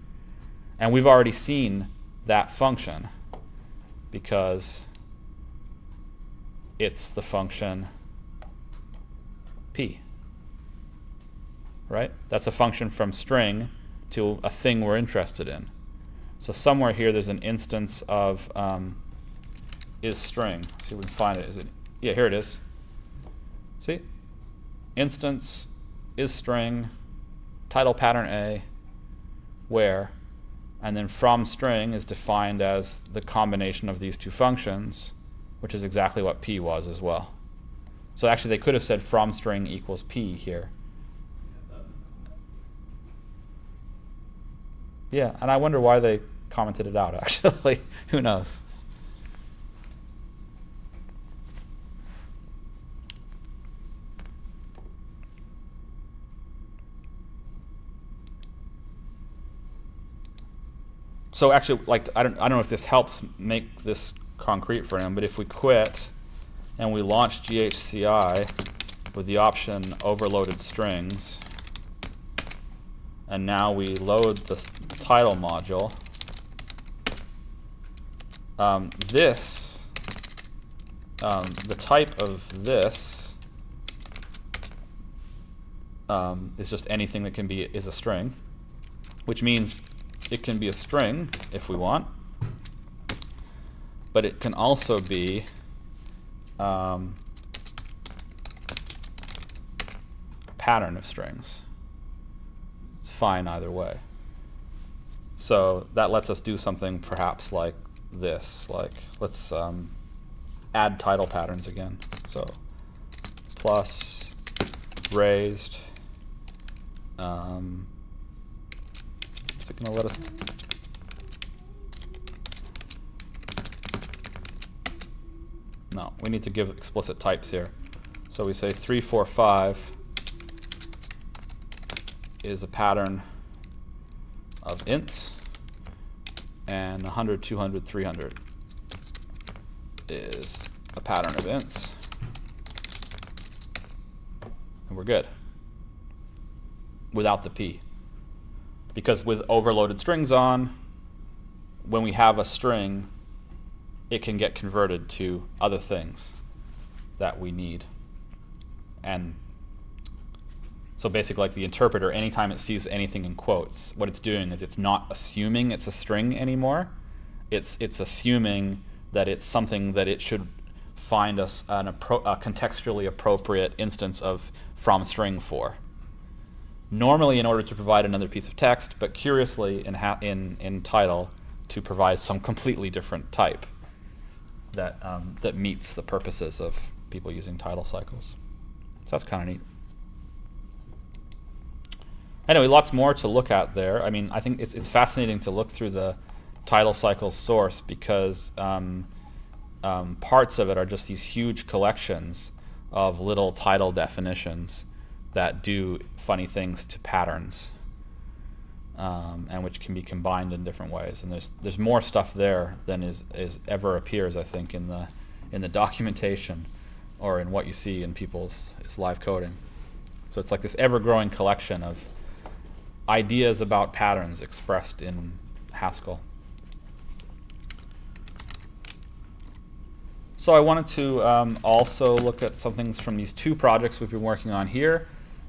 And we've already seen that function because it's the function p, right? That's a function from string to a thing we're interested in. So somewhere here there's an instance of isString. Let's see if we can find it. Is it? Yeah, here it is. See? Instance isString, Tidal pattern A, where, and then from string is defined as the combination of these two functions, which is exactly what p was as well. So actually they could have said from string equals p here. Yeah, and I wonder why they commented it out, actually. Who knows? So actually, like, I don't know if this helps make this concrete for him, but if we quit and we launch GHCI with the option overloaded strings, and now we load the Tidal module, the type of this is just anything that is a string, which means it can be a string if we want, but it can also be a pattern of strings. It's fine either way. So that lets us do something perhaps like this. Like, let's add Tidal patterns again. So plus raised. Is it going to let us? No, we need to give explicit types here. So we say 3, 4, 5 is a pattern of ints, and 100, 200, 300 is a pattern of ints, and we're good without the p. Because with overloaded strings on, when we have a string, it can get converted to other things that we need. And so basically, like the interpreter, anytime it sees anything in quotes, what it's doing is it's not assuming it's a string anymore. It's assuming that it's something that it should find a contextually appropriate instance of from string for. Normally in order to provide another piece of text, but curiously in Tidal to provide some completely different type that meets the purposes of people using TidalCycles. So that's kind of neat. Anyway, lots more to look at there. I mean, I think it's fascinating to look through the TidalCycles source because parts of it are just these huge collections of little tidal definitions that do funny things to patterns, and which can be combined in different ways. And there's more stuff there than is ever appears, I think, in the documentation or in what you see in people's live coding. So it's like this ever-growing collection of ideas about patterns expressed in Haskell. So I wanted to also look at some things from these two projects we've been working on here,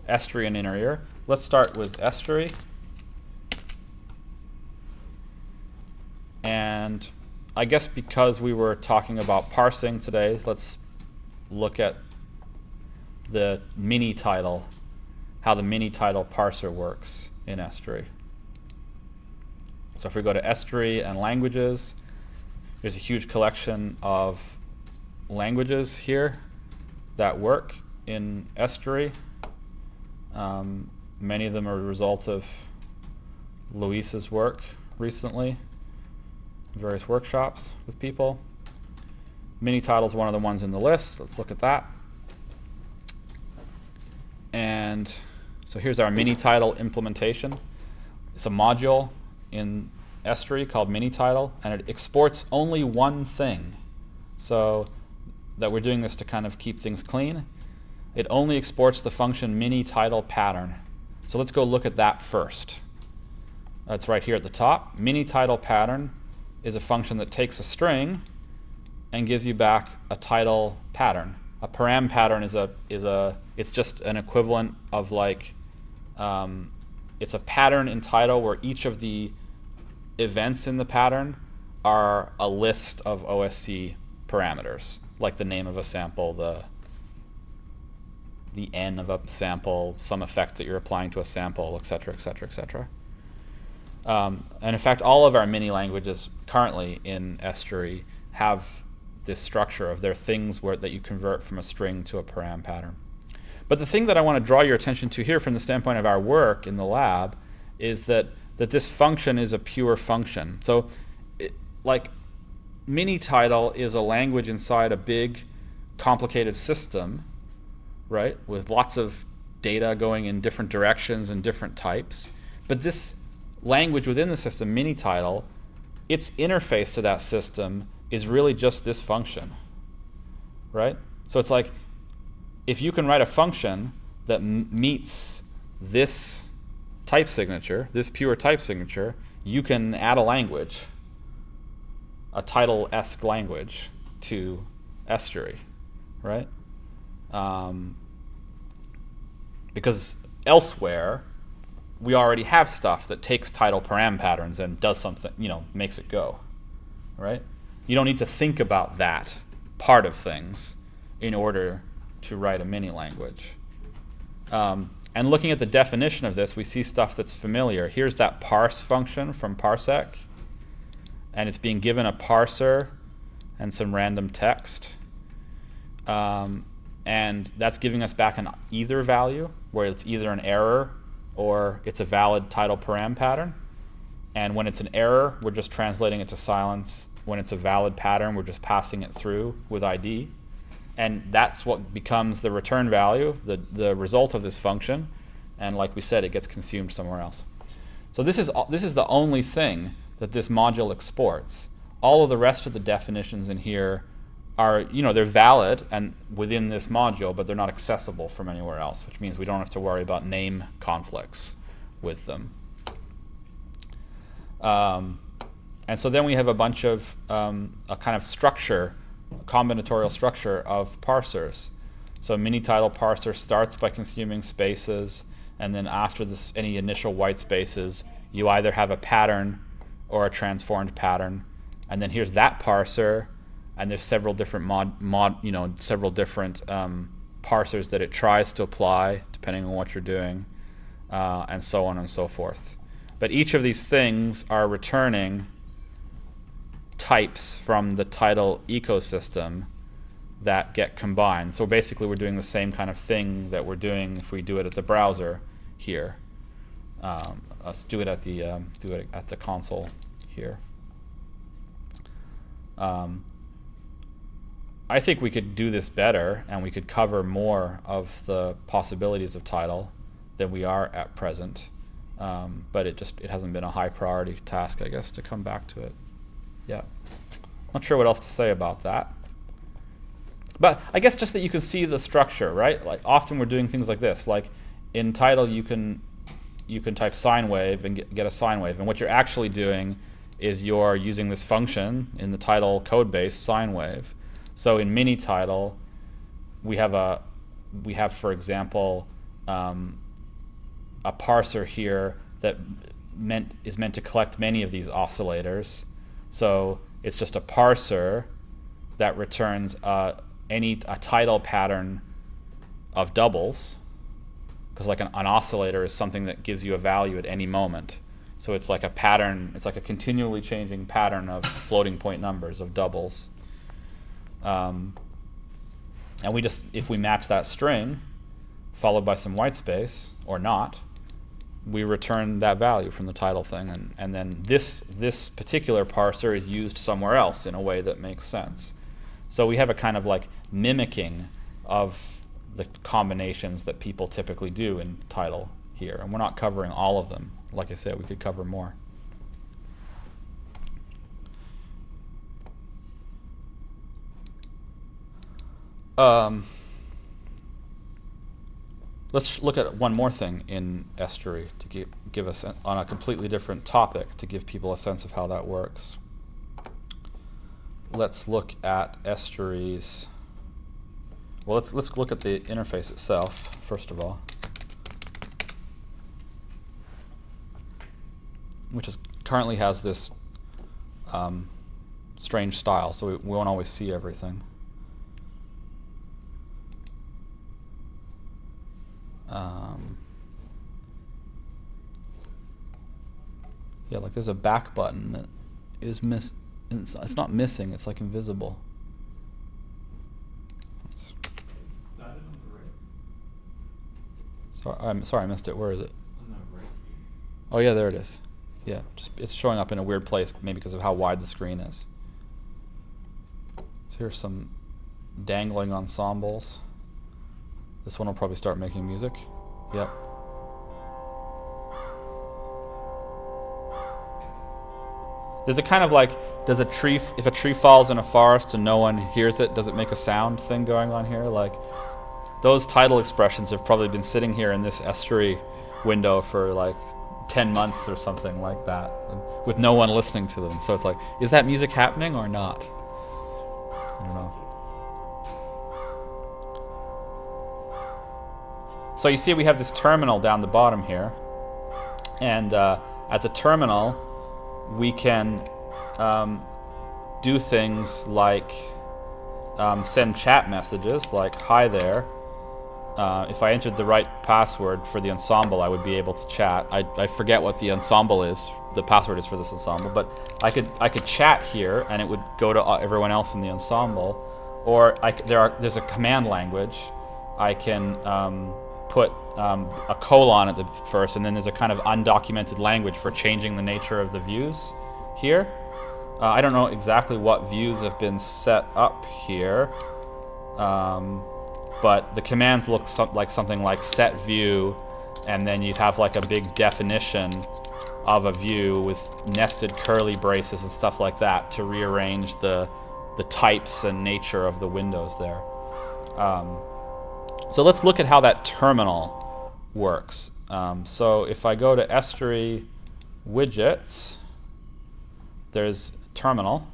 Estuary and Inner Ear. Let's start with Estuary. And I guess because we were talking about parsing today, let's look at the mini title, how the mini title parser works in Estuary. So if we go to Estuary and languages, there's a huge collection of languages here that work in Estuary. Many of them are a result of Luis's work recently, various workshops with people. Mini title is one of the ones in the list. Let's look at that. And so here's our mini title implementation. It's a module in Estuary called mini title, and it exports only one thing. So that we're doing this to kind of keep things clean. It only exports the function mini title pattern. So let's go look at that first. That's right here at the top. Mini title pattern is a function that takes a string and gives you back a title pattern. A param pattern it's just an equivalent of like, it's a pattern in title where each of the events in the pattern are a list of OSC parameters, like the name of a sample, the n of a sample, some effect that you're applying to a sample, etc., etc., etc. And in fact, all of our mini languages currently in Estuary have this structure of their things that you convert from a string to a param pattern. But the thing that I want to draw your attention to here from the standpoint of our work in the lab is that this function is a pure function. So like mini title is a language inside a big complicated system, right, with lots of data going in different directions and different types. But this language within the system, mini title, its interface to that system is really just this function, right? So it's like if you can write a function that meets this type signature, this pure type signature, you can add a language, a title-esque language to Estuary, right? Because elsewhere, we already have stuff that takes title param patterns and does something, makes it go, right? You don't need to think about that part of things in order to write a mini language. And looking at the definition of this, we see stuff that's familiar. Here's that parse function from Parsec, and it's being given a parser and some random text. And that's giving us back an either value, where it's either an error or it's a valid title param pattern. And when it's an error, we're just translating it to silence. When it's a valid pattern, we're just passing it through with ID. And that's what becomes the return value, the result of this function. And like we said, it gets consumed somewhere else. So this is the only thing that this module exports. All of the rest of the definitions in here are, they're valid and within this module, but they're not accessible from anywhere else, which means we don't have to worry about name conflicts with them. And so then we have a bunch of a kind of structure, a combinatorial structure of parsers. So mini title parser starts by consuming spaces, and then after this, any initial white spaces, you either have a pattern or a transformed pattern. And then here's that parser, and there's several different several different parsers that it tries to apply depending on what you're doing, and so on and so forth. But each of these things are returning types from the title ecosystem that get combined. So basically we're doing the same kind of thing that we're doing if we do it at the browser here. Let's do it at the console here. I think we could do this better, and we could cover more of the possibilities of Tidal than we are at present. But it hasn't been a high priority task, I guess, to come back to it. Yeah. Not sure what else to say about that. But I guess just that you can see the structure, right? Like often we're doing things like this. Like in Tidal, you can type sine wave and get a sine wave, and what you're actually doing is you're using this function in the Tidal code base, sine wave. So in mini Tidal, we have for example a parser here that is meant to collect many of these oscillators. So it's just a parser that returns a Tidal pattern of doubles, because like an oscillator is something that gives you a value at any moment. So it's like a pattern, it's like a continually changing pattern of floating point numbers of doubles. And we just, if we match that string followed by some white space or not, we return that value from the Tidal thing, and then this particular parser is used somewhere else in a way that makes sense. So we have a kind of like mimicking of the combinations that people typically do in Tidal here, and we're not covering all of them. Like I said, we could cover more. Let's look at one more thing in Estuary to give us on a completely different topic to give people a sense of how that works. Let's look at Estuary's. Well, let's look at the interface itself first of all, which currently has this strange style, so we won't always see everything. Yeah, like there's a back button that is it's not missing, it's like invisible. Sorry, I missed it. Where is it? Oh yeah, there it is. Yeah, it's showing up in a weird place, maybe because of how wide the screen is. So here's some dangling ensembles. This one will probably start making music. Yep. There's a kind of like, if a tree falls in a forest and no one hears it, does it make a sound thing going on here? Like, those Tidal expressions have probably been sitting here in this Estuary window for like 10 months or something like that, with no one listening to them. So it's like, is that music happening or not? I don't know. So you see we have this terminal down the bottom here, and at the terminal we can do things like send chat messages like, hi there. If I entered the right password for the ensemble, I would be able to chat. I forget what the ensemble is, the password is for this ensemble, but I could chat here and it would go to everyone else in the ensemble. Or there's a command language. I can put a colon at the first, and then there's a kind of undocumented language for changing the nature of the views here. I don't know exactly what views have been set up here, but the commands look like something like set view, and then you'd have like a big definition of a view with nested curly braces and stuff like that to rearrange the types and nature of the windows there. So let's look at how that terminal works. So if I go to Estuary widgets, there's terminal,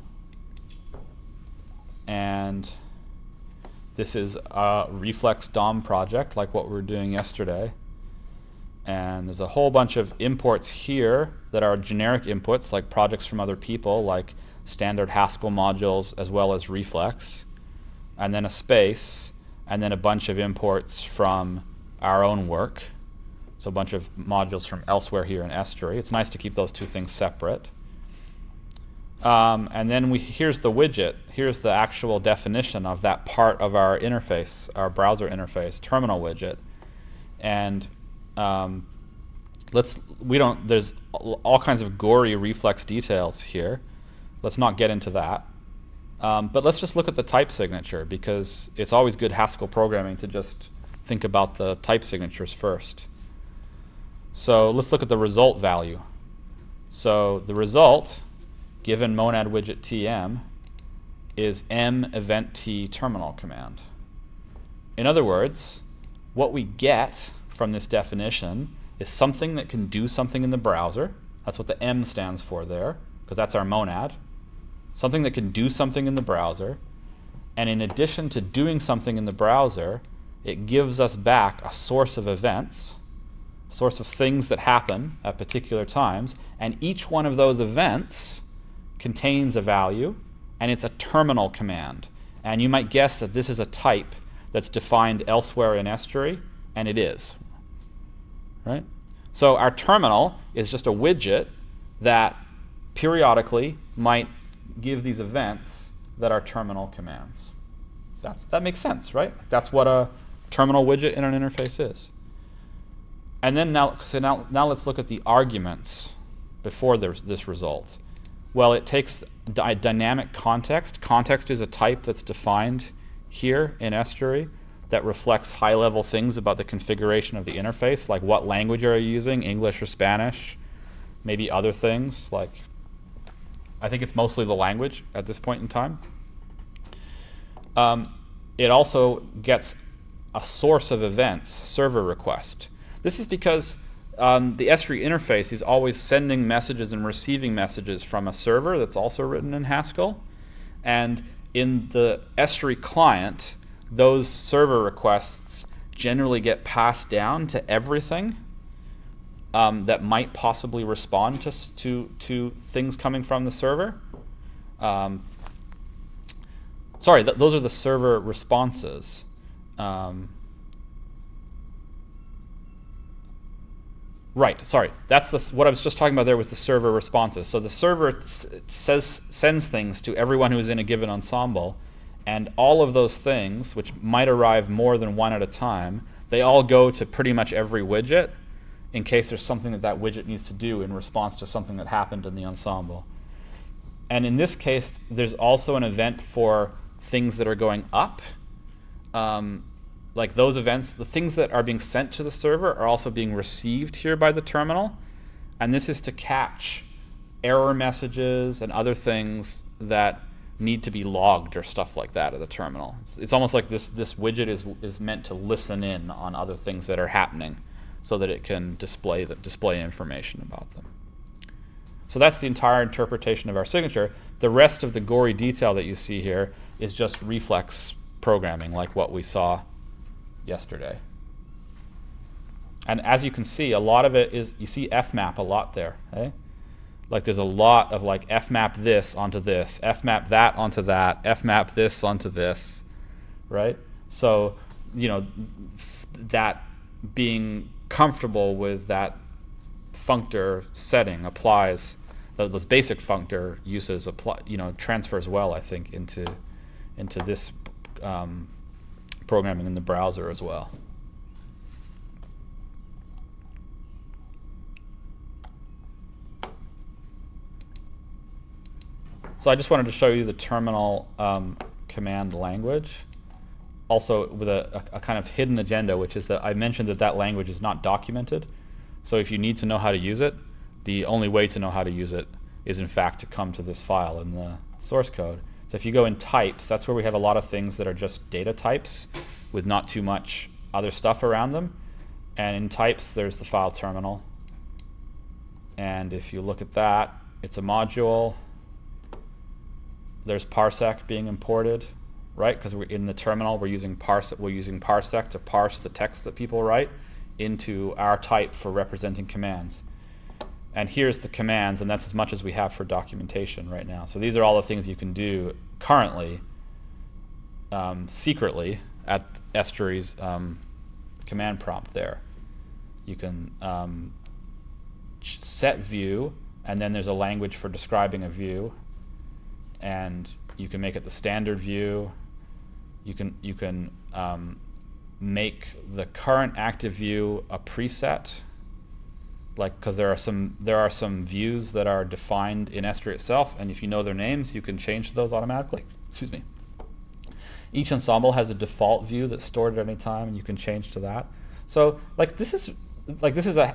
and this is a Reflex DOM project like what we were doing yesterday. And there's a whole bunch of imports here that are generic inputs, like projects from other people, like standard Haskell modules as well as Reflex, and then a space, and then a bunch of imports from our own work. So a bunch of modules from elsewhere here in Estuary. It's nice to keep those two things separate. And then here's the widget. Here's the actual definition of that part of our interface, our browser interface, terminal widget. And there's all kinds of gory reflex details here. Let's not get into that. But let's just look at the type signature, because it's always good Haskell programming to just think about the type signatures first. So let's look at the result value. So the result, given monad widget tm, is m event t terminal command. In other words, what we get from this definition is something that can do something in the browser. That's what the m stands for there, because that's our monad. Something that can do something in the browser. And in addition to doing something in the browser, it gives us back a source of events, source of things that happen at particular times, and each one of those events contains a value, and it's a terminal command. And you might guess that this is a type that's defined elsewhere in Estuary, and it is. Right? So our terminal is just a widget that periodically might give these events that are terminal commands. That makes sense, right? That's what a terminal widget in an interface is. And then now let's look at the arguments before there's this result. Well, it takes dynamic context. Context is a type that's defined here in Estuary that reflects high-level things about the configuration of the interface, like what language are you using, English or Spanish, maybe other things, like I think it's mostly the language at this point in time. It also gets a source of events, server request. This is because the Estuary interface is always sending messages and receiving messages from a server that's also written in Haskell. And in the Estuary client, those server requests generally get passed down to everything that might possibly respond to things coming from the server. Sorry, those are the server responses. Right, sorry. That's what I was just talking about there was the server responses. So the server sends things to everyone who's in a given ensemble, and all of those things, which might arrive more than one at a time, they all go to pretty much every widget in case there's something that widget needs to do in response to something that happened in the ensemble. And in this case, there's also an event for things that are going up. Like those events, the things that are being sent to the server are also being received here by the terminal. And this is to catch error messages and other things that need to be logged or stuff like that at the terminal. It's almost like this widget is meant to listen in on other things that are happening so that it can display information about them. So that's the entire interpretation of our signature. The rest of the gory detail that you see here is just reflex programming, like what we saw yesterday. And as you can see, a lot of it is, you see fmap a lot there, eh? Like there's a lot of like fmap this onto this, fmap that onto that, fmap this onto this, right? So, you know, that being comfortable with that functor setting applies, those basic functor uses apply, you know, transfers well, I think, into this programming in the browser as well. So I just wanted to show you the terminal command language, also with a kind of hidden agenda, which is that I mentioned that language is not documented. So if you need to know how to use it, the only way to know how to use it is in fact to come to this file in the source code. So if you go in types, that's where we have a lot of things that are just data types with not too much other stuff around them. And in types, there's the file terminal. And if you look at that, it's a module. There's parsec being imported, right? Because we're in the terminal, we're using parsec to parse the text that people write into our type for representing commands. And here's the commands, and that's as much as we have for documentation right now. So these are all the things you can do currently, secretly, at Estuary's command prompt there. You can set view, and then there's a language for describing a view, and you can make it the standard view. You can make the current active view a preset, like, because there are some views that are defined in Estuary itself, and if you know their names, you can change those automatically. Excuse me. Each ensemble has a default view that's stored at any time, and you can change to that. So like this is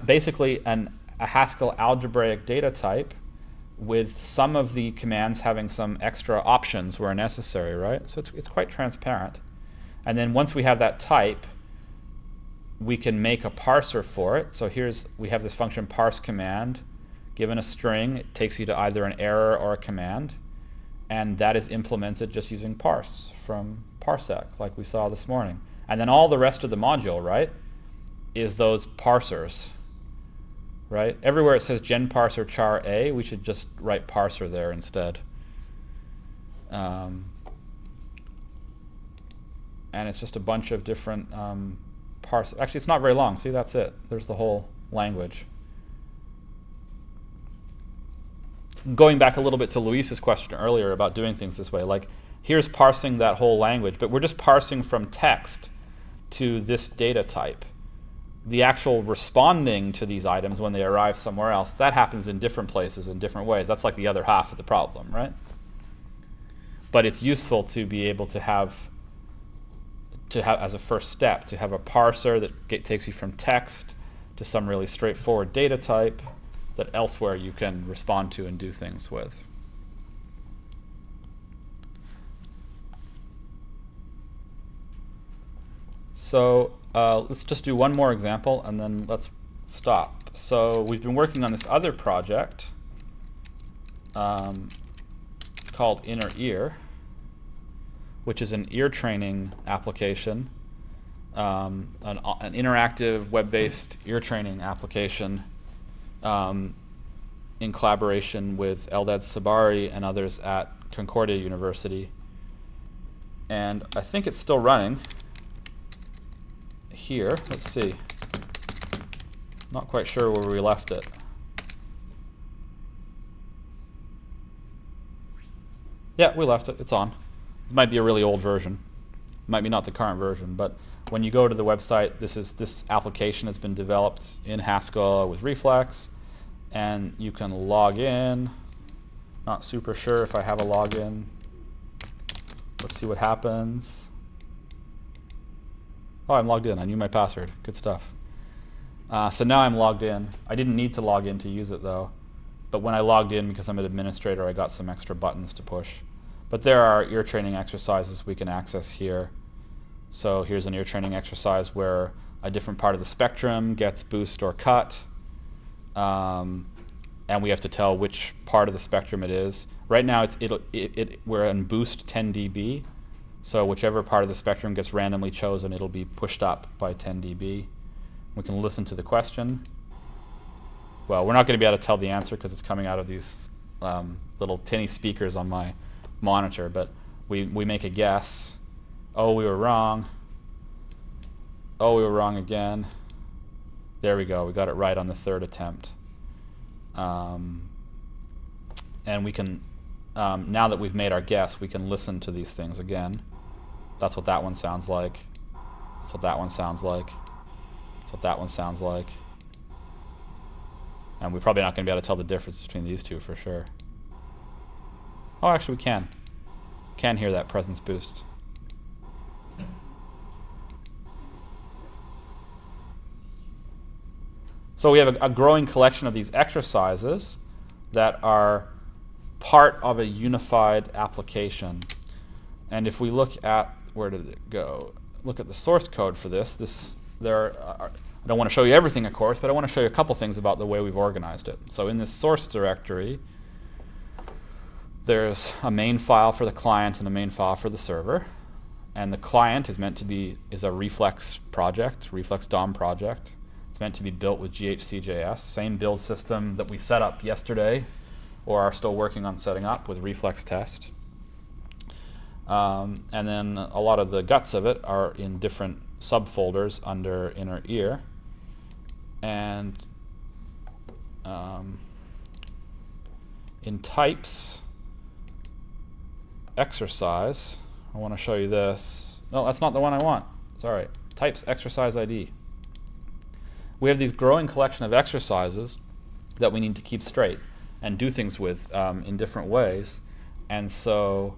basically a Haskell algebraic data type with some of the commands having some extra options where necessary, right? So it's quite transparent. And then once we have that type, we can make a parser for it. So we have this function parse command. Given a string, it takes you to either an error or a command, and that is implemented just using parse from parsec, like we saw this morning. And then all the rest of the module, right, is those parsers. Right? Everywhere it says gen parser char a, we should just write parser there instead. And it's just a bunch of different parse. Actually, it's not very long. See, that's it. There's the whole language. Going back a little bit to Luis's question earlier about doing things this way, like here's parsing that whole language, but we're just parsing from text to this data type. The actual responding to these items when they arrive somewhere else, that happens in different places in different ways. That's like the other half of the problem, right? But it's useful to be able to have as a first step, to have a parser that takes you from text to some really straightforward data type that elsewhere you can respond to and do things with. So let's just do one more example and then let's stop. So we've been working on this other project called Inner Ear, which is an ear training application, an interactive web-based ear training application in collaboration with Eldad Sabari and others at Concordia University. And I think it's still running. Here, let's see. Not quite sure where we left it. Yeah, we left it. It's on. This might be a really old version. Might be not the current version, but when you go to the website, this application has been developed in Haskell with Reflex, and you can log in. Not super sure if I have a login. Let's see what happens. Oh, I'm logged in. I knew my password. Good stuff. So now I'm logged in. I didn't need to log in to use it, though. But when I logged in, because I'm an administrator, I got some extra buttons to push. But there are ear training exercises we can access here. So here's an ear training exercise where a different part of the spectrum gets boost or cut. And we have to tell which part of the spectrum it is. Right now, we're in boost 10 dB. So whichever part of the spectrum gets randomly chosen, it'll be pushed up by 10 dB. We can listen to the question. Well, we're not going to be able to tell the answer because it's coming out of these little tinny speakers on my monitor, but we make a guess. Oh, we were wrong. Oh, we were wrong again. There we go. We got it right on the third attempt. And we can, now that we've made our guess, we can listen to these things again. That's what that one sounds like. That's what that one sounds like. That's what that one sounds like. And we're probably not going to be able to tell the difference between these two for sure. Oh, actually we can. Can hear that presence boost. So we have a growing collection of these exercises that are part of a unified application. And if we look at, where did it go? Look at the source code for this. I don't want to show you everything, of course, but I want to show you a couple things about the way we've organized it. So in this source directory, there's a main file for the client and a main file for the server. And the client is meant to be a Reflex project, Reflex DOM project. It's meant to be built with GHCJS, same build system that we set up yesterday or are still working on setting up with Reflex Test. And then a lot of the guts of it are in different subfolders under Inner Ear. And in types, exercise, I want to show you this. No, that's not the one I want. Sorry. Types exercise ID. We have these growing collection of exercises that we need to keep straight and do things with in different ways. And so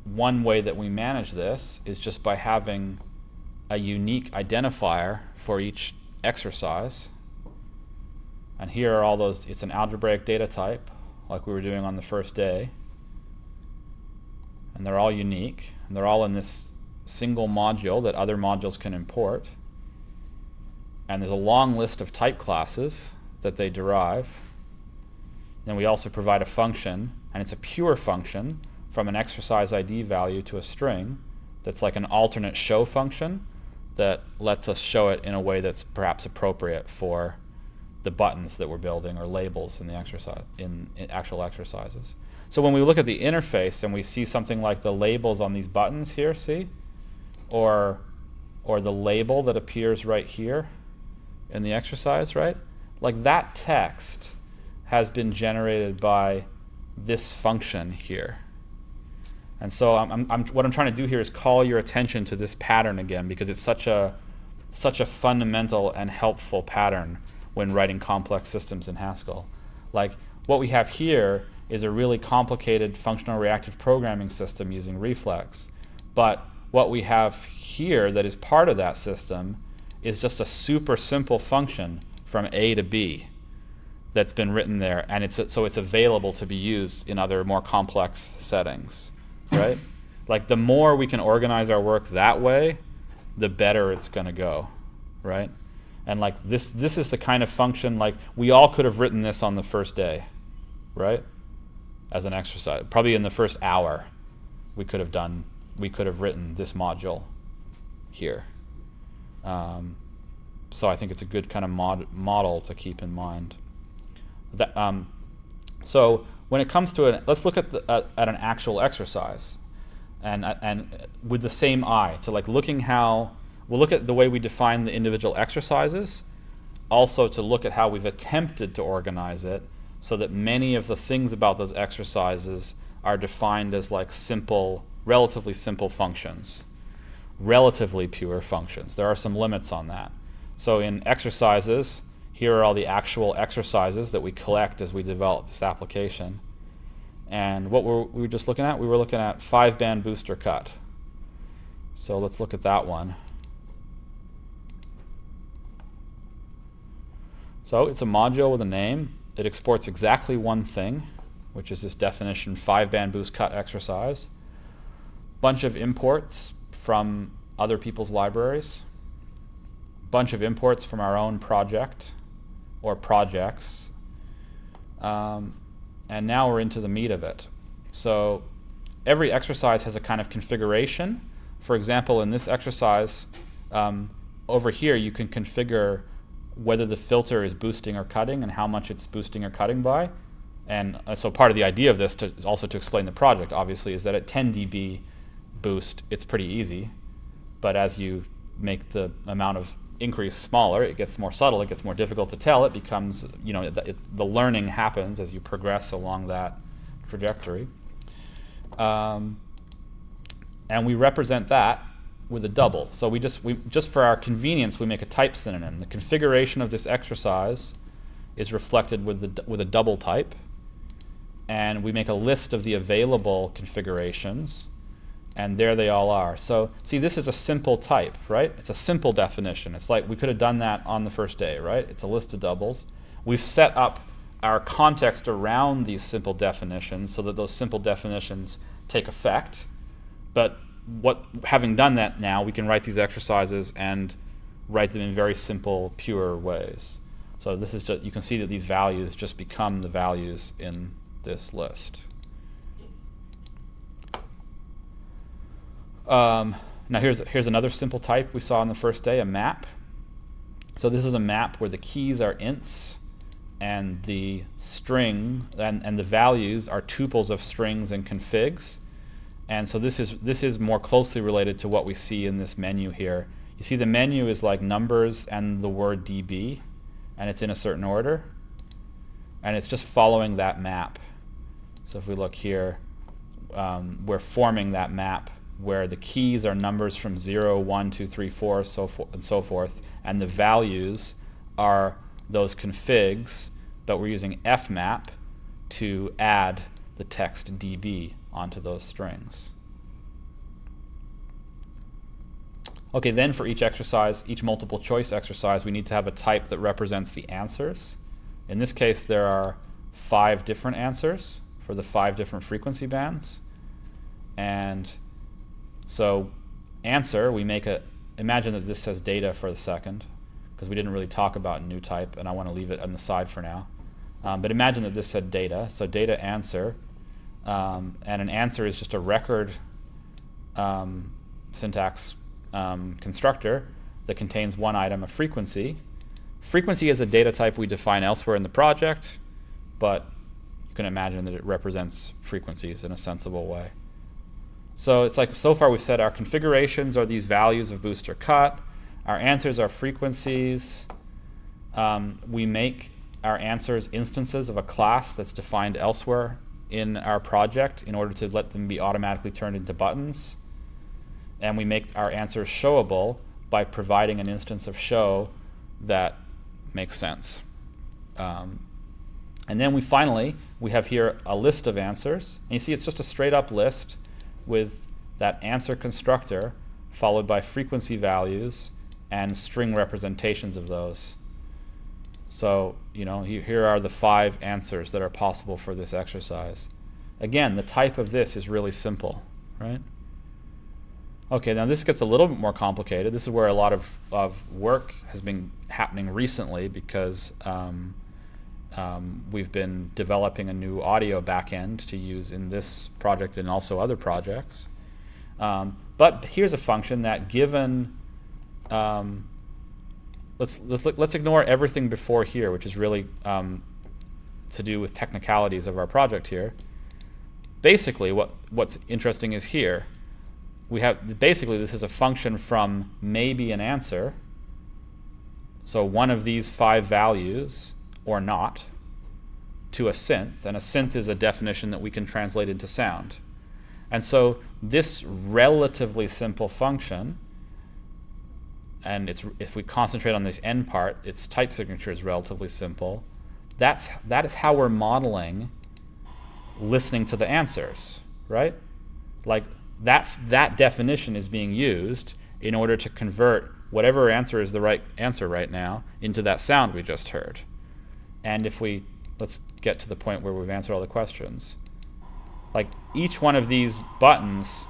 one way that we manage this is just by having a unique identifier for each exercise. And here are all those. It's an algebraic data type, like we were doing on the first day. And they're all unique. And they're all in this single module that other modules can import. And there's a long list of type classes that they derive. Then we also provide a function, and it's a pure function from an exercise ID value to a string that's like an alternate show function that lets us show it in a way that's perhaps appropriate for the buttons that we're building or labels in the exercise in actual exercises. So when we look at the interface and we see something like the labels on these buttons here, see? Or the label that appears right here in the exercise, right? Like that text has been generated by this function here. And so what I'm trying to do here is call your attention to this pattern again, because it's such a fundamental and helpful pattern when writing complex systems in Haskell. Like what we have here is a really complicated functional reactive programming system using reflex. But what we have here that is part of that system is just a super simple function from A to B that's been written there, and so it's available to be used in other more complex settings, right? Like the more we can organize our work that way, the better it's going to go, right? And like this is the kind of function, like we all could have written this on the first day, right? As an exercise, probably in the first hour, we could have written this module here. So I think it's a good kind of model to keep in mind. So when it comes to it, let's look at an actual exercise, and with the same eye to like looking how we'll look at the way we define the individual exercises, also to look at how we've attempted to organize it so that many of the things about those exercises are defined as like simple, relatively simple functions, relatively pure functions. There are some limits on that. So in exercises, here are all the actual exercises that we collect as we develop this application. And what were we just looking at? We were looking at 5-band booster cut. So let's look at that one. So it's a module with a name. It exports exactly one thing, which is this definition 5-band boost cut exercise. Bunch of imports from other people's libraries. Bunch of imports from our own project or projects. And now we're into the meat of it. So every exercise has a kind of configuration. For example, in this exercise, over here you can configure whether the filter is boosting or cutting and how much it's boosting or cutting by. And so part of the idea of this is also to explain the project, obviously, is that at 10 dB boost, it's pretty easy. But as you make the amount of increase smaller, it gets more subtle, it gets more difficult to tell. It becomes, you know, the learning happens as you progress along that trajectory. And we represent that with a double. So we just for our convenience, we make a type synonym. The configuration of this exercise is reflected with a double type, and we make a list of the available configurations, and there they all are. So see, this is a simple type, right? It's a simple definition. It's like we could have done that on the first day, right? It's a list of doubles. We've set up our context around these simple definitions so that those simple definitions take effect. But having done that now, we can write these exercises and write them in very simple, pure ways. So this is just, you can see that these values just become the values in this list. Now here's another simple type we saw on the first day, a map. So this is a map where the keys are ints and the string and the values are tuples of strings and configs. And so this is more closely related to what we see in this menu here. You see the menu is like numbers and the word dB, and it's in a certain order, and it's just following that map. So if we look here, we're forming that map where the keys are numbers from 0, 1, 2, 3, 4, and so forth, and the values are those configs, but we're using fmap to add the text db onto those strings. Okay, then for each exercise, each multiple choice exercise, we need to have a type that represents the answers. In this case, there are 5 different answers for the 5 different frequency bands. And so answer, we make a, imagine that this says data for the second, because we didn't really talk about new type, and I want to leave it on the side for now. But imagine that this said data, so data answer, and an answer is just a record syntax constructor that contains one item of frequency. Frequency is a data type we define elsewhere in the project, but you can imagine that it represents frequencies in a sensible way. So it's like, so far we've said our configurations are these values of boost or cut, our answers are frequencies, we make our answers instances of a class that's defined elsewhere in our project in order to let them be automatically turned into buttons. And we make our answers showable by providing an instance of show that makes sense. And then we finally have here a list of answers. And you see it's just a straight up list with that answer constructor followed by frequency values and string representations of those. So, you know, here are the 5 answers that are possible for this exercise. Again, the type of this is really simple, right? Okay, now this gets a little bit more complicated. This is where a lot of work has been happening recently because we've been developing a new audio backend to use in this project and also other projects. But here's a function that given, let's ignore everything before here, which is really to do with technicalities of our project here. Basically, what's interesting is here. We have, basically this is a function from maybe an answer, so one of these 5 values or not, to a synth, and a synth is a definition that we can translate into sound. And so this relatively simple function, and if we concentrate on this end part, its type signature is relatively simple. That is how we're modeling listening to the answers, right? Like that definition is being used in order to convert whatever answer is the right answer right now into that sound we just heard. And if we, let's get to the point where we've answered all the questions. Like each one of these buttons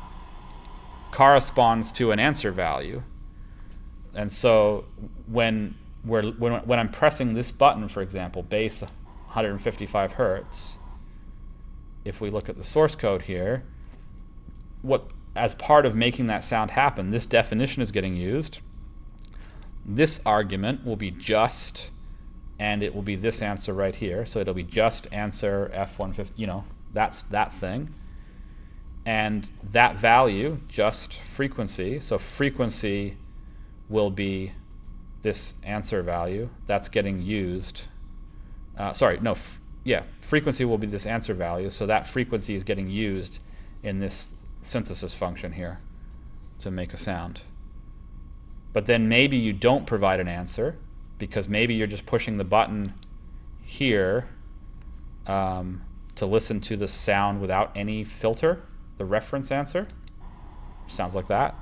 corresponds to an answer value. And so when I'm pressing this button, for example, base 155 Hertz, if we look at the source code here, as part of making that sound happen, this definition is getting used. This argument will be just, and it will be this answer right here. So it'll be just answer F150, you know, that's that thing. And that value, just frequency, so frequency will be this answer value that's getting used. Frequency will be this answer value, so that frequency is getting used in this synthesis function here to make a sound. But then maybe you don't provide an answer because maybe you're just pushing the button here to listen to the sound without any filter, the reference answer. Sounds like that.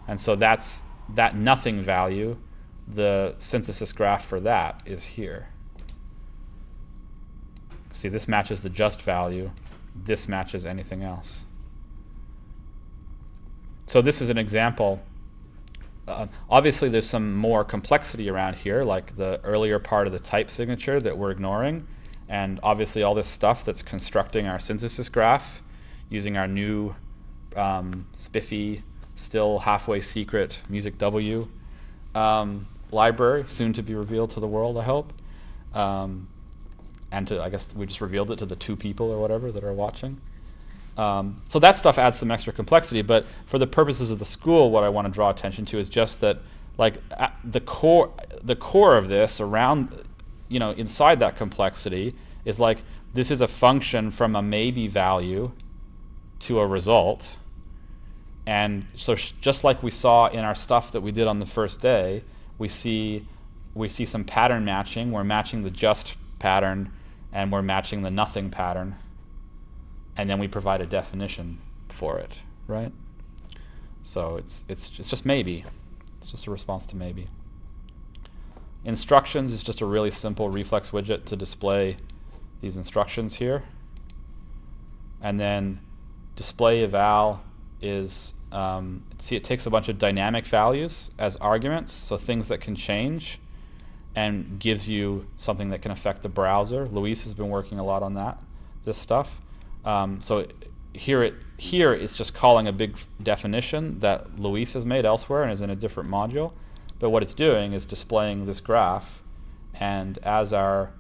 And so that's that nothing value. The synthesis graph for that is here. See, this matches the just value. This matches anything else. So this is an example. Obviously, there's some more complexity around here, like the earlier part of the type signature that we're ignoring, and obviously all this stuff that's constructing our synthesis graph using our new spiffy, still halfway secret Music W library, soon to be revealed to the world, I hope. And I guess we just revealed it to the 2 people or whatever that are watching. So that stuff adds some extra complexity, but for the purposes of the school, what I want to draw attention to is just that, like, the core of this around, you know, inside that complexity is like this is a function from a maybe value to a result. And so just like we saw in our stuff that we did on the first day, we see some pattern matching. We're matching the just pattern and we're matching the nothing pattern. And then we provide a definition for it, right? So it's just maybe. It's just a response to maybe. Instructions is just a really simple reflex widget to display these instructions here. And then display eval is, see, it takes a bunch of dynamic values as arguments, so things that can change, and gives you something that can affect the browser. Luis has been working a lot on this stuff. So here it's just calling a big definition that Luis has made elsewhere and is in a different module. But what it's doing is displaying this graph, and as our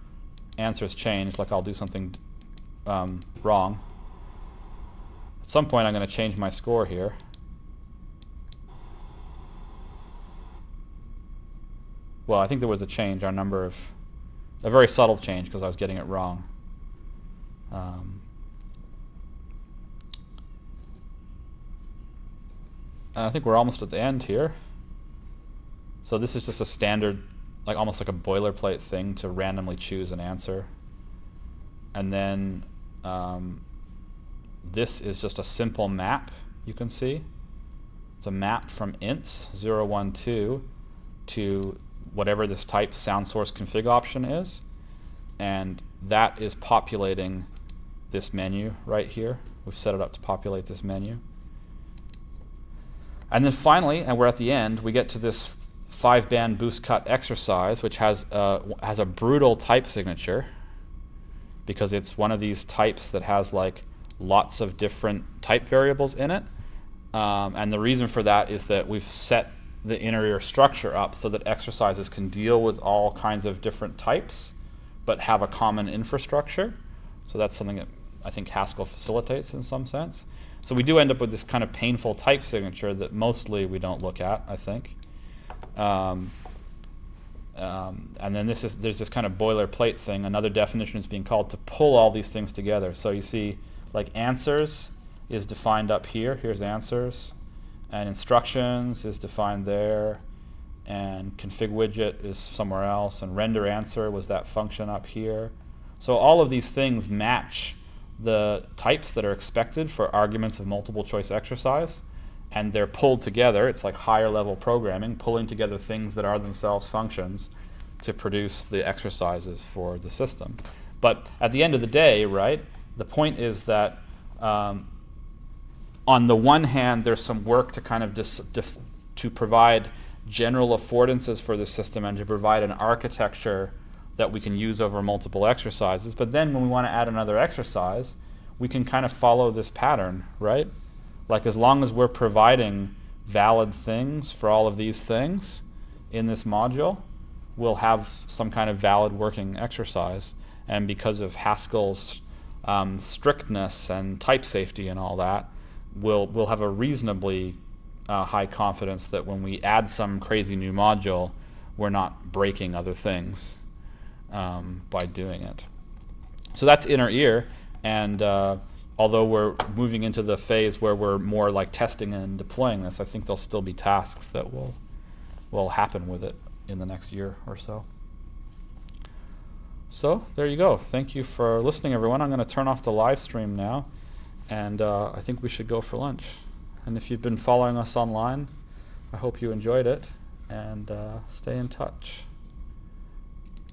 answers change, like I'll do something wrong. At some point I'm going to change my score here. Well, I think there was a change, a very subtle change because I was getting it wrong. And I think we're almost at the end here. So this is just a standard, like almost like a boilerplate thing to randomly choose an answer. And then this is just a simple map, you can see. It's a map from ints 0, 1, 2 to whatever this type sound source config option is. And that is populating this menu right here. We've set it up to populate this menu. And then finally, and we're at the end, we get to this 5-band boost cut exercise, which has a brutal type signature because it's one of these types that has like lots of different type variables in it. And the reason for that is that we've set the inner-ear structure up so that exercises can deal with all kinds of different types but have a common infrastructure. So that's something that I think Haskell facilitates in some sense. So we do end up with this kind of painful type signature that mostly we don't look at, I think. And then there's this kind of boilerplate thing. Another definition is being called to pull all these things together. So you see, like answers is defined up here. Here's answers. And instructions is defined there. And config widget is somewhere else. And render answer was that function up here. So all of these things match the types that are expected for arguments of multiple choice exercise, and they're pulled together. It's like higher level programming, pulling together things that are themselves functions to produce the exercises for the system. But at the end of the day, right, the point is that on the one hand, there's some work to kind of to provide general affordances for the system and to provide an architecture that we can use over multiple exercises. But then when we want to add another exercise, we can kind of follow this pattern, right? Like as long as we're providing valid things for all of these things in this module, we'll have some kind of valid working exercise. And because of Haskell's strictness and type safety and all that, we'll have a reasonably high confidence that when we add some crazy new module, we're not breaking other things by doing it. So that's inner ear, and although we're moving into the phase where we're more like testing and deploying this, I think there'll still be tasks that will happen with it in the next year or so. So there you go. Thank you for listening, everyone. I'm going to turn off the live stream now, and I think we should go for lunch. And if you've been following us online, I hope you enjoyed it, and stay in touch.